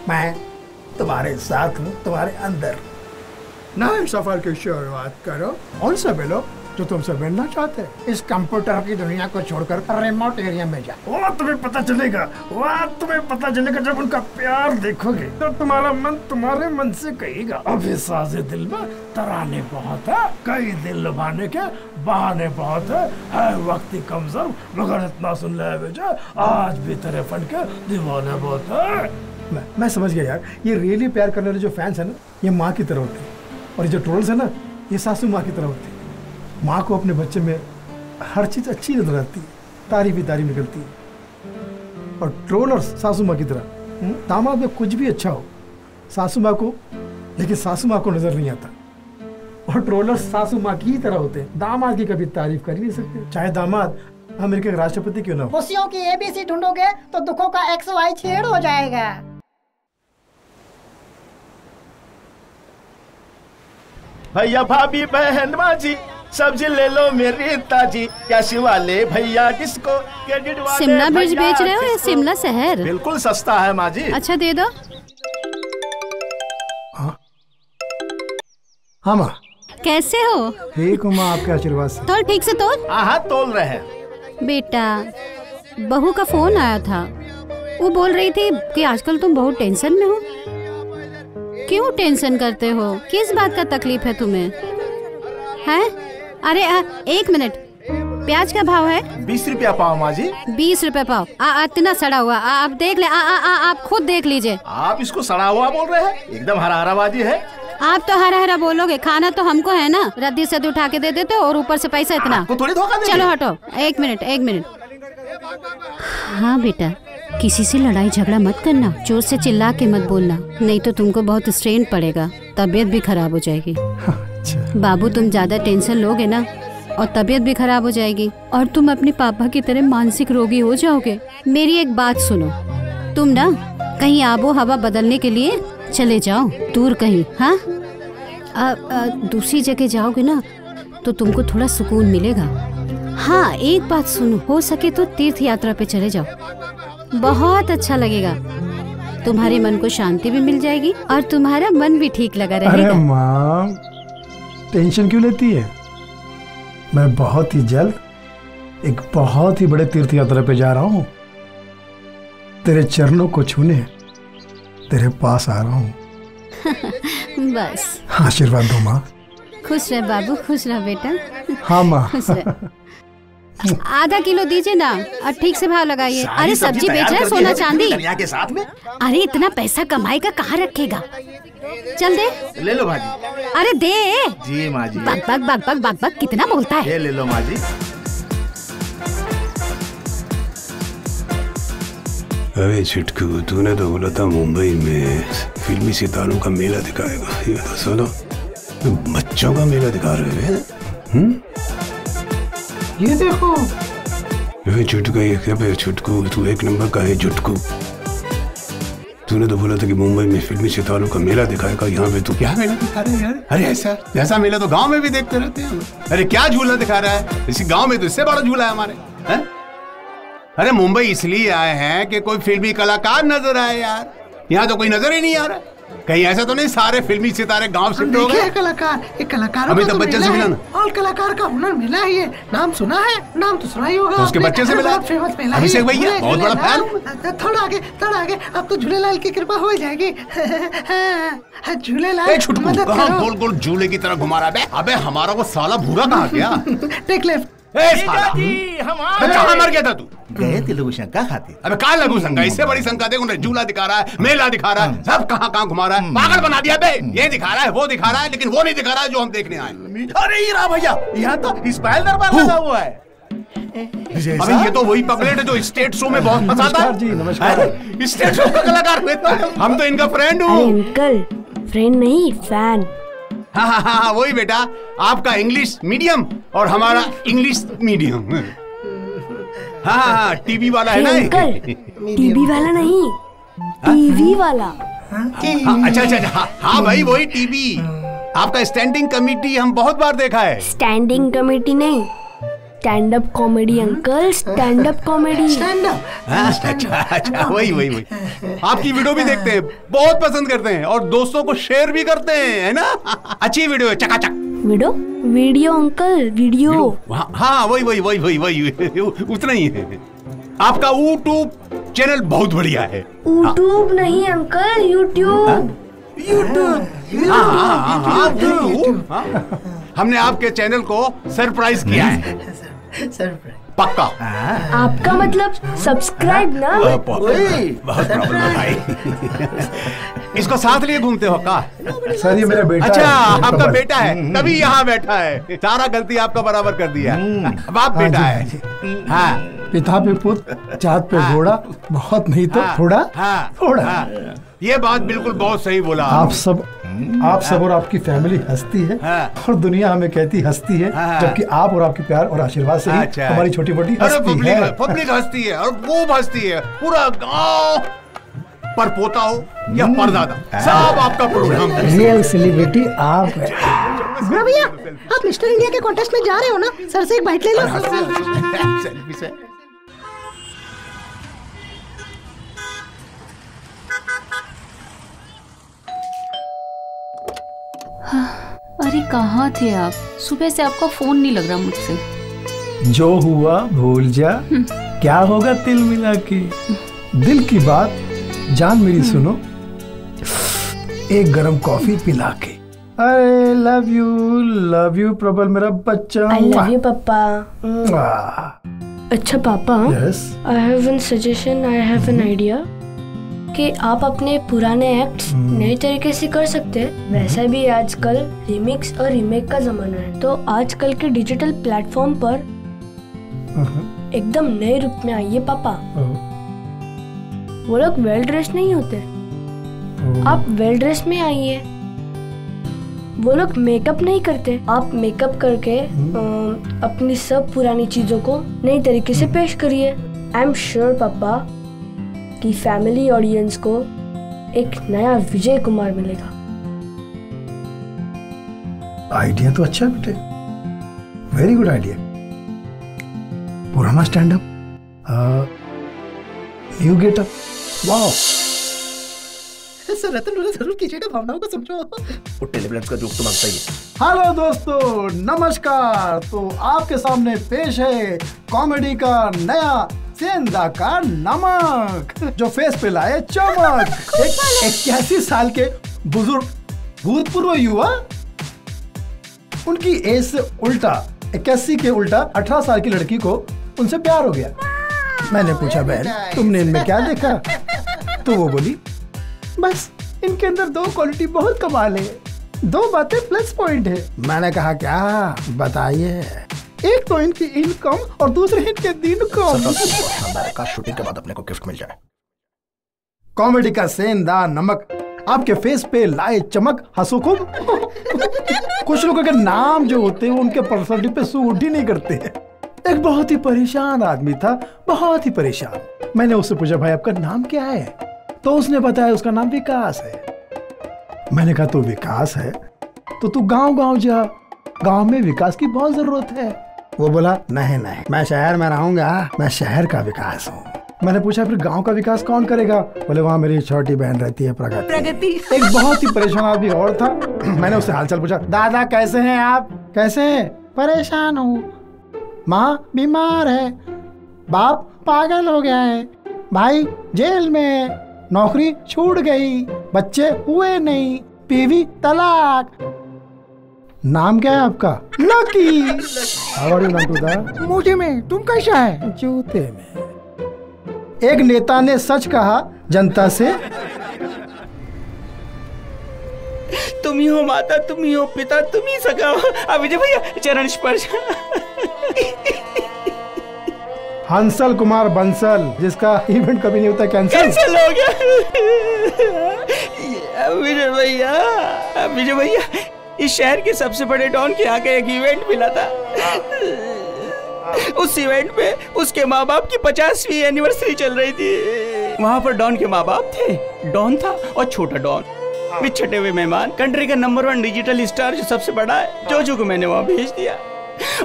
P: मैं तुम्हारे साथ हूँ, तुम्हारे अंदर। नए सफर की शुरुआत करो उनसे मिलो जो तुमसे मिलना चाहते हैं। इस कंप्यूटर की दुनिया को छोड़कर रिमोट एरिया में जाओ। वो तुम्हें पता चलेगा, जब उनका प्यार देखोगे तो तुम्हारा मन तुम्हारे मन से कहेगा अभी साजे दिल में तराने बहुत है, कई दिल लुभाने के बहाने बहुत है वक्त कमजोर मगर इतना सुन ले बेटा आज भी तेरे फन के दीवाने बहुत है। मैं समझ गया यार, ये रियली प्यार करने वाले जो फैंस है ना, ये माँ की तरह होते हैं, और ये जो ट्रोल्स है ना, ये सासू माँ की तरह होती है। माँ को अपने बच्चे में हर चीज अच्छी नजर आती है, तारीफ ही तारीफ निकलती है। और ट्रोलर्स सासू माँ की तरह, दामाद में कुछ भी अच्छा हो सासू माँ को, लेकिन सासू माँ को नजर नहीं आता। और ट्रोलर्स सासू माँ की ही तरह होते हैं, दामाद की कभी तारीफ कर ही नहीं सकते, चाहे दामाद अमेरिका के राष्ट्रपति क्यों ना हो।
E: खुशियों की एबीसी ढूंढोगे तो दुखों का XY छेड़ हो जाएगा।
M: भैया भाभी बहन माँ जी सब्जी ले लो मेरी ताजी, कैसे वाले भैया किसको क्रेडिट वाले।
Q: शिमला मिर्च बेच रहे हो या शिमला शहर?
M: बिल्कुल सस्ता है माँ जी।
Q: अच्छा दे दो।
B: हाँ माँ
Q: कैसे हो?
B: ठीक हूँ माँ, आपके आशीर्वाद से।
Q: तोल ठीक से तोल।
M: हाँ तोल रहे हैं।
Q: बेटा बहू का फोन आया था, वो बोल रही थी कि आजकल तुम बहुत टेंशन में हो। क्यों टेंशन करते हो? किस बात का तकलीफ है तुम्हें? हैं? अरे एक मिनट, प्याज का भाव है
M: 20 रुपया पाव माँ जी।
Q: 20 रुपए पाव? इतना सड़ा हुआ? आप देख ले, आप खुद देख लीजिए।
M: आप इसको सड़ा हुआ बोल रहे हैं? एकदम हरा हरा बाजी है।
Q: आप तो हरा हरा बोलोगे, खाना तो हमको है ना, रद्दी से उठा के दे देते और ऊपर से पैसा इतना।
M: थोड़ी धोखा देंगे।
Q: चलो हटो, एक मिनट। हाँ बेटा, किसी से लड़ाई झगड़ा मत करना, जोर से चिल्ला के मत बोलना, नहीं तो तुमको बहुत स्ट्रेन पड़ेगा, तबीयत भी खराब हो जाएगी। बाबू तुम ज्यादा टेंशन लोगे ना और तबीयत भी खराब हो जाएगी और तुम अपने पापा की तरह मानसिक रोगी हो जाओगे। मेरी एक बात सुनो, तुम ना कहीं आबो हवा बदलने के लिए चले जाओ दूर कहीं। हाँ दूसरी जगह जाओगे ना तो तुमको थोड़ा सुकून मिलेगा। हाँ एक बात सुनो, हो सके तो तीर्थ यात्रा पे चले जाओ, बहुत अच्छा लगेगा, तुम्हारे मन को शांति भी मिल जाएगी और तुम्हारा मन भी ठीक लगा रहेगा।
B: अरे माँ टेंशन क्यों लेती है? मैं बहुत ही जल्द एक बहुत ही बड़े तीर्थ यात्रा पे जा रहा हूँ, तेरे चरणों को छूने तेरे पास आ रहा हूँ।
Q: बस
B: आशीर्वाद दो माँ।
Q: खुश रह बाबू, खुश रह बेटा।
B: हाँ माँ।
Q: आधा किलो दीजिए ना और ठीक से भाव लगाइए। अरे सब्जी बेच रहा है, सोना चांदी
M: के साथ में।
Q: अरे इतना पैसा कमाएगा कहाँ रखेगा? चल दे।
M: ले लो भाजी।
Q: अरे दे
M: जी माँ जी।
Q: बक कितना बोलता है।
M: ये ले लो माँ जी।
X: अरे छुटकू, तूने तो बोला था मुंबई में फिल्मी सितारों का मेला दिखाएगा, ये तो सुनो बच्चों का मेला दिखा रहे हैं।
B: ये देखो
X: छुटकू, ये क्या भाई छुटकू, तू एक नंबर का है झुटकू। तूने तो बोला था कि मुंबई में फिल्मी सितारों का मेला दिखाएगा, यहाँ पे तू क्या मेला दिखा रहा है यार?
R: अरे ऐसा मेला तो गांव में भी देखते रहते हैं। अरे क्या झूला दिखा रहा है? इसी गांव में तो इससे बड़ा झूला है हमारे। है? अरे मुंबई इसलिए आए हैं कि कोई फिल्मी कलाकार नजर आए यार, यहाँ तो कोई नजर ही नहीं आ रहा। कहीं ऐसा तो नहीं सारे फिल्मी सितारे गांव शिफ्ट हो गए?
E: कलाकार, एक कलाकार
R: अभी तो बच्चे से मिला ना।
E: और कलाकार का हुनर मिला है, ये नाम सुना है, नाम तो सुना ही होगा।
R: तो उसके बच्चे से मिला?
E: फेमस मेला है
R: अभिषेक भैया, बहुत बड़ा फैन।
E: थोड़ा आगे अब तो झूलेलाल की कृपा हो जाएगी। झूलेलाल
R: गोल गोल झूले की तरह घुमा रहा है। अबे हमारा वो साला भूरा कहाँ गया?
E: Take left.
R: कहाँ मर गया था तू?
M: गए थे लघु शंका खाते।
R: अबे कहाँ लघु शंका? इससे बड़ी शंका देखो ना, झूला दिखा रहा है, मेला दिखा रहा है, सब कहाँ घुमा रहा है, पागल बना दिया बे। ये दिखा रहा है, वो दिखा रहा है, लेकिन वो नहीं दिखा रहा है जो हम देखने आए।
M: अरे ये रहा भैया, यहाँ तो स्पाइडर दरबार लगा हुआ है।
R: अबे ये तो वही पगलेट है जो स्टेट शो में बहुत मजा आता है।
B: जी नमस्कार।
R: स्टेट शो का कलाकार हम तो इनका फ्रेंड हूँ।
K: अंकल फ्रेंड नहीं फैन।
R: हाँ वही बेटा, आपका इंग्लिश मीडियम और हमारा इंग्लिश मीडियम। हाँ टीवी वाला है ना।
K: अंकल टीवी वाला नहीं, टीवी वाला।
R: अच्छा हाँ भाई वही टीवी। आपका स्टैंडिंग कमेटी हम बहुत बार देखा है।
K: स्टैंडिंग कमेटी नहीं, stand up comedy uncle, stand up comedy.
R: अच्छा वही आपकी वीडियो भी देखते हैं, बहुत पसंद करते हैं और दोस्तों को शेयर भी करते हैं, है ना। अच्छी वीडियो है, चकाचक।
K: Video uncle video.
R: हाँ वही उतना ही है। आपका यूट्यूब चैनल बहुत बढ़िया है।
K: यूट्यूब नहीं अंकल, यूट्यूब।
R: हमने आपके चैनल को सरप्राइज किया है। पक्का।
K: आपका मतलब सब्सक्राइब ना।
R: बहुत प्रॉब्लम है भाई। इसको साथ लिए घूमते हो का?
B: सर ये मेरा बेटा।
R: अच्छा आपका बेटा है, तभी यहाँ बैठा है। सारा गलती आपका बराबर कर दिया। बाप बेटा है। हाँ
B: पिता पे पुत्र, जात पे घोड़ा, बहुत नहीं तो थोड़ा।
R: ये बात बिल्कुल बहुत सही बोला।
B: आप सब और आपकी फैमिली हंसती है और दुनिया हमें कहती हंसती है, जबकि आप और आपके प्यार और आशीर्वाद से ही हमारी छोटी मोटी हंसती है।
R: पब्लिक हंसती है और खूब हंसती है। पूरा गांव पर पोता हो या परदादा, सब आपका प्रोग्राम।
B: रियल सेलिब्रिटी आप।
E: भैया आप मिस्टर इंडिया के कॉन्टेस्ट में जा रहे हो ना, सर से एक बाइट ले लो।
R: सेल्फी से।
C: अरे कहाँ थे आप? सुबह से आपका फोन नहीं लग रहा मुझसे।
B: जो हुआ भूल जा, क्या होगा तिल मिला के। दिल की बात जान मेरी सुनो, एक गरम कॉफी पिला के। आई लव यू प्रबल मेरा बच्चा।
K: आई लव यू पापा। अच्छा पापा, I have one suggestion, I have an idea कि आप अपने पुराने एक्ट्स नए तरीके से कर सकते हैं। वैसा भी आजकल रिमिक्स और रीमेक का जमाना है, तो आजकल के डिजिटल प्लेटफॉर्म पर एकदम नए रूप में आइए पापा। वो लोग वेल ड्रेस नहीं होते, आप वेल ड्रेस में आइए। वो लोग मेकअप नहीं करते, आप मेकअप करके अपनी सब पुरानी चीजों को नई तरीके से पेश करिए। आई एम श्योर पापा कि फैमिली ऑडियंस को एक नया विजय कुमार मिलेगा।
B: आइडिया तो अच्छा है बेटे, वेरी गुड आइडिया। पुराना stand up, new getup. Wow
E: sir Ratan जरूर कीजिएगा, भावनाओं को समझो।
M: टेलीप्लेट का जोक तो मांगता ही है।
B: हेलो दोस्तों, नमस्कार। तो आपके सामने पेश है कॉमेडी का नया सेंधा का नमक, जो फेस पे लाए चमक। 81 साल के बुजुर्ग भूतपूर्व युवा, उनकी एज से उल्टा 81 के उल्टा 18 साल की लड़की को उनसे प्यार हो गया। मैंने पूछा बहन तुमने इनमें क्या देखा? तो वो बोली बस इनके अंदर दो क्वालिटी बहुत कमाल है, दो बातें प्लस पॉइंट है। मैंने कहा क्या बताइए? एक तो इनकी इनकम और दूसरे इनके दिन
M: का शूटिंग के बाद अपने को गिफ्ट मिल जाए।
B: कॉमेडी का सेंधा नमक आपके फेस पे लाए चमक, हंसो खूब। कुछ लोगों के नाम जो होते हैं उनके पर्सनालिटी पे सूट ही नहीं करते। एक बहुत ही परेशान आदमी था, बहुत ही परेशान। मैंने उससे पूछा भाई आपका नाम क्या है? तो उसने बताया उसका नाम विकास है। मैंने कहा तो विकास है तो तू गांव जा, गांव में विकास की बहुत जरूरत है। वो बोला नहीं मैं शहर में रहूंगा, मैं शहर का विकास हूँ। मैंने पूछा फिर गांव का विकास कौन करेगा? बोले वहाँ मेरी छोटी बहन रहती है प्रगति। एक बहुत ही परेशान आदमी और था। मैंने उससे हालचाल पूछा, दादा कैसे हैं आप? कैसे हैं? परेशान हूँ, माँ बीमार है, बाप पागल हो गया है, भाई जेल में, नौकरी छूट गई, बच्चे हुए नहीं, बीवी तलाक। नाम क्या है आपका? लकी। मुझे में, तुम कैसा है? जूते में। एक नेता ने सच कहा जनता से,
S: तुम ही हो माता, तुम ही हो पिता, तुम ही सगा हो। विजय भैया चरण स्पर्श।
B: हंसल कुमार बंसल, जिसका इवेंट कभी नहीं होता
S: कैंसिल हो गया। विजय भैया इस शहर के सबसे बड़े डॉन के यहाँ का एक इवेंट मिला था। उस इवेंट में उसके माँ बाप की 50वीं एनिवर्सरी चल रही थी। वहाँ पर डॉन के माँ बाप थे, डॉन था और छोटा डॉन, बिछटे हुए मेहमान। कंट्री का नंबर 1 डिजिटल स्टार जो सबसे बड़ा है, जोजो को मैंने वहाँ भेज दिया।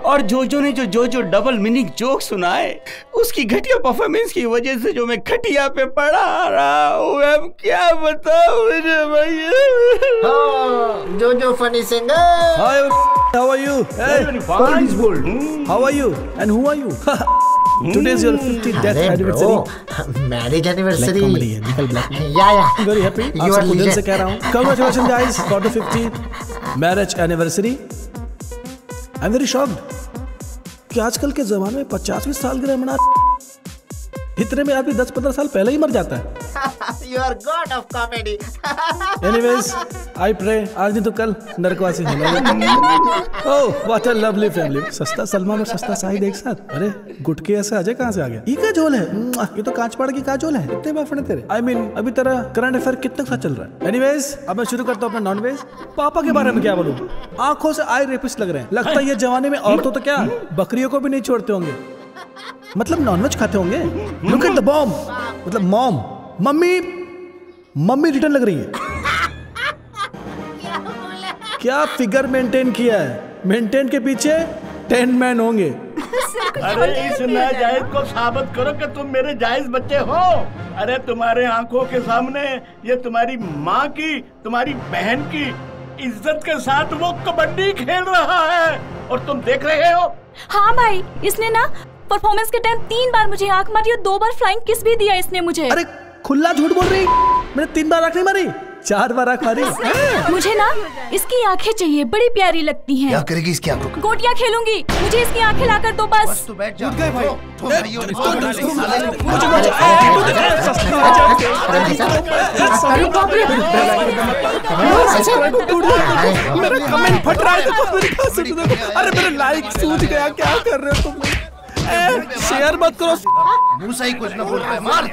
S: और जोजो ने जो डबल मीनिंग जोक सुनाए, उसकी घटिया परफॉर्मेंस की वजह से जो मैं खटिया पे पड़ा रहा हूँ, अब क्या बताऊँ मुझे भैया।
G: जोजो funny singer.
I: Hi, how are you? Hey, how are you? And who are you? Today is your 50th death anniversary.
G: Marriage anniversary.
I: comedy है, निकल black.
G: Yeah.
I: Very happy.
G: You are
I: दिल से
G: legend.
I: कह रहा हूँ. Congratulations guys for the 50th marriage anniversary. I'm very shocked कि आजकल के जमाने में 50वीं सालगिरह मना इतने में आदमी 10-15 साल पहले ही मर जाता है।
G: You are god of comedy.
I: Anyways, I pray आज नहीं तो कल नरकवासी होना। Oh, what a lovely family. सस्ता सलमान और सस्ता शाहिद एक साथ। अरे गुटके ऐसे अजय कहाँ से आ गया? ये क्या झोल है? ये तो कांच पाड़ की का झोल है। इतने बाफड़े तेरे। I mean, अभी तेरा करंट अफेयर कितने साथ चल रहा है? Anyways, अब मैं शुरू करता हूँ अपना नॉन वेज। पापा के बारे में क्या बोलूँ? आंखों से आई रेपिस्ट लग रहे हैं। लगता है ये जमाने में औरतों तो क्या बकरियों को भी नहीं छोड़ते होंगे। मतलब नॉनवेज खाते होंगे। Look at the bomb. मतलब मॉम, मम्मी रिटर्न लग रही है। क्या फिगर मेंटेन किया है? मेंटेन के पीछे 10 मैन होंगे।
M: अरे इस नाजायज को साबित करो कि तुम मेरे जायज बच्चे हो। अरे तुम्हारे आंखों के सामने ये तुम्हारी माँ की, तुम्हारी बहन की इज्जत के साथ वो कबड्डी खेल रहा है और तुम देख रहे हो।
C: हाँ भाई, इसने ना परफॉर्मेंस के टाइम 3 बार मुझे आंख मारी और 2 बार फ्लाइंग किस भी दिया इसने मुझे।
I: अरे खुला झूठ बोल रही, मैंने 3 बार आंख नहीं मारी, 4 बार आंख मारी।
C: मुझे ना इसकी आंखें चाहिए, बड़ी प्यारी लगती हैं।
D: क्या करेगी इसकी आंखों को?
C: गोटियां खेलूंगी, मुझे इसकी आंखें लाकर दो बस।
D: तू बैठ जा। गए भाई।
I: मेरा कमेंट फट रहा है। अरे मेरा लाइक सूझ गया, क्या कर रहे हो तुम? शेयर मत करो।
D: मुंह से ही कुछ ना बोल रहे। मार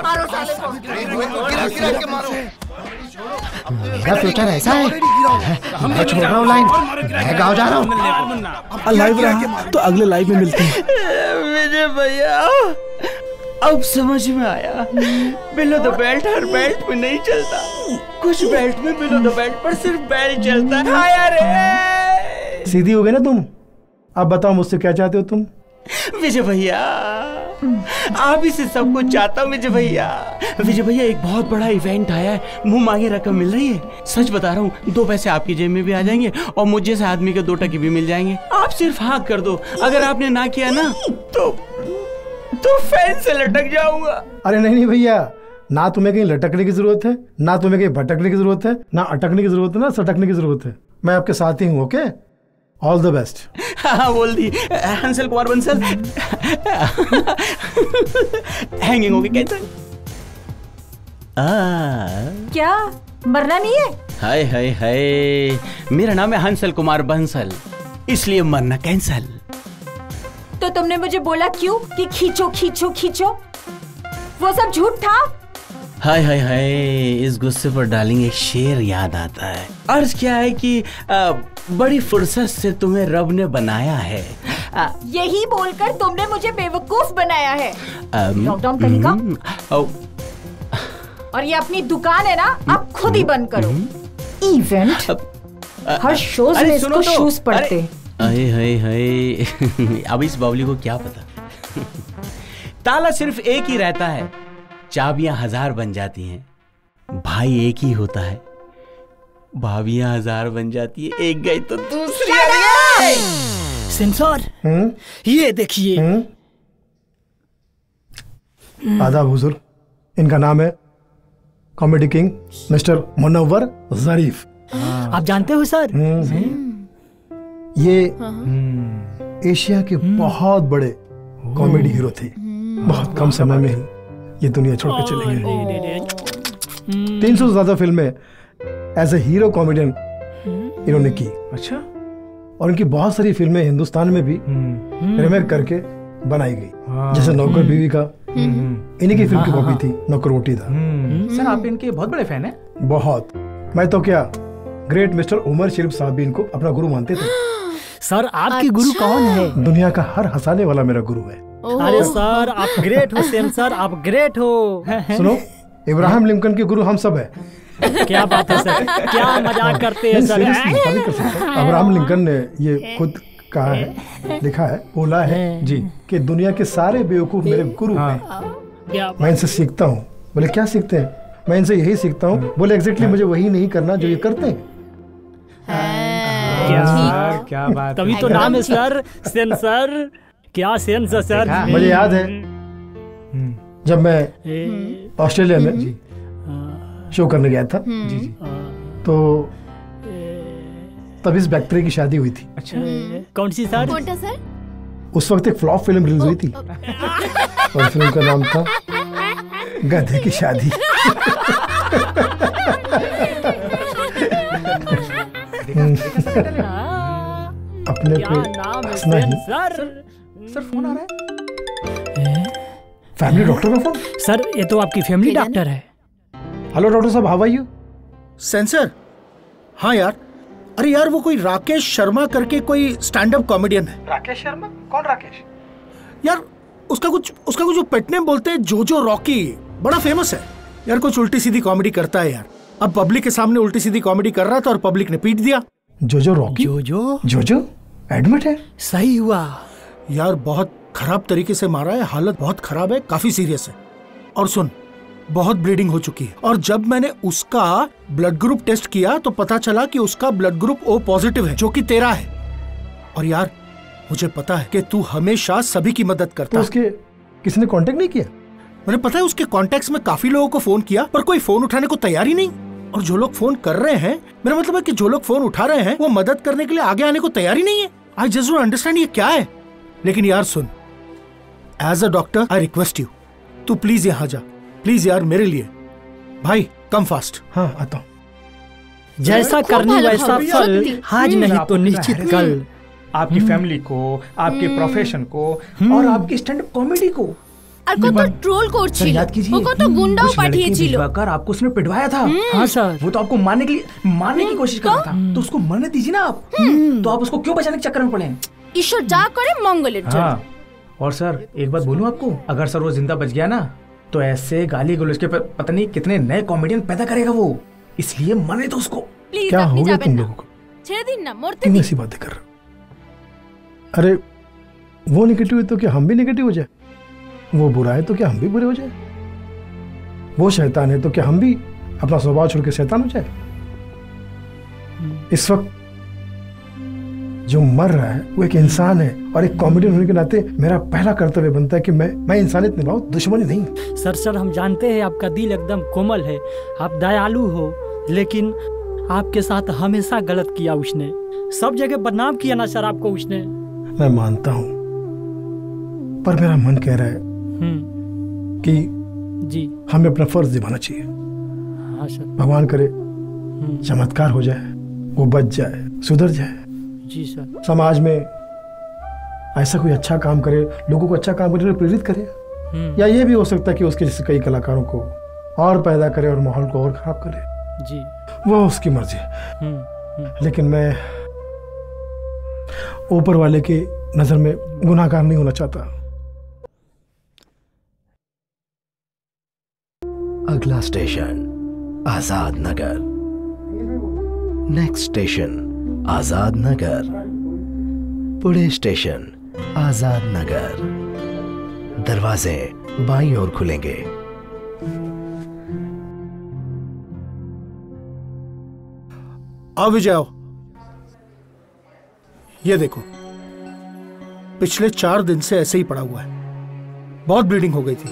D: मारो साले को। गिरा के मारो।
G: मेरा फ्यूचर ऐसा है, मैं छोड़ रहा हूँ लाइन, मैं गाँव जा रहा हूँ।
I: लाइव रहा तो अगले लाइव में मिलते हैं।
S: विजय भैया अब समझ में आया, below the belt her belt में नहीं चलता, कुछ बेल्ट में बिलो द बेल्ट पर सिर्फ बेल्ट चलता है।
B: सीधी हो गई ना तुम। अब बताओ मुझसे क्या चाहते हो तुम?
S: विजय भैया आप ही से सब कुछ चाहता हूँ विजय भैया। विजय भैया एक बहुत बड़ा इवेंट आया है, मुंह मांगे रकम मिल रही है। सच बता रहा हूँ, 2 पैसे आपकी जेब में भी आ जाएंगे और मुझ जैसे आदमी के 2 टके भी मिल जाएंगे। आप सिर्फ हाँ कर दो, अगर आपने ना किया ना तो फैन से लटक जाऊंगा।
B: अरे नहीं भैया, ना तुम्हें कहीं लटकने की जरूरत है, ना तुम्हें कहीं भटकने की जरूरत है, ना अटकने की जरूरत है, ना सटकने की जरूरत है। मैं आपके साथ ही हूँ। Okay, all the best.
S: हाँ बोल दी हंसल कुमार बंसल। हैंगिंग हो गई कैसे?
L: क्या मरना नहीं है?
S: हाय हाय हाय, मेरा नाम है हंसल कुमार बंसल, इसलिए मरना कैंसल।
L: तो तुमने मुझे बोला क्यों कि खींचो खींचो खींचो? वो सब झूठ था।
S: हाय हाय हाय, इस गुस्से पर डार्लिंग एक शेर याद आता है। अर्ज क्या है कि बड़ी फुर्सत से तुम्हें रब ने बनाया है।
L: यही बोलकर तुमने मुझे बेवकूफ बनाया है। लॉकडाउन करेगा और ये अपनी दुकान है ना, आप खुद ही बंद करो। इवेंट हर शोज में इसको शूज पड़ते।
S: हाय हाय हाय, अब इस बावली को क्या पता। ताला सिर्फ एक ही रहता है, चाबियां 1000 बन जाती हैं। भाई एक ही होता है, भाभियां 1000 बन जाती है। एक गई तो दूसरी आ गई।
E: सेंसर ये देखिए।
B: आदाब हुजूर, इनका नाम है कॉमेडी किंग मिस्टर मुनव्वर ज़रीफ।
E: आप जानते हो सर,
B: ये एशिया के बहुत बड़े कॉमेडी हीरो थे। बहुत कम समय में ही ये दुनिया छोड़ के चले गए। 300 से ज्यादा फिल्में एज ए हीरो कॉमेडियन इन्होंने की।
N: अच्छा।
B: और इनकी बहुत सारी फिल्में हिंदुस्तान में भी रिमेक करके बनाई गई। जैसे नौकर बीवी का इन्हीं की फिल्म की कॉपी थी, नौकर रोटी था।
N: सर आप इनके बहुत बड़े फैन हैं।
B: बहुत। मैं तो क्या, ग्रेट मिस्टर उमर शरीफ साहब भी इनको अपना गुरु मानते थे।
F: सर आपकी गुरु कौन है?
B: दुनिया का हर हंसाने वाला मेरा गुरु है।
F: अरे सर आप ग्रेट हो सेम सर, आप ग्रेट हो।
B: सुनो, इब्राहिम लिंकन के गुरु हम सब है।
F: क्या बात है सर, क्या मजाक करते हैं सर।
B: अब्राहम लिंकन ने ये खुद कहा है, लिखा है, बोला है जी कि दुनिया के सारे बेवकूफ मेरे गुरु हैं। मैं इनसे सीखता हूँ। बोले क्या सीखते हैं? मैं इनसे यही सीखता हूँ। बोले एग्जैक्टली मुझे वही नहीं करना जो ये करते हैं।
F: क्या बात, तभी तो नाम है सर, सेन सर। क्या सेंस है सर।
B: मुझे याद है जब मैं ऑस्ट्रेलिया में शो करने गया था, तो तब इस बैक्टीरिया की शादी हुई थी।
F: अच्छा, कौन सी सर?
W: कौन था सर?
B: उस वक्त एक फ्लॉप फिल्म रिलीज हुई थी और फिल्म का नाम था गधे की शादी। अपने पे हंसना ही।
N: सर फोन आ रहा है।
B: फैमिली डॉक्टर का फोन?
F: सर ये तो आपकी फैमिली डॉक्टर है।
B: हेलो डॉक्टर साहब, हाउ आर यू?
T: सेंसर? हाँ यार, अरे यार वो कोई राकेश शर्मा करके कोई स्टैंड अप कॉमेडियन है।
N: राकेश शर्मा? कौन राकेश?
T: यार उसका कुछ जो पेट नेम बोलते हैं जोजो रॉकी, बड़ा फेमस है यार। कुछ उल्टी सीधी कॉमेडी करता है यार। अब पब्लिक के सामने उल्टी सीधी कॉमेडी कर रहा था और पब्लिक ने पीट दिया।
B: जोजो रॉकी? जोजो एडमिट है?
T: सही हुआ यार, बहुत खराब तरीके से मारा है, हालत बहुत खराब है, काफी सीरियस है। और सुन, बहुत ब्लीडिंग हो चुकी है। और जब मैंने उसका ब्लड ग्रुप टेस्ट किया तो पता चला कि उसका ब्लड ग्रुप O पॉजिटिव है, जो कि तेरा है। और यार मुझे पता है कि तू हमेशा सभी की मदद करता है।
B: उसके किसी ने कांटेक्ट नहीं किया?
T: मैंने पता है उसके कॉन्टेक्ट्स में काफी लोगों को फोन किया, पर कोई फोन उठाने को तैयार ही नहीं। और जो लोग फोन कर रहे हैं, मेरा मतलब है कि जो लोग फोन उठा रहे हैं वो मदद करने के लिए आगे आने को तैयार ही नहीं है। आई जस्ट डोंट अंडरस्टैंड ये क्या है। लेकिन यार सुन, as a doctor I request you, तू प्लीज यहाँ जा, प्लीज यार, मेरे लिए। भाई कम फास्ट।
B: हाँ आता हूँ।
F: जैसा करनी वैसा फल, आज नहीं तो निश्चित कल।
N: आपकी फैमिली को, आपके प्रोफेशन को और आपकी स्टैंड अप कॉमेडी को।
L: আর কত ট্রোল করছিল, ও কত গুন্ডাও পাঠিয়েছিল।
N: कर आपको उसने पिटवाया था।
F: हाँ सर।
N: वो तो आपको मारने की कोशिश कर रहा था, तो उसको मरने दीजिए ना आप। तो आप उसको क्यों बचाने के चक्कर में पड़े?
L: ঈশ্বর যা করে মঙ্গলের জন্য।
N: हाँ। और सर एक बात बोलूं आपको, अगर सर वो जिंदा बच गया ना, तो ऐसे गाली गलौज के पता नहीं कितने नए कॉमेडियन पैदा करेगा वो। इसलिए मरने दो उसको।
L: प्लीज
B: क्या
L: আপনি
B: हो गया
L: যাবেন
B: तुम
L: না,
B: लोगों को?
L: ছেড়ে দিন না, মরতে
B: तुम
L: দিন।
B: ऐसी बातें कर रहे हो? अरे वो निगेटिव है तो क्या हम भी निगेटिव हो जाए? वो बुरा है तो क्या हम भी बुरे हो जाए? वो शैतान है तो क्या हम भी अपना स्वभाव छोड़ के शैतान हो जाए? इस वक्त जो मर रहा है वो एक इंसान है, और एक कॉमेडियन होने के नाते मेरा पहला कर्तव्य बनता है कि मैं इंसानियत निभाऊं, दुश्मनी नहीं।
F: सर हम जानते हैं आपका दिल एकदम कोमल है, आप दयालु हो, लेकिन आपके साथ हमेशा गलत किया उसने। सब जगह बदनाम किया ना सर आपको उसने।
B: मैं मानता हूँ, पर मेरा मन कह रहा है कि
F: जी
B: हमें अपना फर्ज निभाना चाहिए।
F: हाँ सर।
B: भगवान करे चमत्कार हो जाए, वो बच जाए, सुधर जाए।
F: जी सर।
B: समाज में ऐसा कोई अच्छा काम करे, लोगों को अच्छा काम करने के लिए प्रेरित करे। या ये भी हो सकता है कि उसके जैसे कई कलाकारों को और पैदा करे और माहौल को और खराब करे।
F: जी
B: वो उसकी मर्जी। लेकिन मैं ऊपर वाले की नजर में गुनाहगार नहीं होना चाहता।
U: अगला station Azad Nagar. Next station Azad Nagar. Pune station Azad Nagar. दरवाजे बाईं ओर खुलेंगे।
T: आओ विजय आओ। ये देखो, पिछले 4 दिन से ऐसे ही पड़ा हुआ है, बहुत ब्लीडिंग हो गई थी।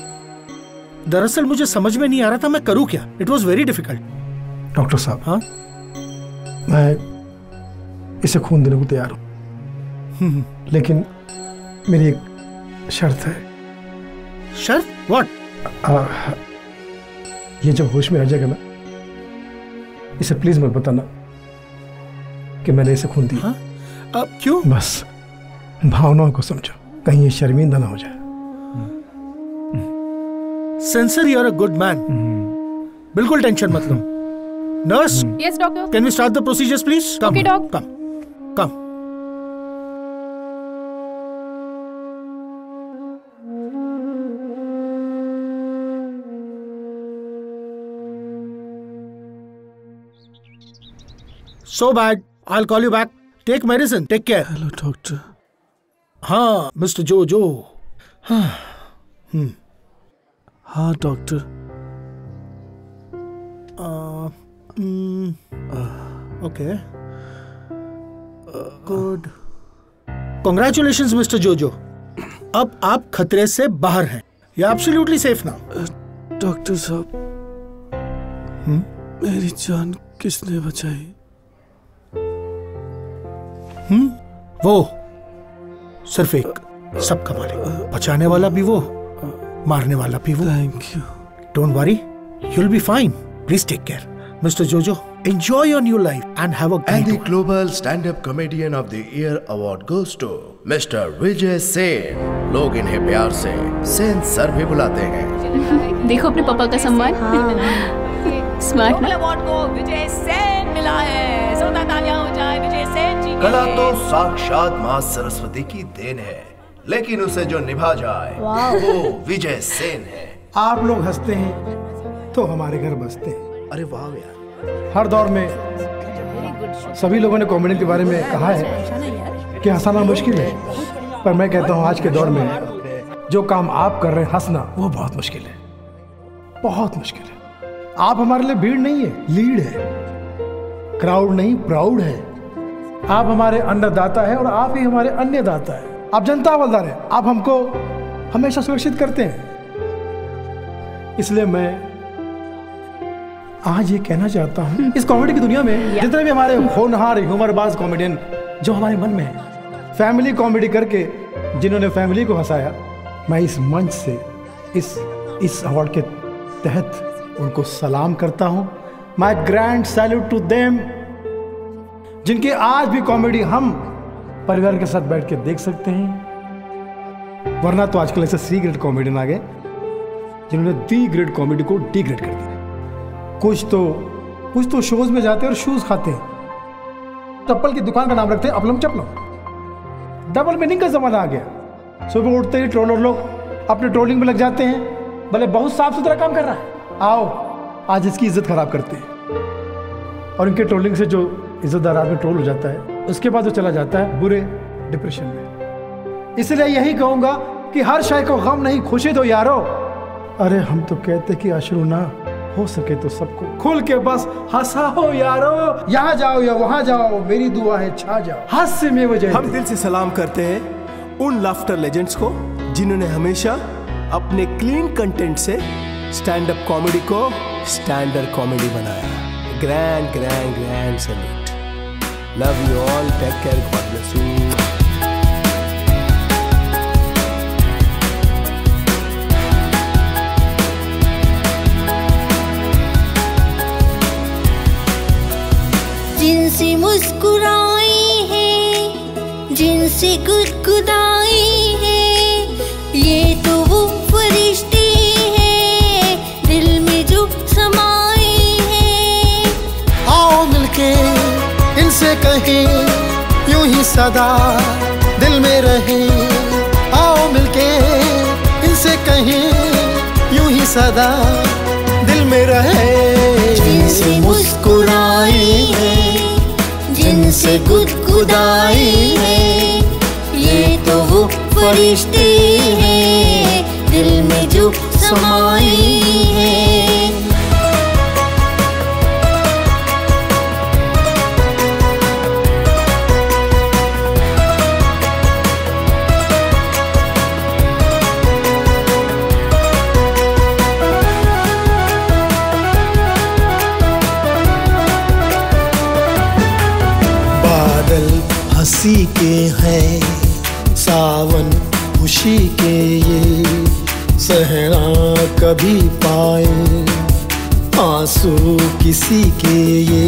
T: दरअसल मुझे समझ में नहीं आ रहा था मैं करूं क्या। It was very difficult.
B: Doctor साहब,
T: हाँ,
B: मैं इसे खून देने को तैयार हूं, लेकिन मेरी एक शर्त है।
T: शर्त? व्हाट?
B: ये जब होश में आ जाएगा ना, इसे प्लीज मत बताना कि मैंने इसे खून दिया।
T: अब क्यों?
B: बस भावनाओं को समझो। कहीं ये शर्मिंदा ना हो जाए।
T: Censor, you are a good man. बिल्कुल टेंशन मत लो। Nurse,
L: yes doctor,
T: can we start the procedures please?
L: Okay doc.
T: Come. So bad. I'll call you back. Take medicine. Take care.
I: Hello doctor.
T: हाँ mister जो।
I: हाँ doctor.
T: Okay good. Congratulations mister जोजो, अब आप खतरे से बाहर हैं। You absolutely safe now.
I: Doctor साहब, मेरी जान किसने बचाई?
T: वो सिर्फ एक, सबका मालिक। बचाने वाला भी वो, मारने वाला भी वो।
I: Thank you.
T: Don't worry, you'll be fine. Please take care. Mr. Jojo, enjoy your new life and have a great
U: And the Global Stand-Up Comedian of the Year Award goes to Mr. Vijay Sen. लोग इन्हें प्यार से Sen sir भी बुलाते हैं।
L: देखो अपने पापा का सम्मान। स्मार्ट ना?
C: अवार्ड को विजय सेन मिला है। जोरदार तालियां हो जाए विजय सेन जी।
U: कला तो साक्षात माँ सरस्वती की देन है, लेकिन उसे जो निभा जाए वो विजय सेन है।
B: आप लोग हंसते हैं तो हमारे घर बसते हैं।
U: अरे वाह यार।
B: हर दौर में सभी लोगों ने कॉमेडी के बारे में कहा है कि हंसाना मुश्किल है, पर मैं कहता हूँ आज के दौर में जो काम आप कर रहे हैं, हंसना, वो बहुत मुश्किल है, बहुत मुश्किल है। आप हमारे लिए भीड़ नहीं है, लीड है। क्राउड नहीं, प्राउड है। आप हमारे अन्नदाता है और आप ही हमारे अन्यदाता है। आप जनता हवलदार हैं, आप हमको हमेशा सुरक्षित करते हैं। इसलिए मैं आज ये कहना चाहता हूँ, इस कॉमेडी की दुनिया में जितने भी हमारे होनहार ह्यूमरबाज कॉमेडियन जो हमारे मन में है, फैमिली कॉमेडी करके जिन्होंने फैमिली को हंसाया, मैं इस मंच से इस अवार्ड के तहत उनको सलाम करता हूँ। My grand salute to them, जिनकी आज भी कॉमेडी हम परिवार के साथ बैठ के देख सकते हैं। वरना तो आजकल ऐसे सी ग्रेड कॉमेडियन आ गए जिन्होंने डी ग्रेड कॉमेडी को डी ग्रेड कर दिया। कुछ तो शोज में जाते हैं और शूज खाते हैं। चप्पल की दुकान का नाम रखते हैं अपलम चप्पलों। डबल मीनिंग का जमाना आ गया। सुबह उठते ही ट्रोलर लोग अपने ट्रोलिंग में लग जाते हैं, भले बहुत साफ सुथरा काम कर रहा है, आओ आज इसकी इज्जत खराब करते हैं। और इनके ट्रोलिंग से जो इज्जतदार आदमी ट्रोल हो जाता है, उसके बाद वो चला जाता है बुरे डिप्रेशन में। इसलिए यही कहूंगा कि हर शय को गम नहीं, खुशी दो यारो। अरे हम तो कहते कि अश्रु ना हो सके तो सबको खुल के बस हंसाओ यारो। यहाँ जाओ या वहाँ जाओ, मेरी दुआ है छा जाओ, हास्य में वजह।
U: हम दिल से सलाम करते हैं उन लाफ्टर लेजेंड्स को जिन्होंने हमेशा अपने क्लीन कंटेंट से स्टैंड अप कॉमेडी को स्टैंडर्ड कॉमेडी बनाया। Grand grand grand salute. Love you all, take care, god bless you.
A: जिनसे मुस्कुराई है, जिनसे गुदगुदाई है, ये तो वो फरिश्ते हैं दिल में जो समाए हैं।
T: आओ मिलके इनसे कहें यूं ही सदा दिल में रहे। आओ मिलके इनसे कहें यूं ही सदा दिल में रहे।
A: जिनसे मुस्कुराई है, जिनसे गुदगुदाई है, ये तो वो फरिश्ते हैं दिल में जो समाए हैं।
U: हंसी के हैं सावन खुशी के, ये सहना कभी पाए आंसू किसी के। ये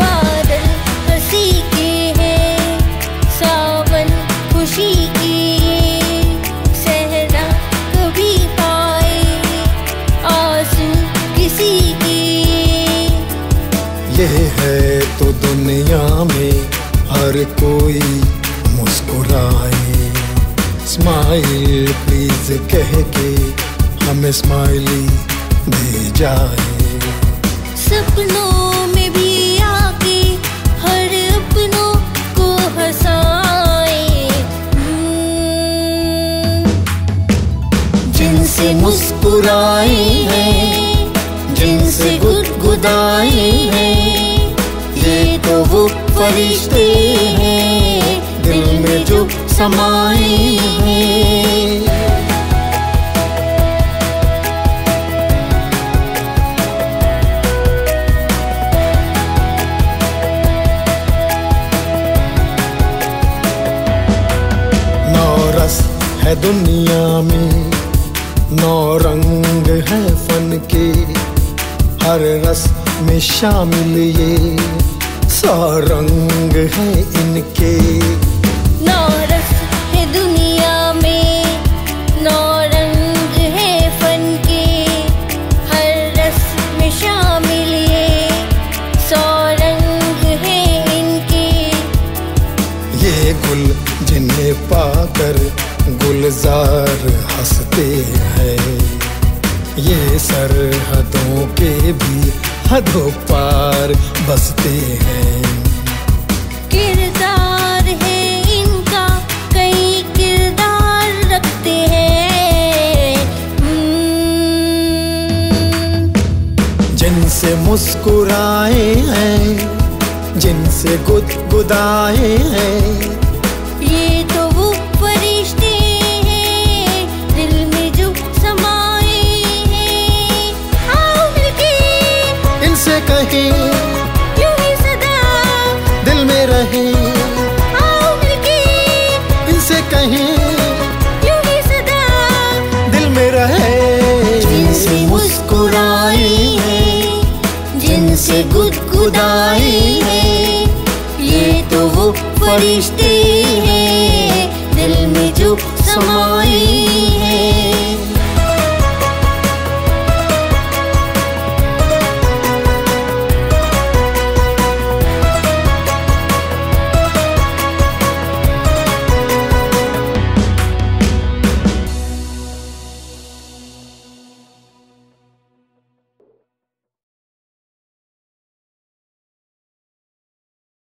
A: बादल हंसी के हैं सावन खुशी के, ये
H: हर कोई मुस्कुराए, स्माइल प्लीज कह के हमें स्माइली दे जाए।
A: सपनों में भी आके हर अपनों को हंसाए, जिनसे मुस्कुराए हैं, जिनसे गुदगुदाए हैं, ये तो वो फरिश्ते हैं दिल में जो समाए हैं।
H: है दुनिया में नौ रंग है फन के, हर रस में शामिल ये 100 रंग है इनके।
A: नौ रस है दुनिया में, नौ रंग है फन के, हर रस में शामिल ये 100 रंग है इनके।
H: ये गुल जिन्हें पाकर गुलजार हंसते हैं, ये सरहदों के भी हदों पार बसते हैं।
A: किरदार है इनका, कई किरदार रखते हैं,
H: जिनसे मुस्कुराए हैं, जिनसे गुदगुदाए हैं,
A: ये तो वो फरिश्ते हैं दिल में जो समाए हैं। आओ मिलके
H: इनसे कहें
A: यूं ही सदा
H: दिल में रहे,
A: आओ मिलके
H: इनसे कहें
A: यूं ही सदा
H: दिल में रहे।
A: जिनसे मुस्कुराए हैं, जिनसे गुदगुदाए हैं, ये तो वो फरिश्ते हैं